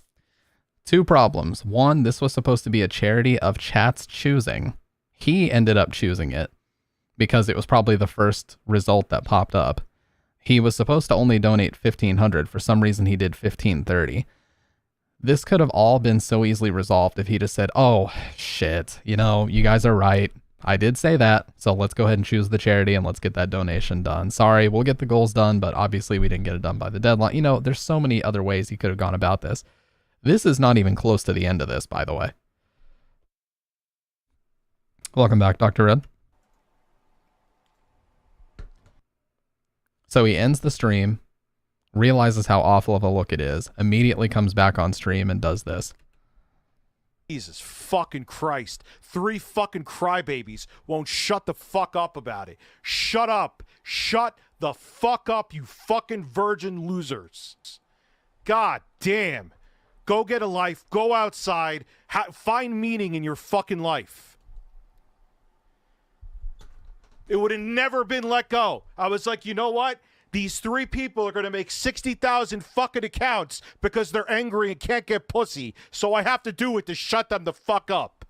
2 problems. 1, this was supposed to be a charity of chat's choosing. He ended up choosing it because it was probably the first result that popped up. He was supposed to only donate $1,500. For some reason, he did $1,530. This could have all been so easily resolved if he just said, oh, shit, you know, you guys are right. I did say that, so let's go ahead and choose the charity and let's get that donation done. Sorry, we'll get the goals done, but obviously we didn't get it done by the deadline. You know, there's so many other ways he could have gone about this. This is not even close to the end of this, by the way. Welcome back, Dr. Red. So he ends the stream, realizes how awful of a look it is, immediately comes back on stream and does this. Jesus fucking Christ. 3 fucking crybabies won't shut the fuck up about it. Shut up. Shut the fuck up, you fucking virgin losers. God damn. Go get a life. Go outside. Find meaning in your fucking life. It would have never been let go. I was like, you know what? These 3 people are going to make 60,000 fucking accounts because they're angry and can't get pussy. So I have to do it to shut them the fuck up.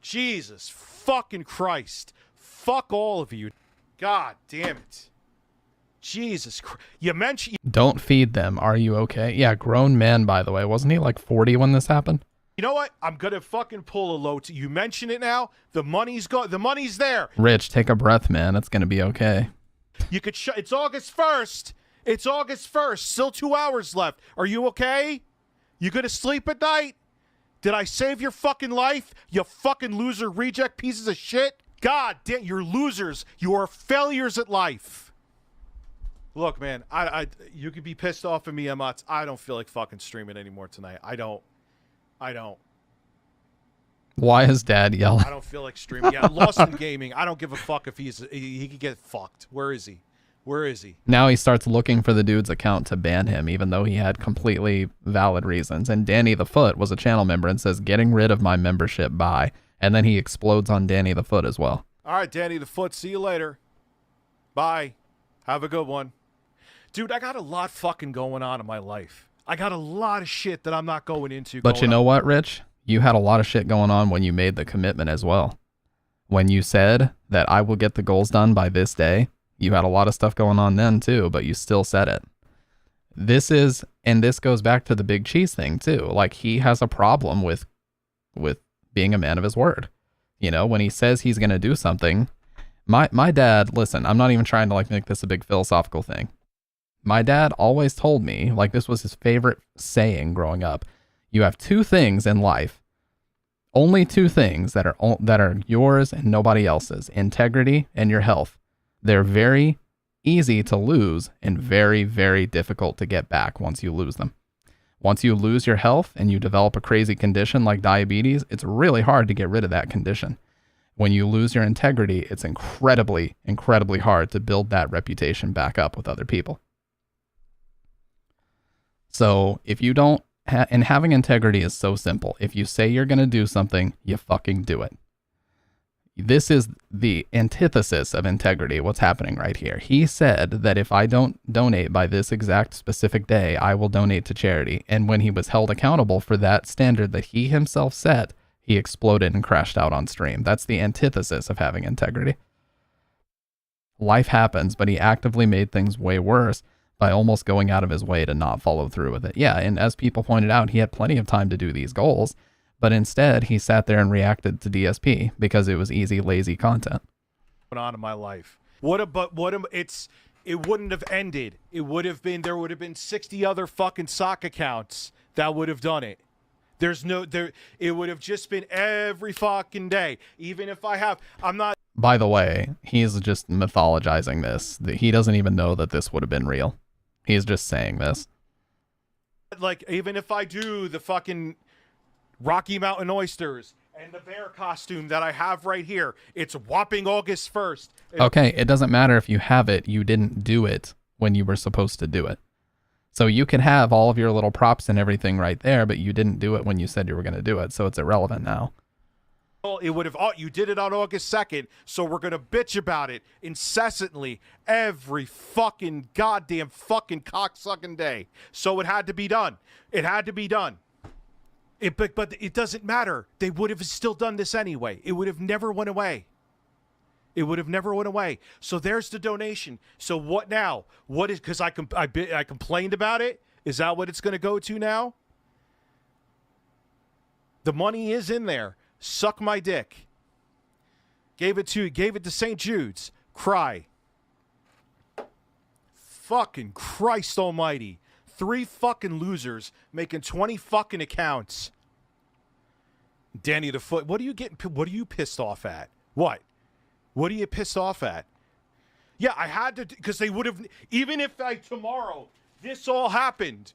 Jesus fucking Christ. Fuck all of you. God damn it. Jesus Christ. You mentioned... Don't feed them. Are you okay? Yeah, grown man, by the way. Wasn't he like 40 when this happened? You know what? I'm gonna fucking pull a low. You mention it now. The money's The money's there. Rich, take a breath, man. It's gonna be okay. You could. It's August 1st. It's August 1st. Still 2 hours left. Are you okay? You gonna sleep at night? Did I save your fucking life? You fucking loser, reject pieces of shit. God damn, you're losers. You are failures at life. Look, man. You could be pissed off at me, Emma. I don't feel like fucking streaming anymore tonight. I don't. Why is Dad yelling? I don't feel like streaming. Yeah, Lost in Gaming. I don't give a fuck if he could get fucked. Where is he? Where is he? Now he starts looking for the dude's account to ban him, even though he had completely valid reasons. And Danny the Foot was a channel member and says, getting rid of my membership, bye. And then he explodes on Danny the Foot as well. All right, Danny the Foot, see you later. Bye. Have a good one. Dude, I got a lot fucking going on in my life. I got a lot of shit that I'm not going into. But you know what, Rich? You had a lot of shit going on when you made the commitment as well. When you said that I will get the goals done by this day, you had a lot of stuff going on then too, but you still said it. This goes back to the Big Cheese thing too. Like, he has a problem with being a man of his word. You know, when he says he's going to do something, my dad, listen, I'm not even trying to like make this a big philosophical thing. My dad always told me, like, this was his favorite saying growing up. You have two things in life. Only two things that are yours and nobody else's. Integrity and your health. They're very easy to lose and very, very difficult to get back once you lose them. Once you lose your health and you develop a crazy condition like diabetes, it's really hard to get rid of that condition. When you lose your integrity, it's incredibly, incredibly hard to build that reputation back up with other people. So if you don't, and having integrity is so simple. If you say you're going to do something, you fucking do it. This is the antithesis of integrity, what's happening right here. He said that if I don't donate by this exact specific day, I will donate to charity. And when he was held accountable for that standard that he himself set, he exploded and crashed out on stream. That's the antithesis of having integrity. Life happens, but he actively made things way worse by almost going out of his way to not follow through with it. Yeah, and as people pointed out, he had plenty of time to do these goals, but instead he sat there and reacted to DSP because it was easy, lazy content. On in my life. It wouldn't have ended. There would have been 60 other fucking sock accounts that would have done it. It would have just been every fucking day. Even if I'm not. By the way, he's just mythologizing this. He doesn't even know that this would have been real. He's just saying this. Like, even if I do the fucking Rocky Mountain oysters and the bear costume that I have right here, it's whopping August 1st. Okay, it doesn't matter if you have it. You didn't do it when you were supposed to do it. So you can have all of your little props and everything right there, but you didn't do it when you said you were going to do it. So it's irrelevant now. It would have. You did it on August 2nd, so we're gonna bitch about it incessantly every fucking goddamn fucking cocksucking day. So it had to be done. It had to be done. But it doesn't matter. They would have still done this anyway. It would have never went away. It would have never went away. So there's the donation. So what now? What is? Because I complained about it. Is that what it's gonna go to now? The money is in there. Suck my dick. Gave it to St. Jude's. Cry. Fucking Christ almighty. 3 fucking losers making 20 fucking accounts. Danny the Foot, what are you pissed off at? What are you pissed off at? Yeah, I had to, because they would have, even if tomorrow this all happened.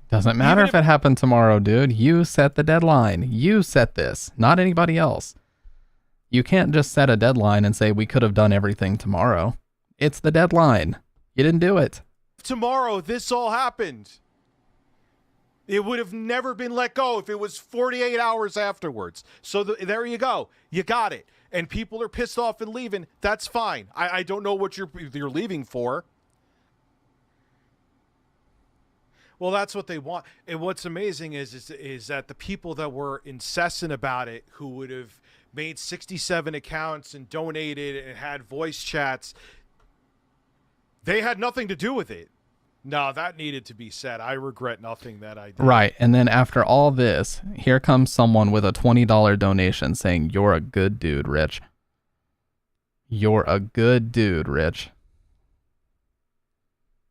Doesn't matter if it happened tomorrow, dude. You set the deadline. You set this, not anybody else. You can't just set a deadline and say we could have done everything tomorrow. It's the deadline. You didn't do it. Tomorrow, this all happened. It would have never been let go if it was 48 hours afterwards. So there you go. You got it. And people are pissed off and leaving. That's fine. I don't know what you're leaving for. Well, that's what they want. And what's amazing is that the people that were incessant about it, who would have made 67 accounts and donated and had voice chats, they had nothing to do with it. No, that needed to be said. I regret nothing that I did. Right. And then after all this, here comes someone with a $20 donation saying, "You're a good dude, Rich. You're a good dude, Rich."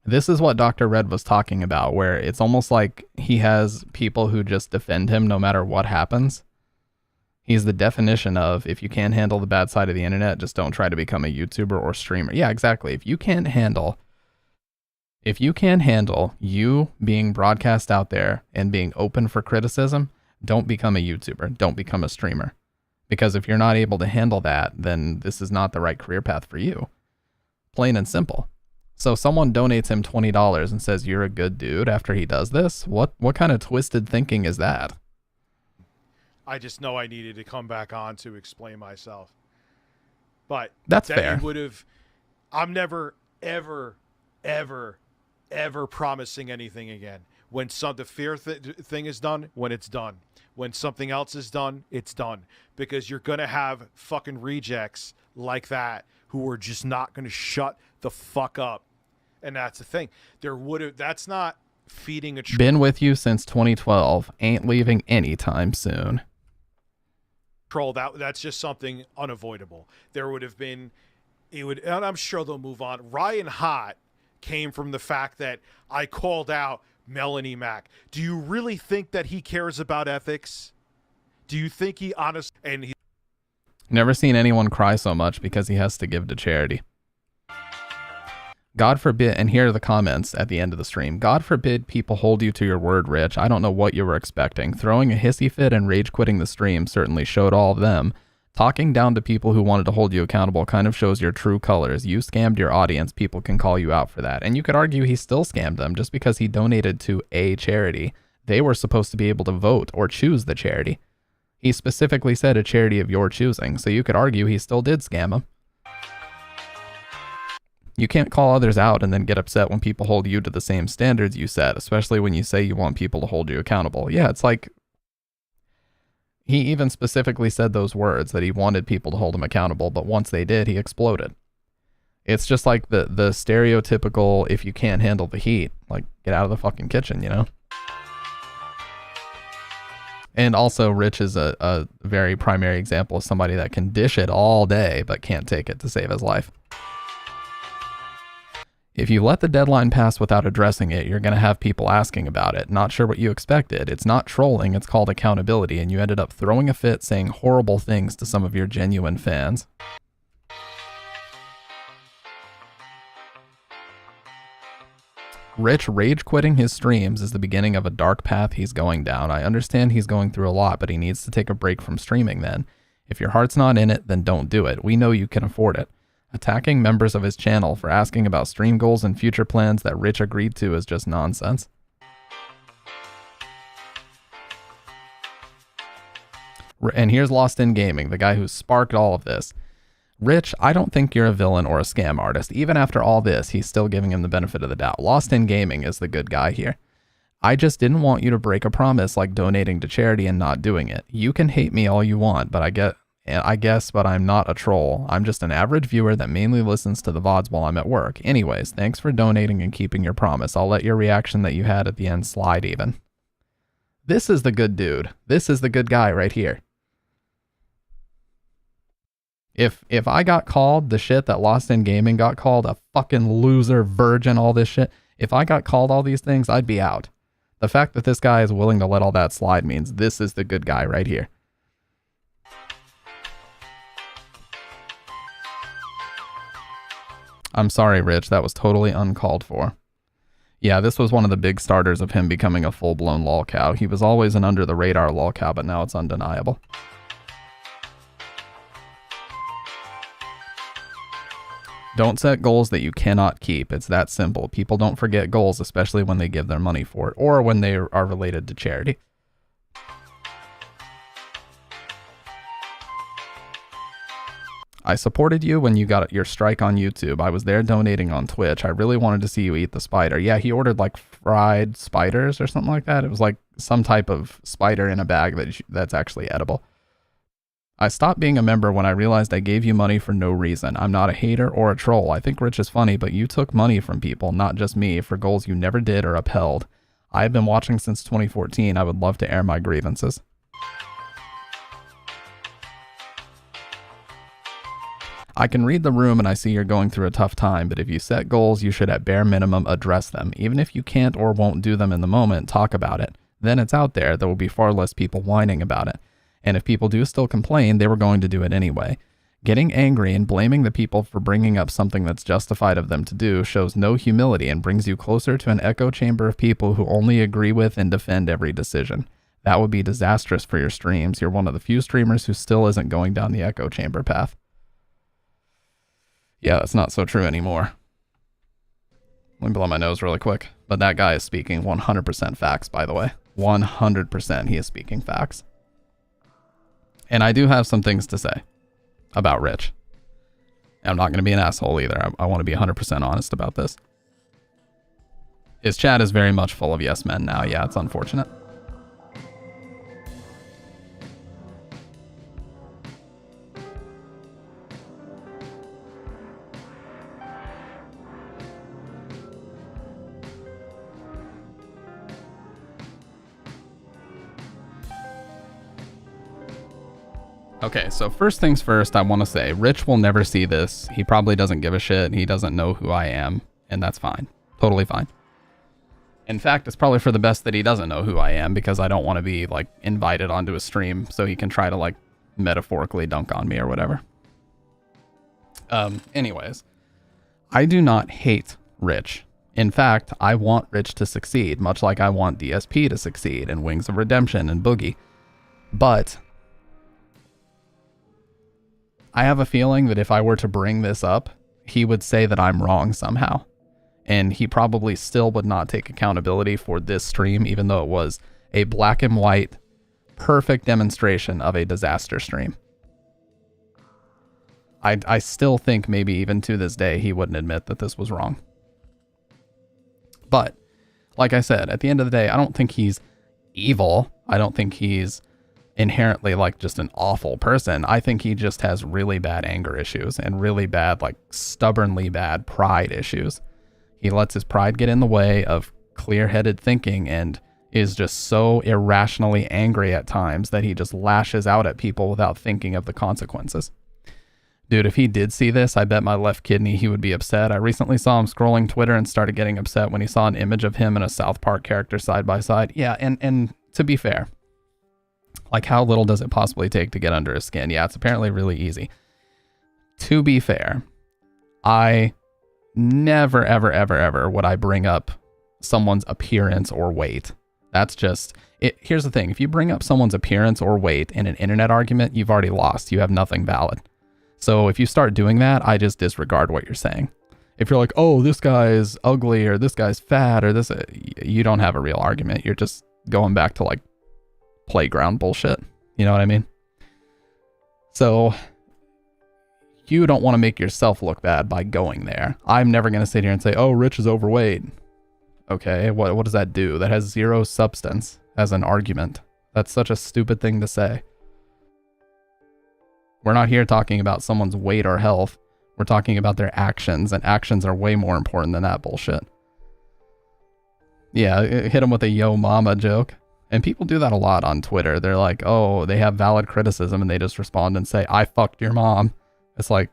This is what Dr. Red was talking about, where it's almost like he has people who just defend him no matter what happens. He's the definition of, if you can't handle the bad side of the internet, just don't try to become a YouTuber or streamer. Yeah, exactly. If you can't handle you being broadcast out there and being open for criticism, don't become a YouTuber. Don't become a streamer. Because if you're not able to handle that, then this is not the right career path for you. Plain and simple. So someone donates him $20 and says, "You're a good dude," after he does this? What kind of twisted thinking is that? I just know I needed to come back on to explain myself. But that's fair. I'm never, ever, ever, ever promising anything again. When the fear thing is done, when it's done. When something else is done, it's done. Because you're going to have fucking rejects like that who are just not going to shut the fuck up. And that's the thing. That's not feeding a Been with you since 2012. Ain't leaving anytime soon. Troll. That's just something unavoidable. There would have been, and I'm sure they'll move on. Ryan Hott came from the fact that I called out Melanie Mack. Do you really think that he cares about ethics? Do you think he Never seen anyone cry so much because he has to give to charity. God forbid, and here are the comments at the end of the stream. God forbid people hold you to your word, Rich. I don't know what you were expecting. Throwing a hissy fit and rage quitting the stream certainly showed all of them. Talking down to people who wanted to hold you accountable kind of shows your true colors. You scammed your audience. People can call you out for that. And you could argue he still scammed them just because he donated to a charity. They were supposed to be able to vote or choose the charity. He specifically said a charity of your choosing, so you could argue he still did scam them. You can't call others out and then get upset when people hold you to the same standards you set, especially when you say you want people to hold you accountable. Yeah, it's like, he even specifically said those words, that he wanted people to hold him accountable, but once they did, he exploded. It's just like the stereotypical, if you can't handle the heat, like, get out of the fucking kitchen, you know? And also, Rich is a very primary example of somebody that can dish it all day, but can't take it to save his life. If you let the deadline pass without addressing it, you're going to have people asking about it. Not sure what you expected. It's not trolling, it's called accountability, and you ended up throwing a fit saying horrible things to some of your genuine fans. Rich rage quitting his streams is the beginning of a dark path he's going down. I understand he's going through a lot, but he needs to take a break from streaming then. If your heart's not in it, then don't do it. We know you can afford it. Attacking members of his channel for asking about stream goals and future plans that Rich agreed to is just nonsense. And here's Lost in Gaming, the guy who sparked all of this. Rich, I don't think you're a villain or a scam artist. Even after all this, he's still giving him the benefit of the doubt. Lost in Gaming is the good guy here. I just didn't want you to break a promise like donating to charity and not doing it. You can hate me all you want, but I guess, but I'm not a troll. I'm just an average viewer that mainly listens to the VODs while I'm at work. Anyways, thanks for donating and keeping your promise. I'll let your reaction that you had at the end slide even. This is the good dude. This is the good guy right here. If I got called the shit that Lost in Gaming got called, a fucking loser, virgin, all this shit, if I got called all these things, I'd be out. The fact that this guy is willing to let all that slide means this is the good guy right here. I'm sorry, Rich, that was totally uncalled for. Yeah, this was one of the big starters of him becoming a full-blown lolcow. He was always an under-the-radar lolcow, but now it's undeniable. Don't set goals that you cannot keep. It's that simple. People don't forget goals, especially when they give their money for it, or when they are related to charity. I supported you when you got your strike on YouTube. I was there donating on Twitch. I really wanted to see you eat the spider. Yeah, he ordered like fried spiders or something like that. It was like some type of spider in a bag that's actually edible. I stopped being a member when I realized I gave you money for no reason. I'm not a hater or a troll. I think Rich is funny, but you took money from people, not just me, for goals you never did or upheld. I have been watching since 2014. I would love to air my grievances. I can read the room and I see you're going through a tough time, but if you set goals, you should at bare minimum address them. Even if you can't or won't do them in the moment, talk about it. Then it's out there. There will be far less people whining about it. And if people do still complain, they were going to do it anyway. Getting angry and blaming the people for bringing up something that's justified of them to do shows no humility and brings you closer to an echo chamber of people who only agree with and defend every decision. That would be disastrous for your streams. You're one of the few streamers who still isn't going down the echo chamber path. Yeah, that's not so true anymore. Let me blow my nose really quick. But that guy is speaking 100% facts, by the way. 100% he is speaking facts. And I do have some things to say about Rich. And I'm not going to be an asshole either. I want to be 100% honest about this. His chat is very much full of yes men now. Yeah, it's unfortunate. Okay, so first things first, I want to say, Rich will never see this. He probably doesn't give a shit. He doesn't know who I am, and that's fine. Totally fine. In fact, it's probably for the best that he doesn't know who I am, because I don't want to be, like, invited onto a stream so he can try to, like, metaphorically dunk on me or whatever. Anyways, I do not hate Rich. In fact, I want Rich to succeed, much like I want DSP to succeed, and Wings of Redemption, and Boogie. But I have a feeling that if I were to bring this up, he would say that I'm wrong somehow. And he probably still would not take accountability for this stream, even though it was a black and white, perfect demonstration of a disaster stream. I still think maybe even to this day, he wouldn't admit that this was wrong. But, like I said, at the end of the day, I don't think he's evil. I don't think he's inherently like just an awful person. I think he just has really bad anger issues and really bad, like stubbornly bad pride issues. He lets his pride get in the way of clear-headed thinking and is just so irrationally angry at times that he just lashes out at people without thinking of the consequences. Dude, if he did see this, I bet my left kidney he would be upset. I recently saw him scrolling Twitter and started getting upset when he saw an image of him and a South Park character side by side. Yeah, and to be fair, like, how little does it possibly take to get under his skin? Yeah, it's apparently really easy. To be fair, I never, ever, ever, ever would I bring up someone's appearance or weight. That's just it. Here's the thing. If you bring up someone's appearance or weight in an internet argument, you've already lost. You have nothing valid. So if you start doing that, I just disregard what you're saying. If you're like, oh, this guy's ugly or this guy's fat or this, you don't have a real argument. You're just going back to like playground bullshit. You know what I mean? So you don't want to make yourself look bad by going there. I'm never going to sit here and say, oh, Rich is overweight. Okay, what does that do? That has zero substance as an argument. That's such a stupid thing to say. We're not here talking about someone's weight or health. We're talking about their actions, and actions are way more important than that bullshit. Yeah, hit them with a yo mama joke. And people do that a lot on Twitter. They're like, oh, they have valid criticism and they just respond and say, I fucked your mom. It's like,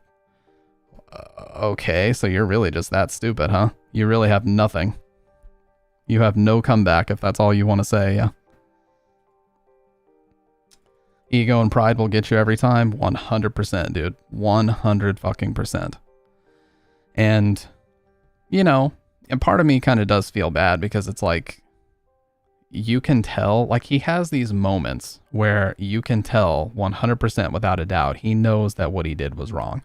okay, so you're really just that stupid, huh? You really have nothing. You have no comeback if that's all you want to say, yeah. Ego and pride will get you every time. 100%, dude. 100 fucking %. And, you know, and part of me kind of does feel bad because it's like, you can tell, like, he has these moments where you can tell 100% without a doubt he knows that what he did was wrong.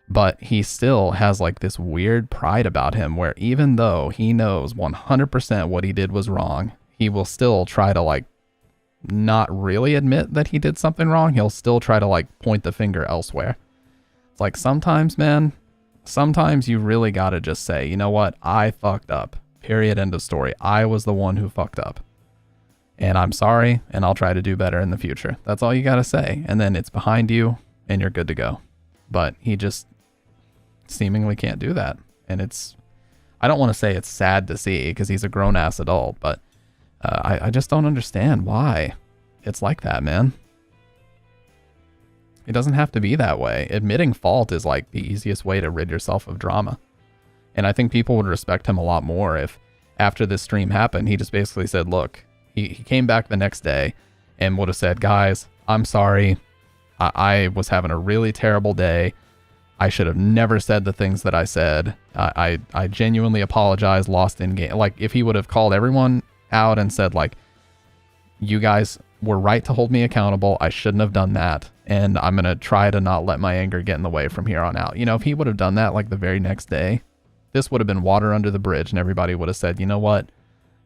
But he still has like this weird pride about him where even though he knows 100% what he did was wrong, he will still try to like not really admit that he did something wrong. He'll still try to like point the finger elsewhere. It's like sometimes, man, sometimes you really gotta just say, you know what, I fucked up. Period, end of story. I was the one who fucked up. And I'm sorry, and I'll try to do better in the future. That's all you got to say. And then it's behind you, and you're good to go. But he just seemingly can't do that. And it's, I don't want to say it's sad to see because he's a grown-ass adult, but I just don't understand why it's like that, man. It doesn't have to be that way. Admitting fault is like the easiest way to rid yourself of drama. And I think people would respect him a lot more if after this stream happened, he just basically said, look, he came back the next day and would have said, guys, I'm sorry. I was having a really terrible day. I should have never said the things that I said. I genuinely apologize, lost in game. Like if he would have called everyone out and said like, you guys were right to hold me accountable. I shouldn't have done that. And I'm going to try to not let my anger get in the way from here on out. You know, if he would have done that like the very next day, this would have been water under the bridge and everybody would have said, you know what?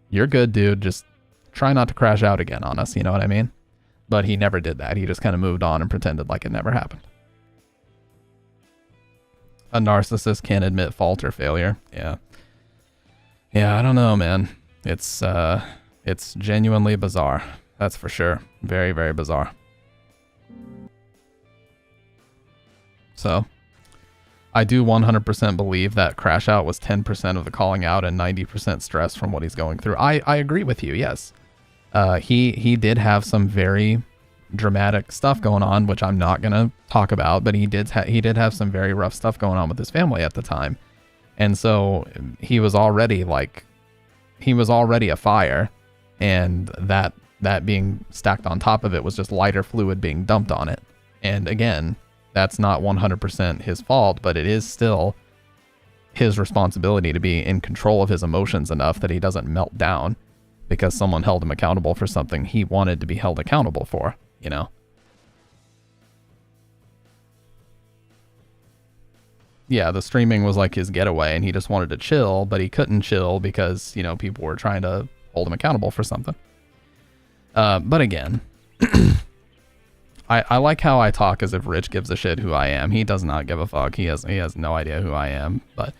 You're good, dude. Just try not to crash out again on us. You know what I mean? But he never did that. He just kind of moved on and pretended like it never happened. A narcissist can't admit fault or failure. Yeah. Yeah, I don't know, man. It's genuinely bizarre. That's for sure. Very, very bizarre. So, I do 100% believe that crash out was 10% of the calling out and 90% stress from what he's going through. I agree with you, yes. He did have some very dramatic stuff going on, which I'm not going to talk about, but he did have some very rough stuff going on with his family at the time. And so he was already a fire, and that being stacked on top of it was just lighter fluid being dumped on it. And again, that's not 100% his fault, but it is still his responsibility to be in control of his emotions enough that he doesn't melt down because someone held him accountable for something he wanted to be held accountable for, you know? Yeah, the streaming was like his getaway and he just wanted to chill, but he couldn't chill because, you know, people were trying to hold him accountable for something. But again, I like how I talk as if Rich gives a shit who I am. He does not give a fuck. He has no idea who I am, but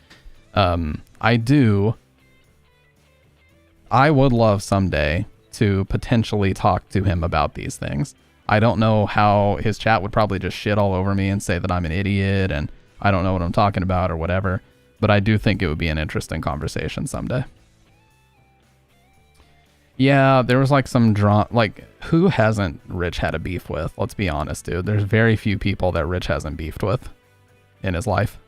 I would love someday to potentially talk to him about these things. I don't know how his chat would probably just shit all over me and say that I'm an idiot and I don't know what I'm talking about or whatever, but I do think it would be an interesting conversation someday. Yeah, there was like some drama, like who hasn't Rich had a beef with? Let's be honest, dude. There's very few people that Rich hasn't beefed with in his life.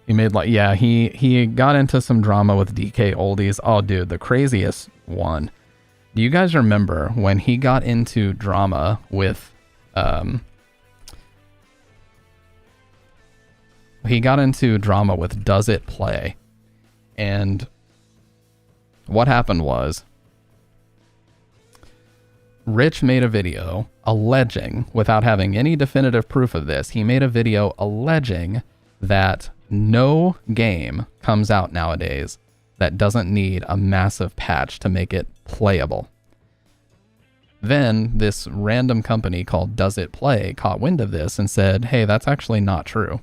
He made like, yeah, he got into some drama with DK Oldies. Oh, dude, the craziest one. Do you guys remember when he got into drama with, Does It Play? And what happened was, Rich made a video alleging, without having any definitive proof of this, he made a video alleging that no game comes out nowadays that doesn't need a massive patch to make it playable. Then this random company called Does It Play caught wind of this and said, hey, that's actually not true.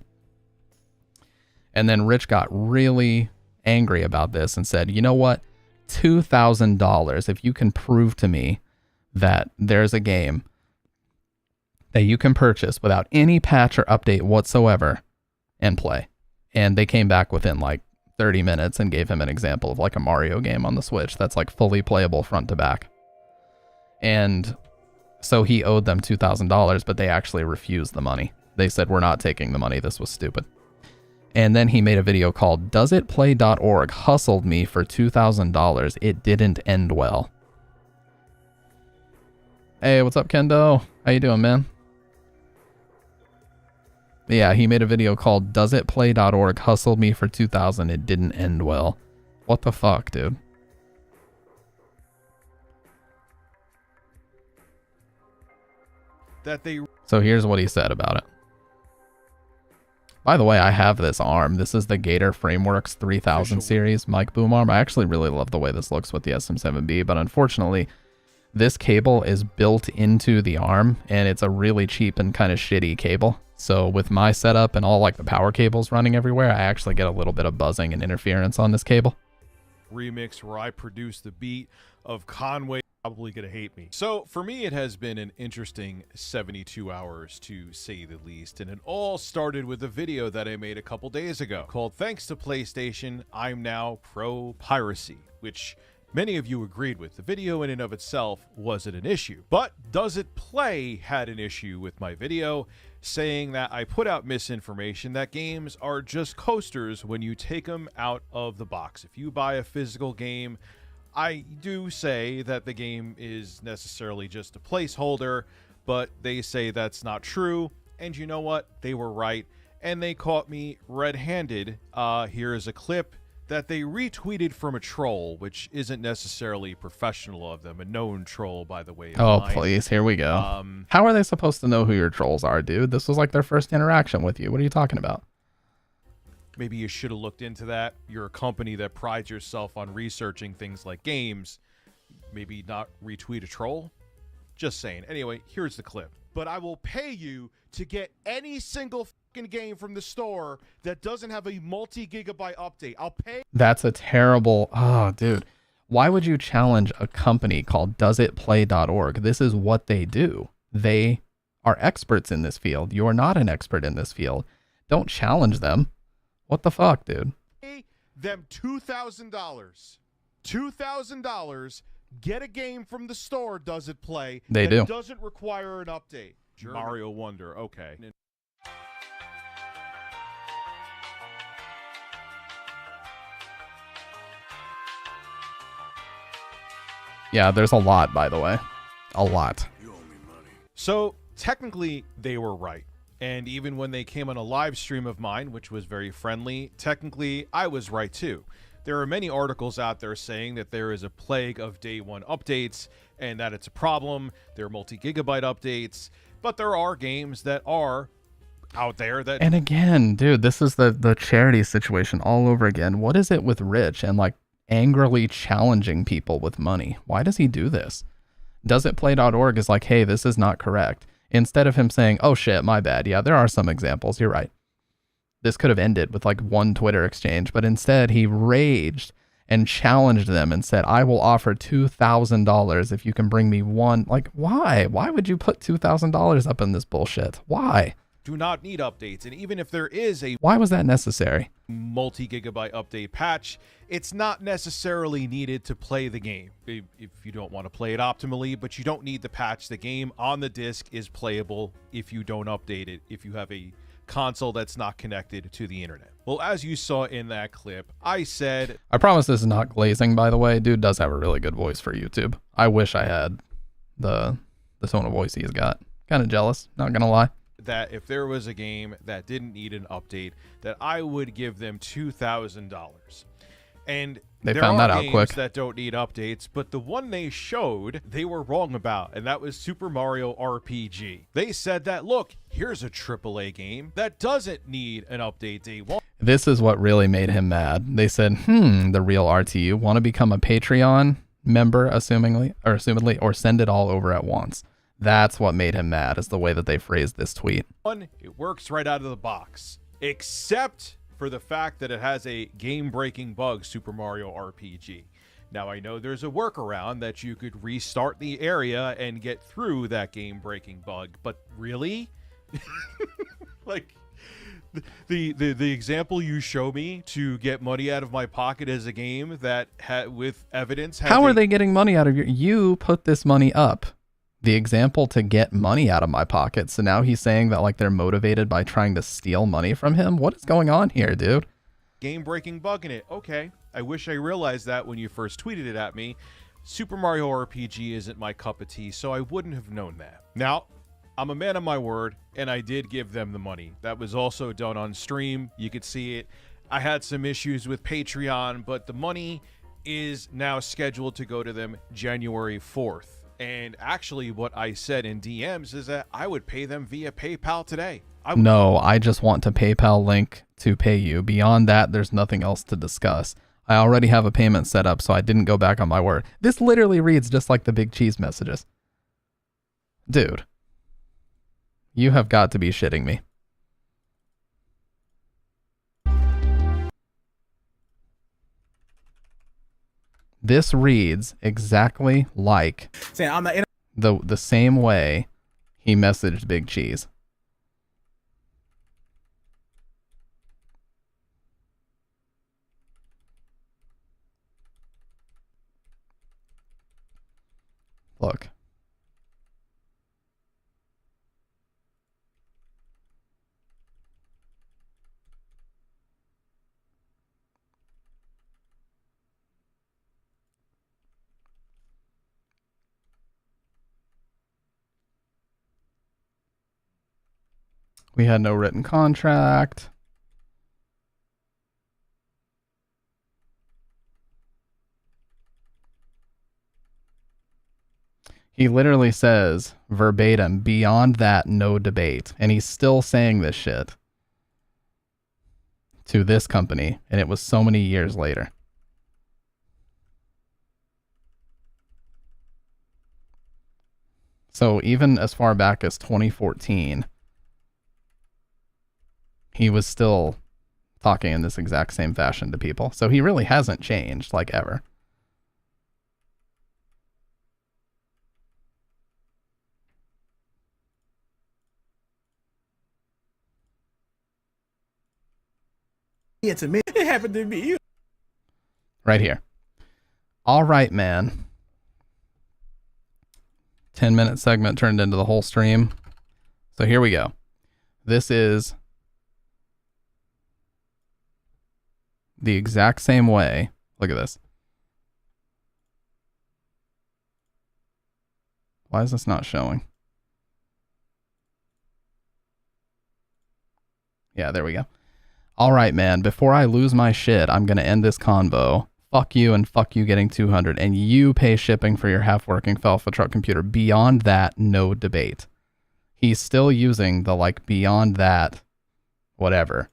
And then Rich got really angry about this and said, you know what? $2,000 if you can prove to me that there's a game that you can purchase without any patch or update whatsoever and play. And they came back within like 30 minutes and gave him an example of like a Mario game on the Switch that's like fully playable front to back. And so he owed them $2,000, but they actually refused the money. They said, we're not taking the money. This was stupid. And then he made a video called DoesItPlay.org hustled me for $2,000. It didn't end well. Hey, what's up, Kendo? How you doing, man? Yeah, he made a video called DoesItPlay.org hustled me for $2,000. It didn't end well. What the fuck, dude? So here's what he said about it. By the way, I have this arm. This is the Gator Frameworks 3000 series mic boom arm. I actually really love the way this looks with the SM7B, but unfortunately, This cable is built into the arm, and it's a really cheap and kind of shitty cable. So with my setup and all like the power cables running everywhere, I actually get a little bit of buzzing and interference on this cable. Remix where I produced the beat of Conway. Probably gonna hate me. So for me, it has been an interesting 72 hours to say the least, and it all started with a video that I made a couple days ago called "Thanks to PlayStation, I'm Now Pro Piracy," which many of you agreed with. The video in and of itself wasn't an issue, but Does It Play had an issue with my video, saying that I put out misinformation that games are just coasters when you take them out of the box. If you buy a physical game, I do say that the game is necessarily just a placeholder, but they say that's not true, and you know what? They were right, and they caught me red-handed. Here is a clip that they retweeted from a troll, which isn't necessarily professional of them, a known troll, by the way. Oh, please, here we go. How are they supposed to know who your trolls are, dude? This was like their first interaction with you. What are you talking about? Maybe you should have looked into that. You're a company that prides yourself on researching things like games. Maybe not retweet a troll? Just saying. Anyway, here's the clip. But I will pay you to get any single fucking game from the store that doesn't have a multi-gigabyte update. I'll pay. That's a terrible... Oh, dude. Why would you challenge a company called doesitplay.org? This is what they do. They are experts in this field. You're not an expert in this field. Don't challenge them. What the fuck, dude? Them $2,000. $2,000. Get a game from the store, Does It Play? They do. Doesn't require an update. Mario Wonder. Okay. Yeah, there's a lot, by the way. A lot. So, technically, they were right. And even when they came on a live stream of mine, which was very friendly, technically, I was right too. There are many articles out there saying that there is a plague of day one updates and that it's a problem. There are multi-gigabyte updates, but there are games that are out there that... And again, dude, this is the charity situation all over again. What is it with Rich and like angrily challenging people with money? Why does he do this? Doesitplay.org is like, hey, this is not correct. Instead of him saying, oh shit, my bad. Yeah, there are some examples. You're right. This could have ended with like one Twitter exchange, but instead he raged and challenged them and said, I will offer $2,000 if you can bring me one. Like, why? Why would you put $2,000 up in this bullshit? Why? Do not need updates. And even if there is a why was that necessary? Multi-gigabyte update patch, it's not necessarily needed to play the game if you don't want to play it optimally, but you don't need the patch. The game on the disc is playable if you don't update it, if you have a console that's not connected to the internet. Well, as you saw in that clip, I said... I promise this is not glazing, by the way. Dude does have a really good voice for YouTube. I wish I had the tone of voice he's got. Kind of jealous, not gonna lie. That if there was a game that didn't need an update, that I would give them $2,000. And they there found are that out games quick. that don't need updates, but the one they showed, they were wrong about, and that was Super Mario RPG. They said that, look, here's a AAA game that doesn't need an update day one. This is what really made him mad. They said, the real RTU, want to become a Patreon member, assumedly, or send it all over at once. That's what made him mad, is the way that they phrased this tweet. One, it works right out of the box, except for the fact that it has a game-breaking bug, Super Mario RPG. Now, I know there's a workaround that you could restart the area and get through that game-breaking bug, but really? Like, the example you show me to get money out of my pocket as a game that with evidence... How are they getting money out of you put this money up. The example to get money out of my pocket. So now he's saying that like they're motivated by trying to steal money from him. What is going on here, dude? Game-breaking bug in it. Okay. I wish I realized that when you first tweeted it at me. Super Mario RPG isn't my cup of tea, so I wouldn't have known that. Now, I'm a man of my word, and I did give them the money. That was also done on stream. You could see it. I had some issues with Patreon, but the money is now scheduled to go to them January 4th. And actually what I said in DMs is that I would pay them via PayPal today. No, I just want to PayPal link to pay you. Beyond that, there's nothing else to discuss. I already have a payment set up, so I didn't go back on my word. This literally reads just like the Big Cheese messages. Dude. You have got to be shitting me. This reads exactly like the same way he messaged Big Cheese. Look. We had no written contract. He literally says verbatim, beyond that, no debate. And he's still saying this shit to this company. And it was so many years later. So even as far back as 2014, he was still talking in this exact same fashion to people. So he really hasn't changed, like, ever. Yeah, to me, it happened to me. Right here. All right, man. 10-minute segment turned into the whole stream. So here we go. This is the exact same way. Look at this. Why is this not showing? Yeah, there we go. All right, man. Before I lose my shit, I'm going to end this convo. Fuck you and fuck you getting 200. And you pay shipping for your half-working Falfa truck computer. Beyond that, no debate. He's still using the, like, beyond that, whatever,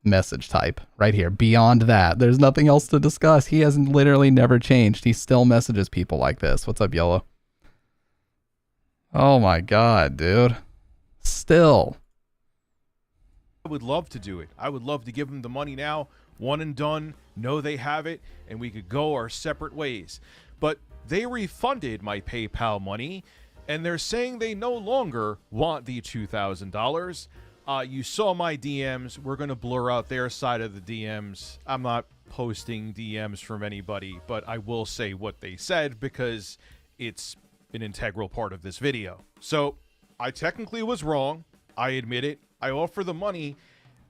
message type right here. Beyond that, there's nothing else to discuss. He has literally never changed. He still messages people like this. What's up, Yellow? Oh my God, dude. Still. I would love to do it. I would love to give them the money now, one and done, know they have it, and we could go our separate ways. But they refunded my PayPal money, and they're saying they no longer want the $2,000. You saw my DMs. We're going to blur out their side of the DMs. I'm not posting DMs from anybody, but I will say what they said because it's an integral part of this video. So I technically was wrong. I admit it. I offer the money,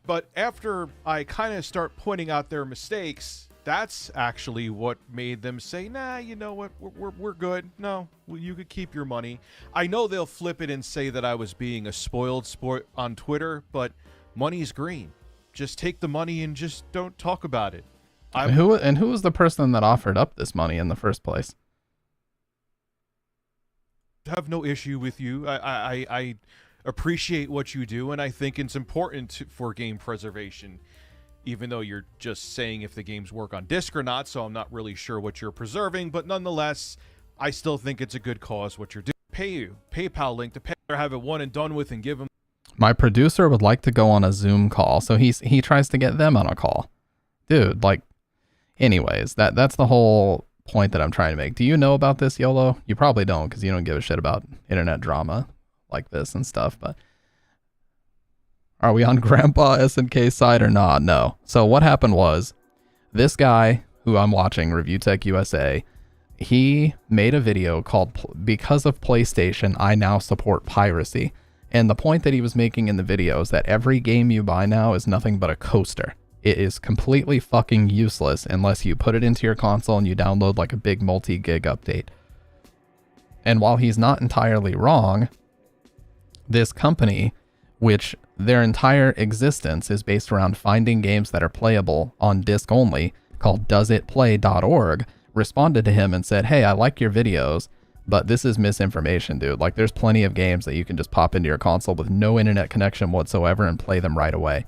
but after I kind of start pointing out their mistakes, that's actually what made them say, nah, you know what, we're good. No, well, you could keep your money. I know they'll flip it and say that I was being a spoiled sport on Twitter, but money's green. Just take the money and just don't talk about it. Who was the person that offered up this money in the first place? Have no issue with you. I appreciate what you do, and I think it's important for game preservation, even though you're just saying if the games work on disc or not, so I'm not really sure what you're preserving, but nonetheless, I still think it's a good cause what you're doing. Pay you. PayPal link to pay or have it one and done with and give them. My producer would like to go on a Zoom call, so he tries to get them on a call. Dude, like, anyways, that's the whole point that I'm trying to make. Do you know about this, YOLO? You probably don't, because you don't give a shit about internet drama like this and stuff, but are we on Grandpa SNK side or not? No. So what happened was, this guy who I'm watching, Review Tech USA, he made a video called Because of PlayStation, I Now Support Piracy. And the point that he was making in the video is that every game you buy now is nothing but a coaster. It is completely fucking useless unless you put it into your console and you download like a big multi-gig update. And while he's not entirely wrong, this company, which their entire existence is based around finding games that are playable on disc only, called doesitplay.org, responded to him and said, hey, I like your videos, but this is misinformation, dude. Like, there's plenty of games that you can just pop into your console with no internet connection whatsoever and play them right away.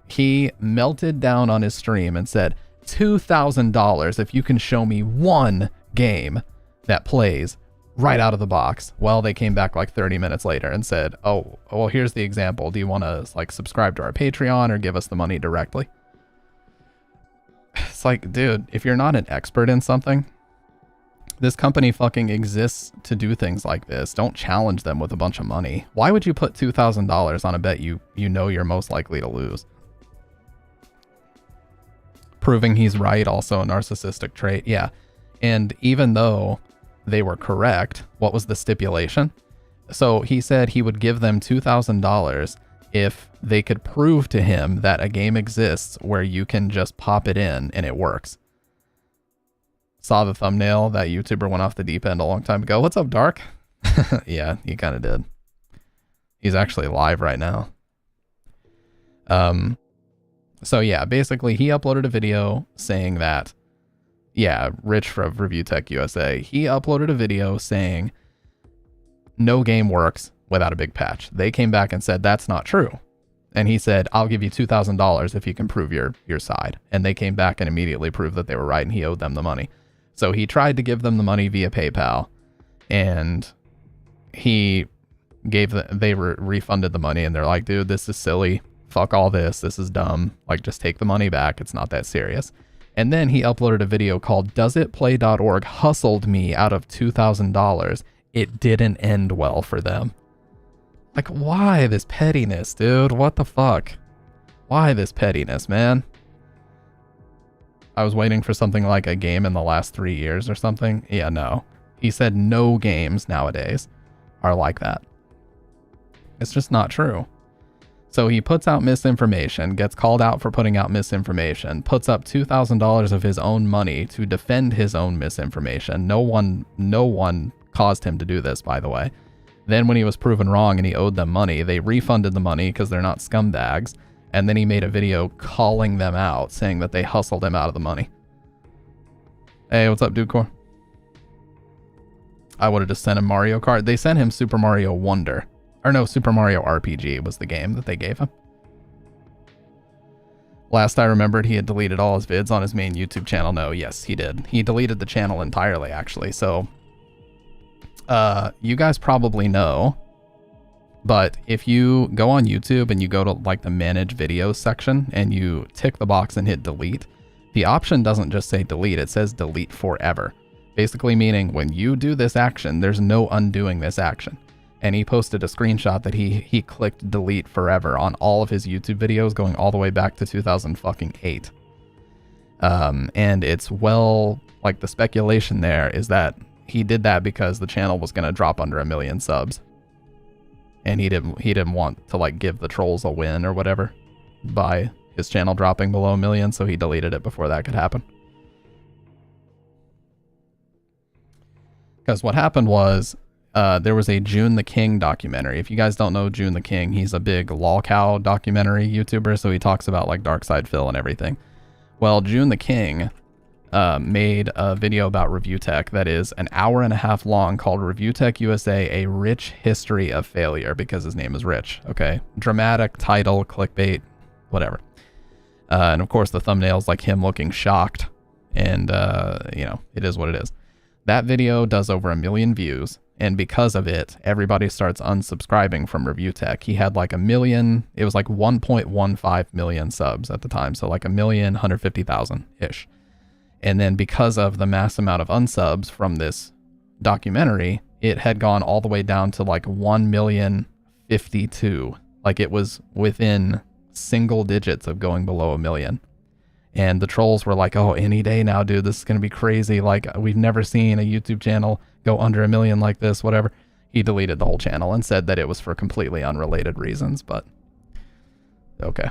He melted down on his stream and said, $2,000 if you can show me one game that plays right out of the box. Well, they came back like 30 minutes later and said, oh, well, here's the example. Do you want to like subscribe to our Patreon or give us the money directly? It's like, dude, if you're not an expert in something, this company fucking exists to do things like this. Don't challenge them with a bunch of money. Why would you put $2,000 on a bet you know you're most likely to lose? Proving he's right, also a narcissistic trait. Yeah. And even though they were correct, what was the stipulation? So he said he would give them $2,000 if they could prove to him that a game exists where you can just pop it in and it works. Saw the thumbnail? That YouTuber went off the deep end a long time ago. What's up, Dark? Yeah, he kind of did. He's actually live right now. So yeah, basically he uploaded a video saying that, yeah, Rich from Review Tech USA, he uploaded a video saying no game works without a big patch. They came back and said that's not true. And he said, I'll give you $2,000 if you can prove your side. And they came back and immediately proved that they were right and he owed them the money. So he tried to give them the money via PayPal, and he gave they refunded the money, and they're like, dude, this is silly. Fuck all this. This is dumb. Like, just take the money back. It's not that serious. And then he uploaded a video called DoesItPlay.org hustled me out of $2,000. It didn't end well for them. Like, why this pettiness, dude? What the fuck? Why this pettiness, man? I was waiting for something like a game in the last 3 years or something. Yeah, no. He said no games nowadays are like that. It's just not true. So he puts out misinformation, gets called out for putting out misinformation, puts up $2,000 of his own money to defend his own misinformation. No one caused him to do this, by the way. Then when he was proven wrong and he owed them money, they refunded the money because they're not scumbags. And then he made a video calling them out, saying that they hustled him out of the money. Hey, what's up, Dudecore? I would have just sent him Mario Kart. They sent him Super Mario Wonder. Or no, Super Mario RPG was the game that they gave him. Last I remembered, he had deleted all his vids on his main YouTube channel. No, yes, he did. He deleted the channel entirely, actually. So, you guys probably know, but if you go on YouTube and you go to like the manage videos section and you tick the box and hit delete, the option doesn't just say delete, it says delete forever. Basically meaning when you do this action, there's no undoing this action. And he posted a screenshot that he clicked delete forever on all of his YouTube videos going all the way back to 2008. And it's like the speculation there is that he did that because the channel was going to drop under 1 million subs. And he didn't want to like give the trolls a win or whatever by his channel dropping below 1 million, so he deleted it before that could happen. Because what happened was there was a June the King documentary. If you guys don't know June the King, he's a big lolcow documentary YouTuber, so he talks about like Darkside Phil and everything. Well, June the King made a video about Review Tech that is an hour-and-a-half long called Review Tech USA, A Rich History of Failure, because his name is Rich, okay? Dramatic title, clickbait, whatever. And of course the thumbnail's like him looking shocked, and you know, it is what it is. That video does over 1 million views, and because of it, everybody starts unsubscribing from Review Tech. He had like 1 million, it was like 1.15 million subs at the time, so like 1,150,000-ish. And then because of the mass amount of unsubs from this documentary, it had gone all the way down to like 1,052,000. Like it was within single digits of going below 1 million. And the trolls were like, oh, any day now, dude, this is going to be crazy. Like, we've never seen a YouTube channel go under 1 million like this, whatever. He deleted the whole channel and said that it was for completely unrelated reasons, but okay.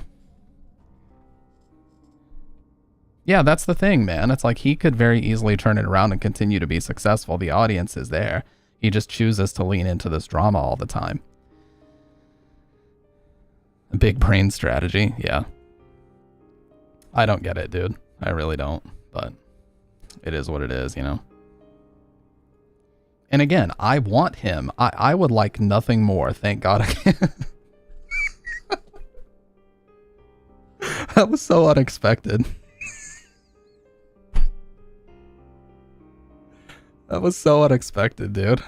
Yeah, that's the thing, man. It's like he could very easily turn it around and continue to be successful. The audience is there. He just chooses to lean into this drama all the time. A big brain strategy, yeah. I don't get it, dude. I really don't, but it is what it is, you know? And again, I want him. I would like nothing more. Thank God. That was so unexpected. That was so unexpected, dude.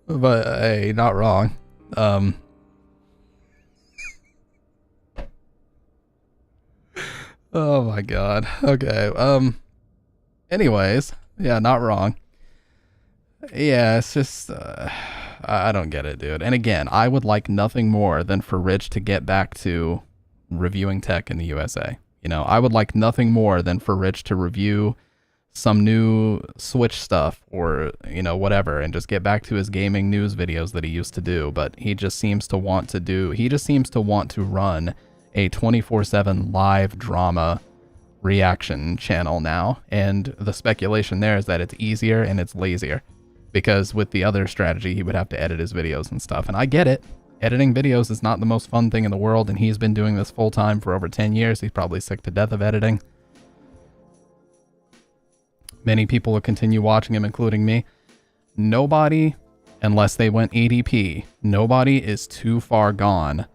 But hey, not wrong. Oh my god. Okay. Anyways, yeah, not wrong. Yeah, it's just I don't get it, dude. And again, I would like nothing more than for Rich to get back to reviewing tech in the USA. You know, I would like nothing more than for Rich to review some new Switch stuff or, you know, whatever, and just get back to his gaming news videos that he used to do. But he just seems to want to run a 24/7 live drama reaction channel now. And the speculation there is that it's easier and it's lazier, because with the other strategy, he would have to edit his videos and stuff. And I get it. Editing videos is not the most fun thing in the world, and he's been doing this full time for over 10 years. He's probably sick to death of editing. Many people will continue watching him, including me. Nobody, unless they went ADP, nobody is too far gone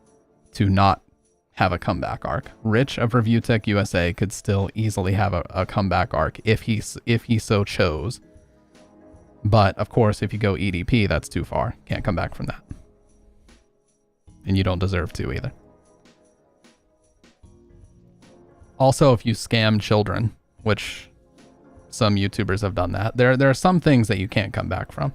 to not have a comeback arc. Rich of Review Tech USA could still easily have a comeback arc if he so chose. But of course, if you go EDP, that's too far. Can't come back from that. And you don't deserve to either. Also, if you scam children, which some YouTubers have done that, there are some things that you can't come back from.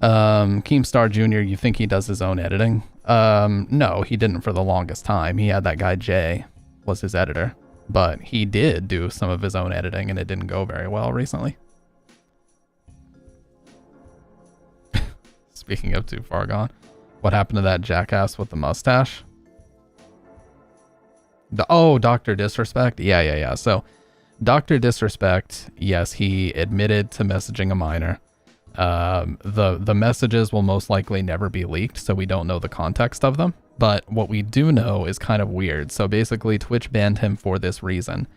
Keemstar Jr., you think he does his own editing? No, he didn't for the longest time. He had that guy Jay was his editor, but he did do some of his own editing, and it didn't go very well recently. Speaking of too far gone, what happened to that jackass with the mustache? Dr. Disrespect? Yeah. So, Dr. Disrespect, yes, he admitted to messaging a minor. The messages will most likely never be leaked, so we don't know the context of them. But what we do know is kind of weird. So basically, Twitch banned him for this reason.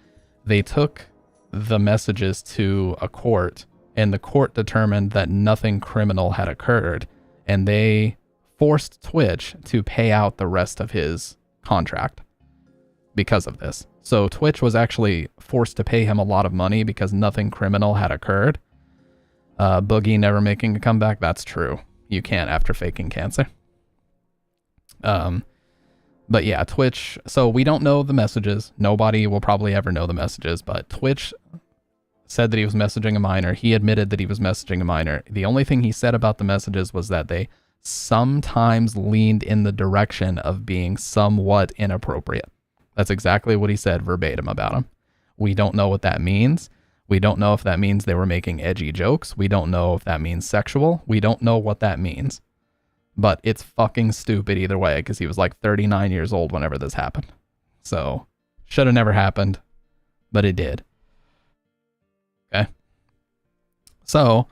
They took the messages to a court, and the court determined that nothing criminal had occurred, and they forced Twitch to pay out the rest of his contract because of this. So Twitch was actually forced to pay him a lot of money because nothing criminal had occurred. Boogie never making a comeback, that's true. You can't after faking cancer. But yeah, Twitch, so we don't know the messages. Nobody will probably ever know the messages, but Twitch said that he was messaging a minor. He admitted that he was messaging a minor. The only thing he said about the messages was that they sometimes leaned in the direction of being somewhat inappropriate. That's exactly what he said verbatim about him. We don't know what that means. We don't know if that means they were making edgy jokes. We don't know if that means sexual. We don't know what that means. But it's fucking stupid either way, because he was like 39 years old whenever this happened. So, should have never happened, but it did. Okay. So,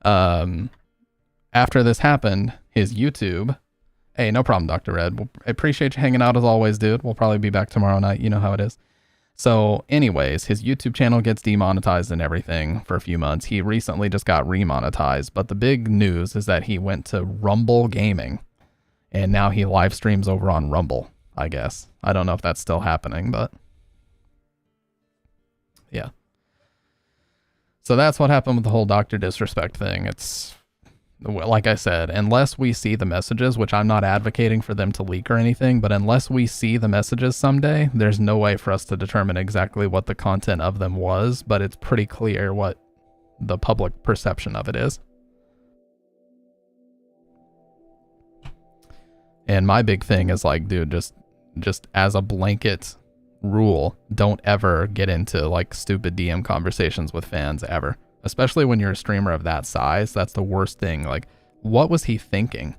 after this happened, his YouTube... Hey, no problem, Dr. Red. I appreciate you hanging out as always, dude. We'll probably be back tomorrow night. You know how it is. So anyways, his YouTube channel gets demonetized and everything for a few months. He recently just got remonetized, but the big news is that he went to Rumble Gaming, and now he live streams over on Rumble, I guess. I don't know if that's still happening, but yeah. So that's what happened with the whole Dr. Disrespect thing. It's, like I said, unless we see the messages, which I'm not advocating for them to leak or anything, but unless we see the messages someday, there's no way for us to determine exactly what the content of them was, but it's pretty clear what the public perception of it is. And my big thing is like, dude, just as a blanket rule, don't ever get into like stupid DM conversations with fans ever. Especially when you're a streamer of that size, that's the worst thing. Like, what was he thinking?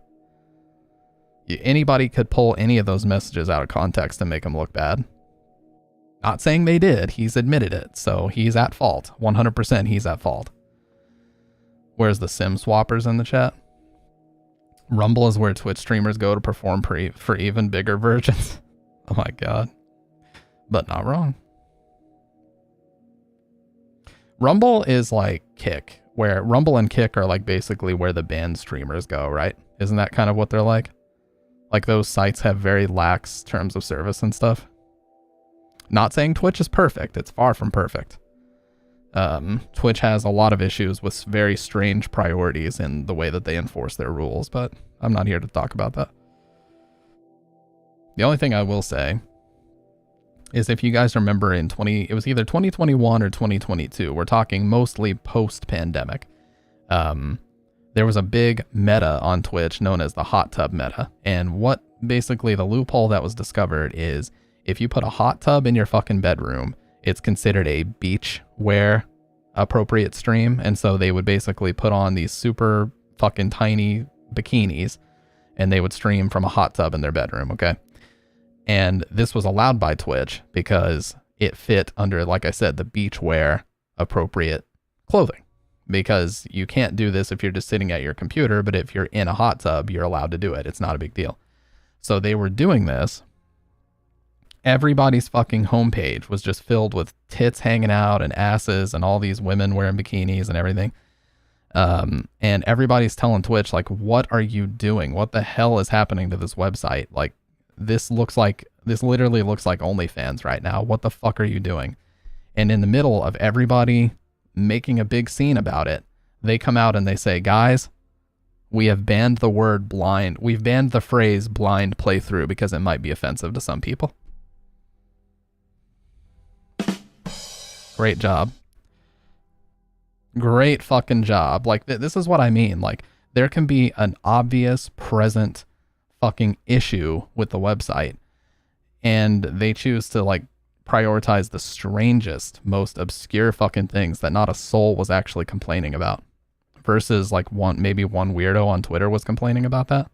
Anybody could pull any of those messages out of context and make them look bad. Not saying they did, he's admitted it, so he's at fault. 100% he's at fault. Where's the sim swappers in the chat? Rumble is where Twitch streamers go to perform for even bigger versions. Oh my god. But not wrong. Rumble is like Kick, where Rumble and Kick are like basically where the banned streamers go, right? Isn't that kind of what they're like? Like those sites have very lax terms of service and stuff. Not saying Twitch is perfect, it's far from perfect. Twitch has a lot of issues with very strange priorities in the way that they enforce their rules, but I'm not here to talk about that. The only thing I will say is if you guys remember it was either 2021 or 2022, we're talking mostly post-pandemic. There was a big meta on Twitch known as the hot tub meta. And what basically the loophole that was discovered is if you put a hot tub in your fucking bedroom, it's considered a beach wear appropriate stream. And so they would basically put on these super fucking tiny bikinis and they would stream from a hot tub in their bedroom. Okay. And this was allowed by Twitch because it fit under, like I said, the beach wear appropriate clothing. Because you can't do this if you're just sitting at your computer, but if you're in a hot tub, you're allowed to do it. It's not a big deal. So they were doing this. Everybody's fucking homepage was just filled with tits hanging out and asses and all these women wearing bikinis and everything. And everybody's telling Twitch, like, what are you doing? What the hell is happening to this website? Like, this literally looks like OnlyFans right now. What the fuck are you doing? And in the middle of everybody making a big scene about it, they come out and they say, guys, we have banned the word blind. We've banned the phrase blind playthrough because it might be offensive to some people. Great job. Great fucking job. Like, this is what I mean. Like, there can be an obvious present fucking issue with the website and they choose to like prioritize the strangest, most obscure fucking things that not a soul was actually complaining about versus like maybe one weirdo on Twitter was complaining about that.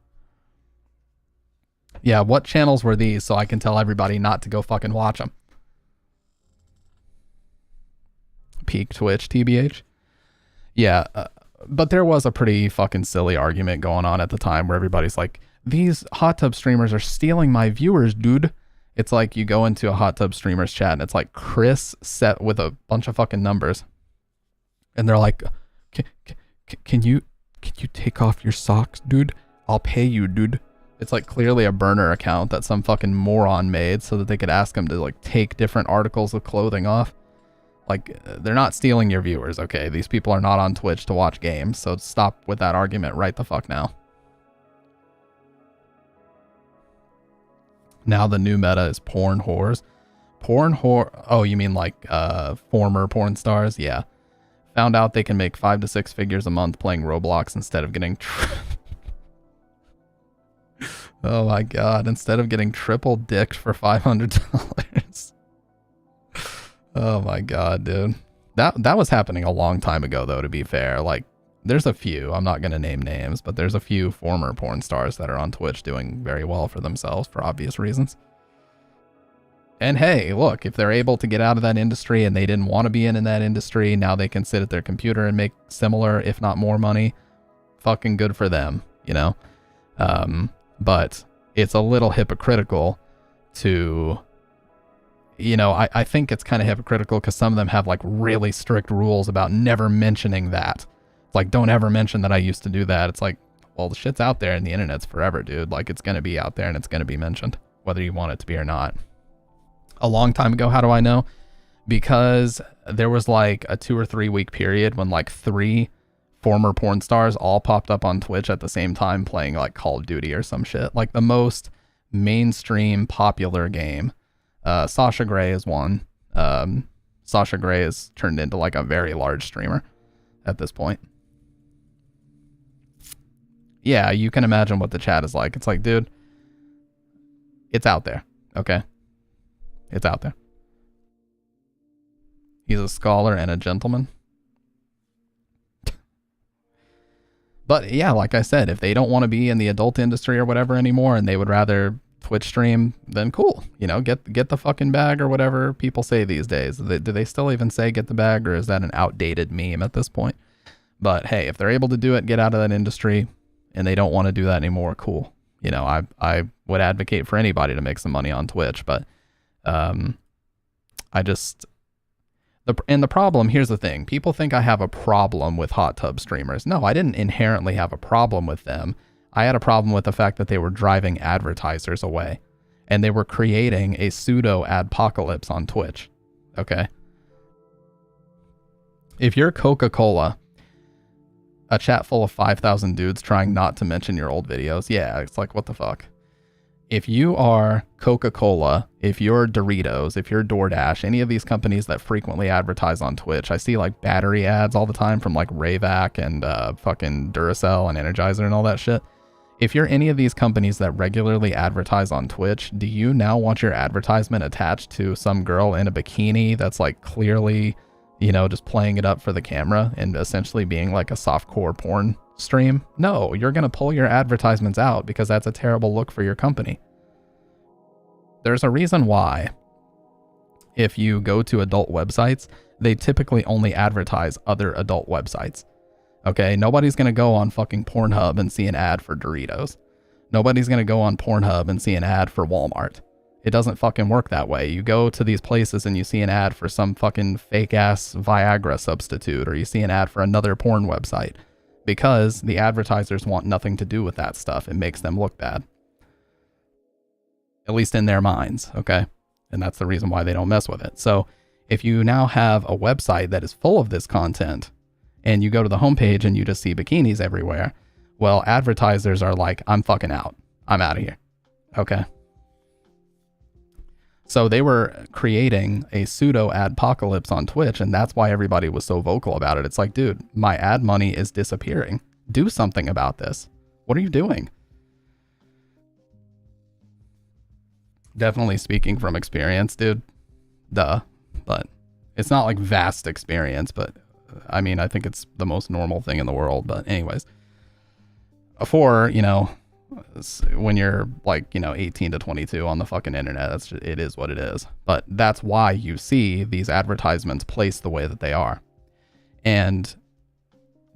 Yeah, what channels were these so I can tell everybody not to go fucking watch them? Peak Twitch, TBH. Yeah, but there was a pretty fucking silly argument going on at the time where everybody's like, these hot tub streamers are stealing my viewers, dude. It's like you go into a hot tub streamers chat and it's like Chris set with a bunch of fucking numbers. And they're like, can you take off your socks, dude? I'll pay you, dude. It's like clearly a burner account that some fucking moron made so that they could ask him to like take different articles of clothing off. Like, they're not stealing your viewers, okay? These people are not on Twitch to watch games, so stop with that argument right the fuck now. Now the new meta is porn whores. Oh, you mean like former porn stars? Yeah. Found out they can make 5 to 6 figures a month playing Roblox instead of getting... Oh my god, instead of getting triple dicked for $500. Oh my god, dude. That was happening a long time ago though, to be fair. Like, there's a few, I'm not going to name names, but there's a few former porn stars that are on Twitch doing very well for themselves for obvious reasons. And hey, look, if they're able to get out of that industry and they didn't want to be in that industry, now they can sit at their computer and make similar, if not more money. Fucking good for them, you know? But it's a little hypocritical to, you know, I think it's kind of hypocritical because some of them have like really strict rules about never mentioning that. Like, don't ever mention that I used to do that. It's like, well, the shit's out there and the internet's forever, dude. Like, it's going to be out there and it's going to be mentioned, whether you want it to be or not. A long time ago, how do I know? Because there was like a 2 or 3 week period when like 3 former porn stars all popped up on Twitch at the same time playing like Call of Duty or some shit. Like the most mainstream popular game. Sasha Grey is one. Sasha Grey has turned into like a very large streamer at this point. Yeah, you can imagine what the chat is like. It's like, dude, it's out there, okay? It's out there. He's a scholar and a gentleman. But yeah, like I said, if they don't want to be in the adult industry or whatever anymore and they would rather Twitch stream, then cool. You know, get the fucking bag or whatever people say these days. Do they still even say get the bag, or is that an outdated meme at this point? But hey, if they're able to do it, get out of that industry, and they don't want to do that anymore, cool. You know, I would advocate for anybody to make some money on Twitch, but the problem, here's the thing. People think I have a problem with hot tub streamers. No, I didn't inherently have a problem with them. I had a problem with the fact that they were driving advertisers away and they were creating a pseudo adpocalypse on Twitch. Okay. If you're Coca-Cola, a chat full of 5,000 dudes trying not to mention your old videos, yeah, it's like, what the fuck? If you are Coca-Cola, if you're Doritos, if you're DoorDash, any of these companies that frequently advertise on Twitch, I see like battery ads all the time from like Rayvac and fucking Duracell and Energizer and all that shit. If you're any of these companies that regularly advertise on Twitch, do you now want your advertisement attached to some girl in a bikini that's like clearly, you know, just playing it up for the camera and essentially being like a softcore porn stream? No, you're going to pull your advertisements out because that's a terrible look for your company. There's a reason why if you go to adult websites, they typically only advertise other adult websites. Okay, nobody's going to go on fucking Pornhub and see an ad for Doritos. Nobody's going to go on Pornhub and see an ad for Walmart. It doesn't fucking work that way. You go to these places and you see an ad for some fucking fake ass Viagra substitute, or you see an ad for another porn website, because the advertisers want nothing to do with that stuff. It makes them look bad. At least in their minds, okay? And that's the reason why they don't mess with it. So if you now have a website that is full of this content, and you go to the homepage and you just see bikinis everywhere, well, advertisers are like, I'm fucking out. I'm out of here. Okay? So they were creating a pseudo adpocalypse on Twitch, and that's why everybody was so vocal about it. It's like, dude, my ad money is disappearing. Do something about this. What are you doing? Definitely speaking from experience, dude. Duh. But it's not like vast experience, but I mean, I think it's the most normal thing in the world. But anyways, for, you know, when you're like, you know, 18 to 22 on the fucking internet, that's just, it is what it is. But that's why you see these advertisements placed the way that they are. And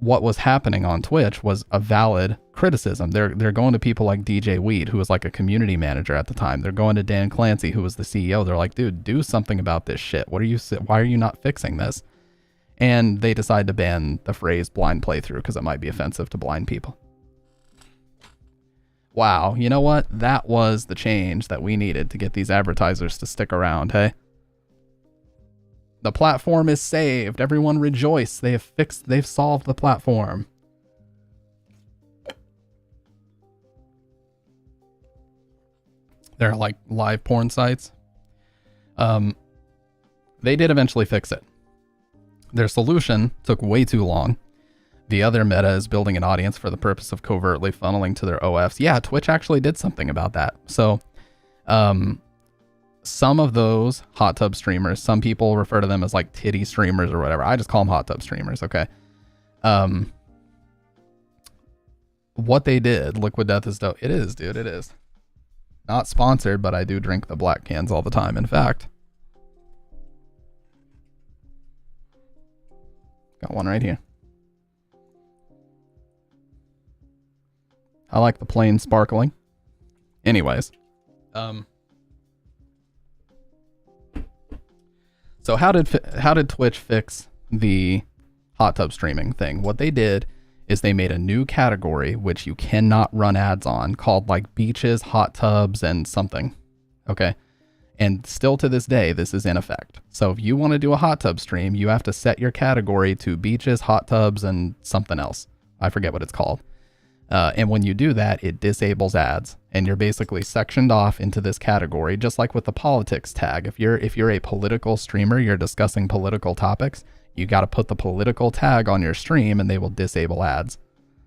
what was happening on Twitch was a valid criticism. They're going to people like DJ Weed, who was like a community manager at the time. They're going to Dan Clancy, who was the CEO. They're like, dude, do something about this shit. Why are you not fixing this? And they decide to ban the phrase blind playthrough because it might be offensive to blind people. Wow, you know what? That was the change that we needed to get these advertisers to stick around, hey? The platform is saved. Everyone rejoice. They've solved the platform. They're like live porn sites. They did eventually fix it. Their solution took way too long. The other meta is building an audience for the purpose of covertly funneling to their OFs. Yeah, Twitch actually did something about that. So, some of those hot tub streamers, some people refer to them as like titty streamers or whatever. I just call them hot tub streamers, okay? What they did, Liquid Death is dope. It is, dude, it is. Not sponsored, but I do drink the black cans all the time. In fact, got one right here. I like the plain sparkling. Anyways. So how did Twitch fix the hot tub streaming thing? What they did is they made a new category which you cannot run ads on, called like beaches, hot tubs, and something. Okay? And still to this day, this is in effect. So if you want to do a hot tub stream, you have to set your category to beaches, hot tubs, and something else. I forget what it's called. And when you do that, it disables ads, and you're basically sectioned off into this category, just like with the politics tag. If you're a political streamer, you're discussing political topics, you got to put the political tag on your stream, and they will disable ads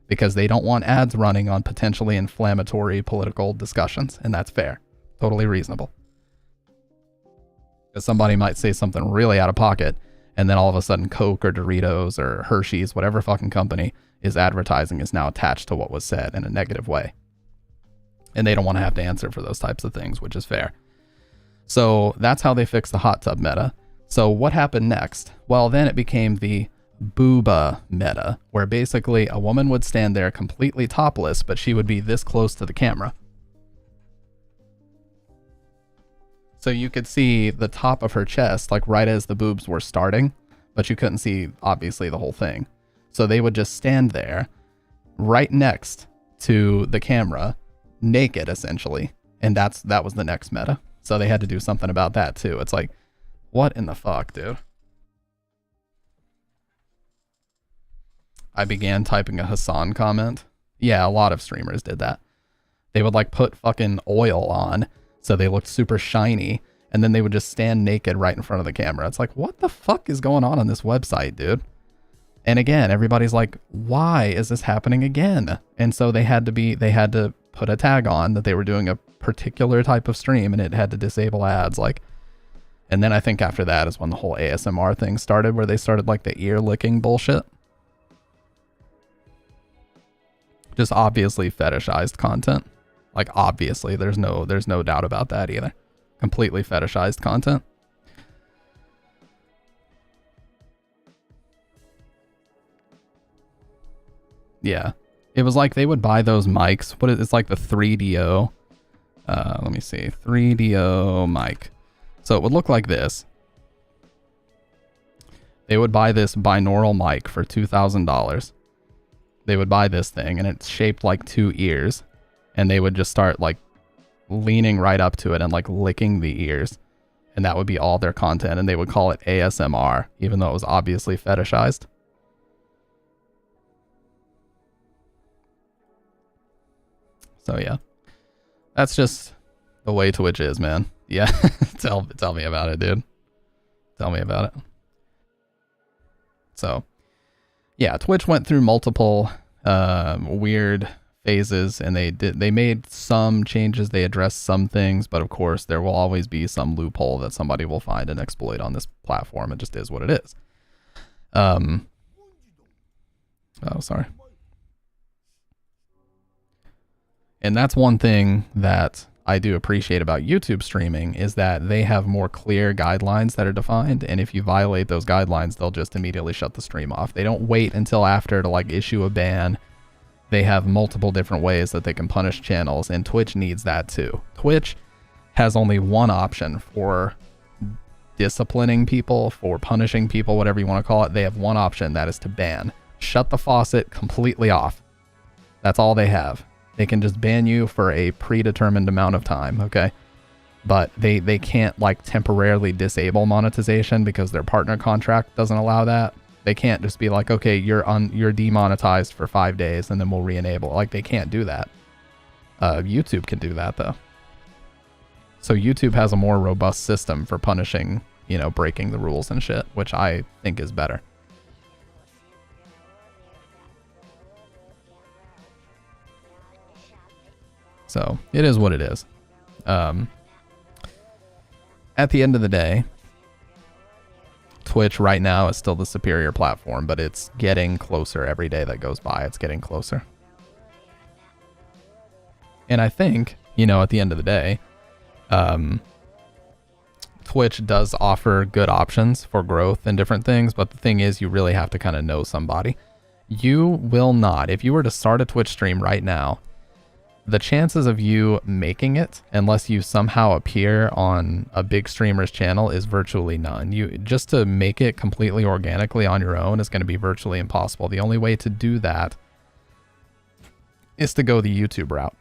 because they don't want ads running on potentially inflammatory political discussions, and that's fair, totally reasonable. Because somebody might say something really out of pocket, and then all of a sudden Coke or Doritos or Hershey's, whatever fucking company is advertising, is now attached to what was said in a negative way. And they don't want to have to answer for those types of things, which is fair. So that's how they fixed the hot tub meta. So what happened next? Well, then it became the booba meta, where basically a woman would stand there completely topless, but she would be this close to the camera. So you could see the top of her chest, like right as the boobs were starting, but you couldn't see, obviously, the whole thing. So they would just stand there right next to the camera, naked, essentially. And that was the next meta. So they had to do something about that, too. It's like, what in the fuck, dude? I began typing a Hassan comment. Yeah, a lot of streamers did that. They would like put fucking oil on so they looked super shiny, and then they would just stand naked right in front of the camera. It's like, what the fuck is going on this website, dude? And again, everybody's like, why is this happening again? And so they had to put a tag on that they were doing a particular type of stream, and it had to disable ads. Like, and then I think after that is when the whole ASMR thing started, where they started like the ear licking bullshit. Just obviously fetishized content. Like, obviously, there's no doubt about that either. Completely fetishized content. Yeah. It was like they would buy those mics. It's like the 3DO. Let me see. 3DO mic. So it would look like this. They would buy this binaural mic for $2,000. They would buy this thing, and it's shaped like two ears. And they would just start like leaning right up to it and like licking the ears. And that would be all their content. And they would call it ASMR, even though it was obviously fetishized. So yeah, that's just the way Twitch is, man. Yeah, tell me about it, dude. Tell me about it. So yeah, Twitch went through multiple weird phases, and they made some changes. They addressed some things, but of course there will always be some loophole that somebody will find and exploit on this platform. It just is what it is. Oh, sorry. And that's one thing that I do appreciate about YouTube streaming, is that they have more clear guidelines that are defined. And if you violate those guidelines, they'll just immediately shut the stream off. They don't wait until after to like issue a ban. They have multiple different ways that they can punish channels, and Twitch needs that too. Twitch has only one option for disciplining people, for punishing people, whatever you want to call it. They have one option, that is to ban. Shut the faucet completely off. That's all they have. They can just ban you for a predetermined amount of time, okay? But they can't like temporarily disable monetization because their partner contract doesn't allow that. They can't just be like, okay, you're demonetized for 5 days and then we'll re-enable. Like, they can't do that. YouTube can do that though. So YouTube has a more robust system for punishing, you know, breaking the rules and shit, which I think is better. So it is what it is. At the end of the day, Twitch right now is still the superior platform, but it's getting closer every day that goes by. It's getting closer. And I think, you know, at the end of the day, Twitch does offer good options for growth and different things, but the thing is, you really have to kind of know somebody. You will not, if you were to start a Twitch stream right now, the chances of you making it, unless you somehow appear on a big streamer's channel, is virtually none. You just to make it completely organically on your own is going to be virtually impossible. The only way to do that is to go the YouTube route.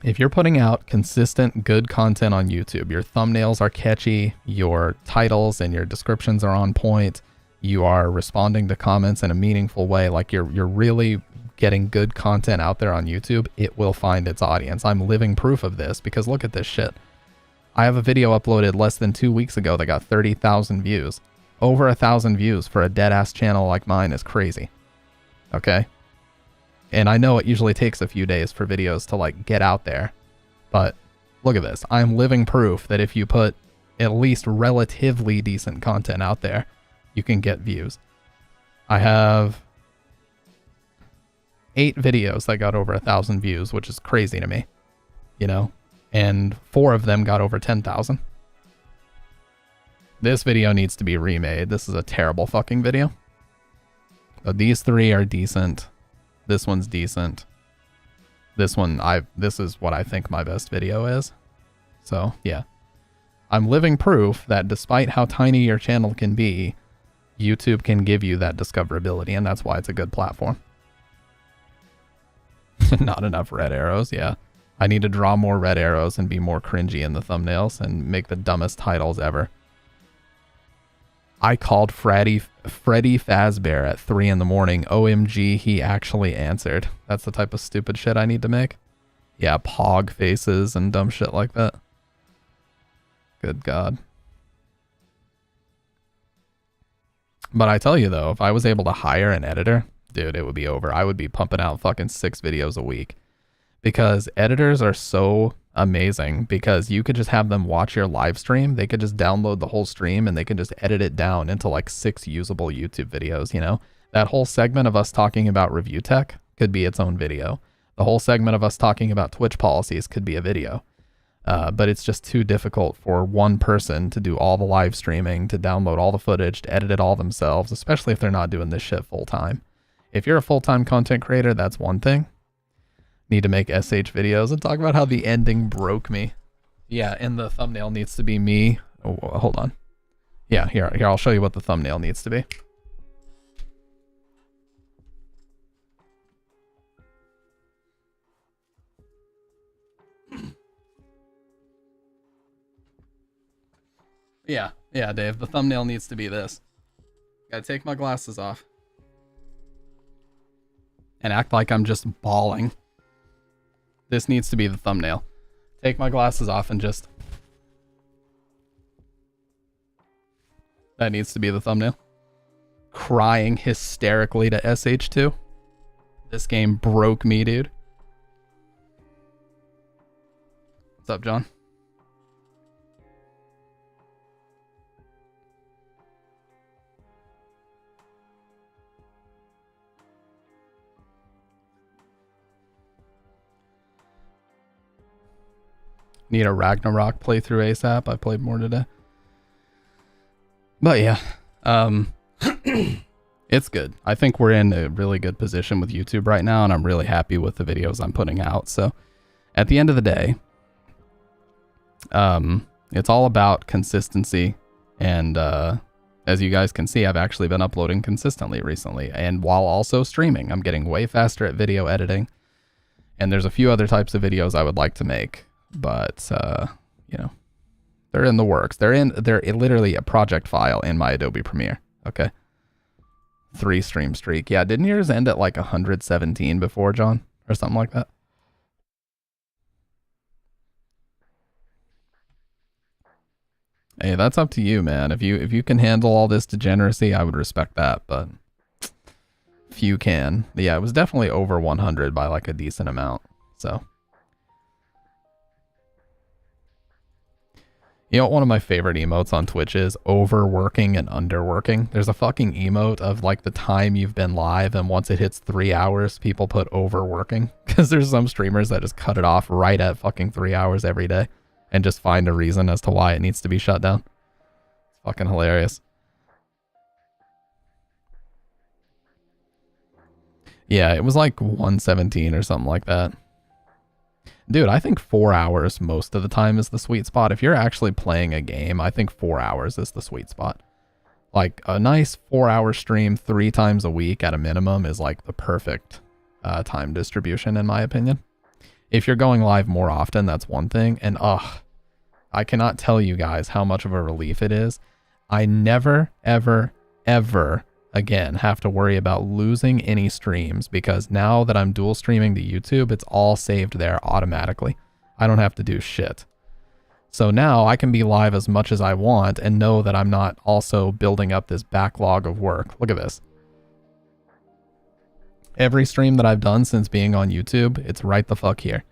If you're putting out consistent good content on YouTube, your thumbnails are catchy, your titles and your descriptions are on point, you are responding to comments in a meaningful way, like you're really getting good content out there on YouTube, it will find its audience. I'm living proof of this, because look at this shit. I have a video uploaded less than 2 weeks ago that got 30,000 views. Over 1,000 views for a dead-ass channel like mine is crazy. Okay? And I know it usually takes a few days for videos to like get out there, but look at this. I'm living proof that if you put at least relatively decent content out there, you can get views. I have 8 videos that got over 1,000 views, which is crazy to me, you know, and 4 of them got over 10,000. This video needs to be remade. This is a terrible fucking video. But these 3 are decent. This one's decent. This one, this is what I think my best video is. So yeah, I'm living proof that despite how tiny your channel can be, YouTube can give you that discoverability, and that's why it's a good platform. Not enough red arrows, yeah. I need to draw more red arrows and be more cringy in the thumbnails and make the dumbest titles ever. I called Freddy Fazbear at 3 in the morning. OMG, he actually answered. That's the type of stupid shit I need to make. Yeah, pog faces and dumb shit like that. Good God. But I tell you though, if I was able to hire an editor, dude, it would be over. I would be pumping out fucking 6 videos a week. Because editors are so amazing, because you could just have them watch your live stream. They could just download the whole stream and they could just edit it down into like 6 usable YouTube videos, you know? That whole segment of us talking about review tech could be its own video. The whole segment of us talking about Twitch policies could be a video. But it's just too difficult for one person to do all the live streaming, to download all the footage, to edit it all themselves, especially if they're not doing this shit full time. If you're a full-time content creator, that's one thing. Need to make SH videos and talk about how the ending broke me. Yeah, and the thumbnail needs to be me. Oh, hold on. Yeah, here, I'll show you what the thumbnail needs to be. Yeah, Dave, the thumbnail needs to be this. Gotta take my glasses off. And act like I'm just bawling. This needs to be the thumbnail. Take my glasses off and just... That needs to be the thumbnail. Crying hysterically to SH2. This game broke me, dude. What's up, John? Need a Ragnarok playthrough ASAP. I played more today. But yeah, it's good. I think we're in a really good position with YouTube right now, and I'm really happy with the videos I'm putting out. So at the end of the day, it's all about consistency. And as you guys can see, I've actually been uploading consistently recently, and while also streaming. I'm getting way faster at video editing, and there's a few other types of videos I would like to make. But, you know, they're in the works. They're literally a project file in my Adobe Premiere. Okay. 3 stream streak. Yeah, didn't yours end at like 117 before, John? Or something like that? Hey, that's up to you, man. If you can handle all this degeneracy, I would respect that, but if you can. Yeah, it was definitely over 100 by like a decent amount. So... You know what one of my favorite emotes on Twitch is? Overworking and underworking. There's a fucking emote of like the time you've been live, and once it hits 3 hours, people put overworking. Because there's some streamers that just cut it off right at fucking 3 hours every day and just find a reason as to why it needs to be shut down. It's fucking hilarious. Yeah, it was like 117 or something like that. Dude, I think 4 hours most of the time is the sweet spot. If you're actually playing a game, I think 4 hours is the sweet spot. Like a nice 4-hour stream 3 times a week at a minimum is like the perfect time distribution in my opinion. If you're going live more often, that's one thing. And I cannot tell you guys how much of a relief it is. I never, ever, ever again have to worry about losing any streams, because now that I'm dual streaming to YouTube, it's all saved there automatically. I don't have to do shit. So now I can be live as much as I want and know that I'm not also building up this backlog of work. Look at this. Every stream that I've done since being on YouTube, it's right the fuck here.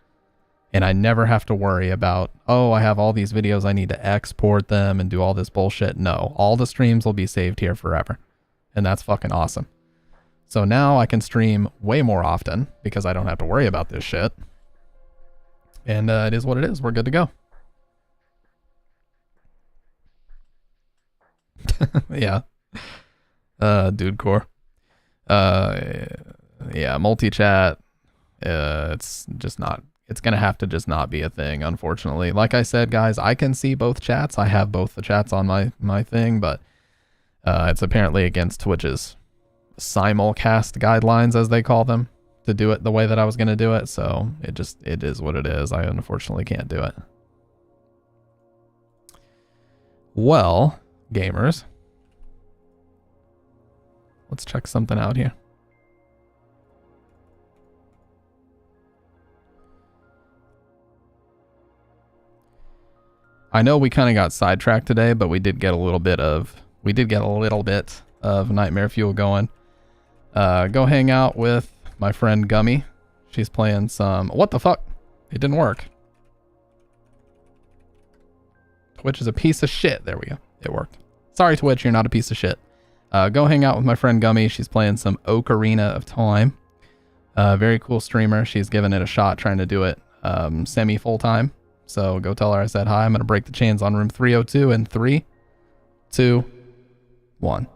And I never have to worry about, oh, I have all these videos, I need to export them and do all this bullshit. No, all the streams will be saved here forever. And that's fucking awesome. So now I can stream way more often because I don't have to worry about this shit. And it is what it is. We're good to go. Yeah. Dude core. Yeah, multi-chat. It's just not, it's going to have to just not be a thing, unfortunately. Like I said, guys, I can see both chats. I have both the chats on my thing, but it's apparently against Twitch's simulcast guidelines, as they call them, to do it the way that I was going to do it. So it is what it is. I unfortunately can't do it. Well, gamers, Let's check something out here. I know we kind of got sidetracked today, but we did get a little bit of Nightmare Fuel going. Go hang out with my friend Gummy. She's playing some... What the fuck? It didn't work. Twitch is a piece of shit. There we go. It worked. Sorry, Twitch, you're not a piece of shit. Go hang out with my friend Gummy. She's playing some Ocarina of Time. Very cool streamer. She's given it a shot trying to do it semi-full time. So go tell her I said hi. I'm going to break the chains on room 302 in 3, 2, 1.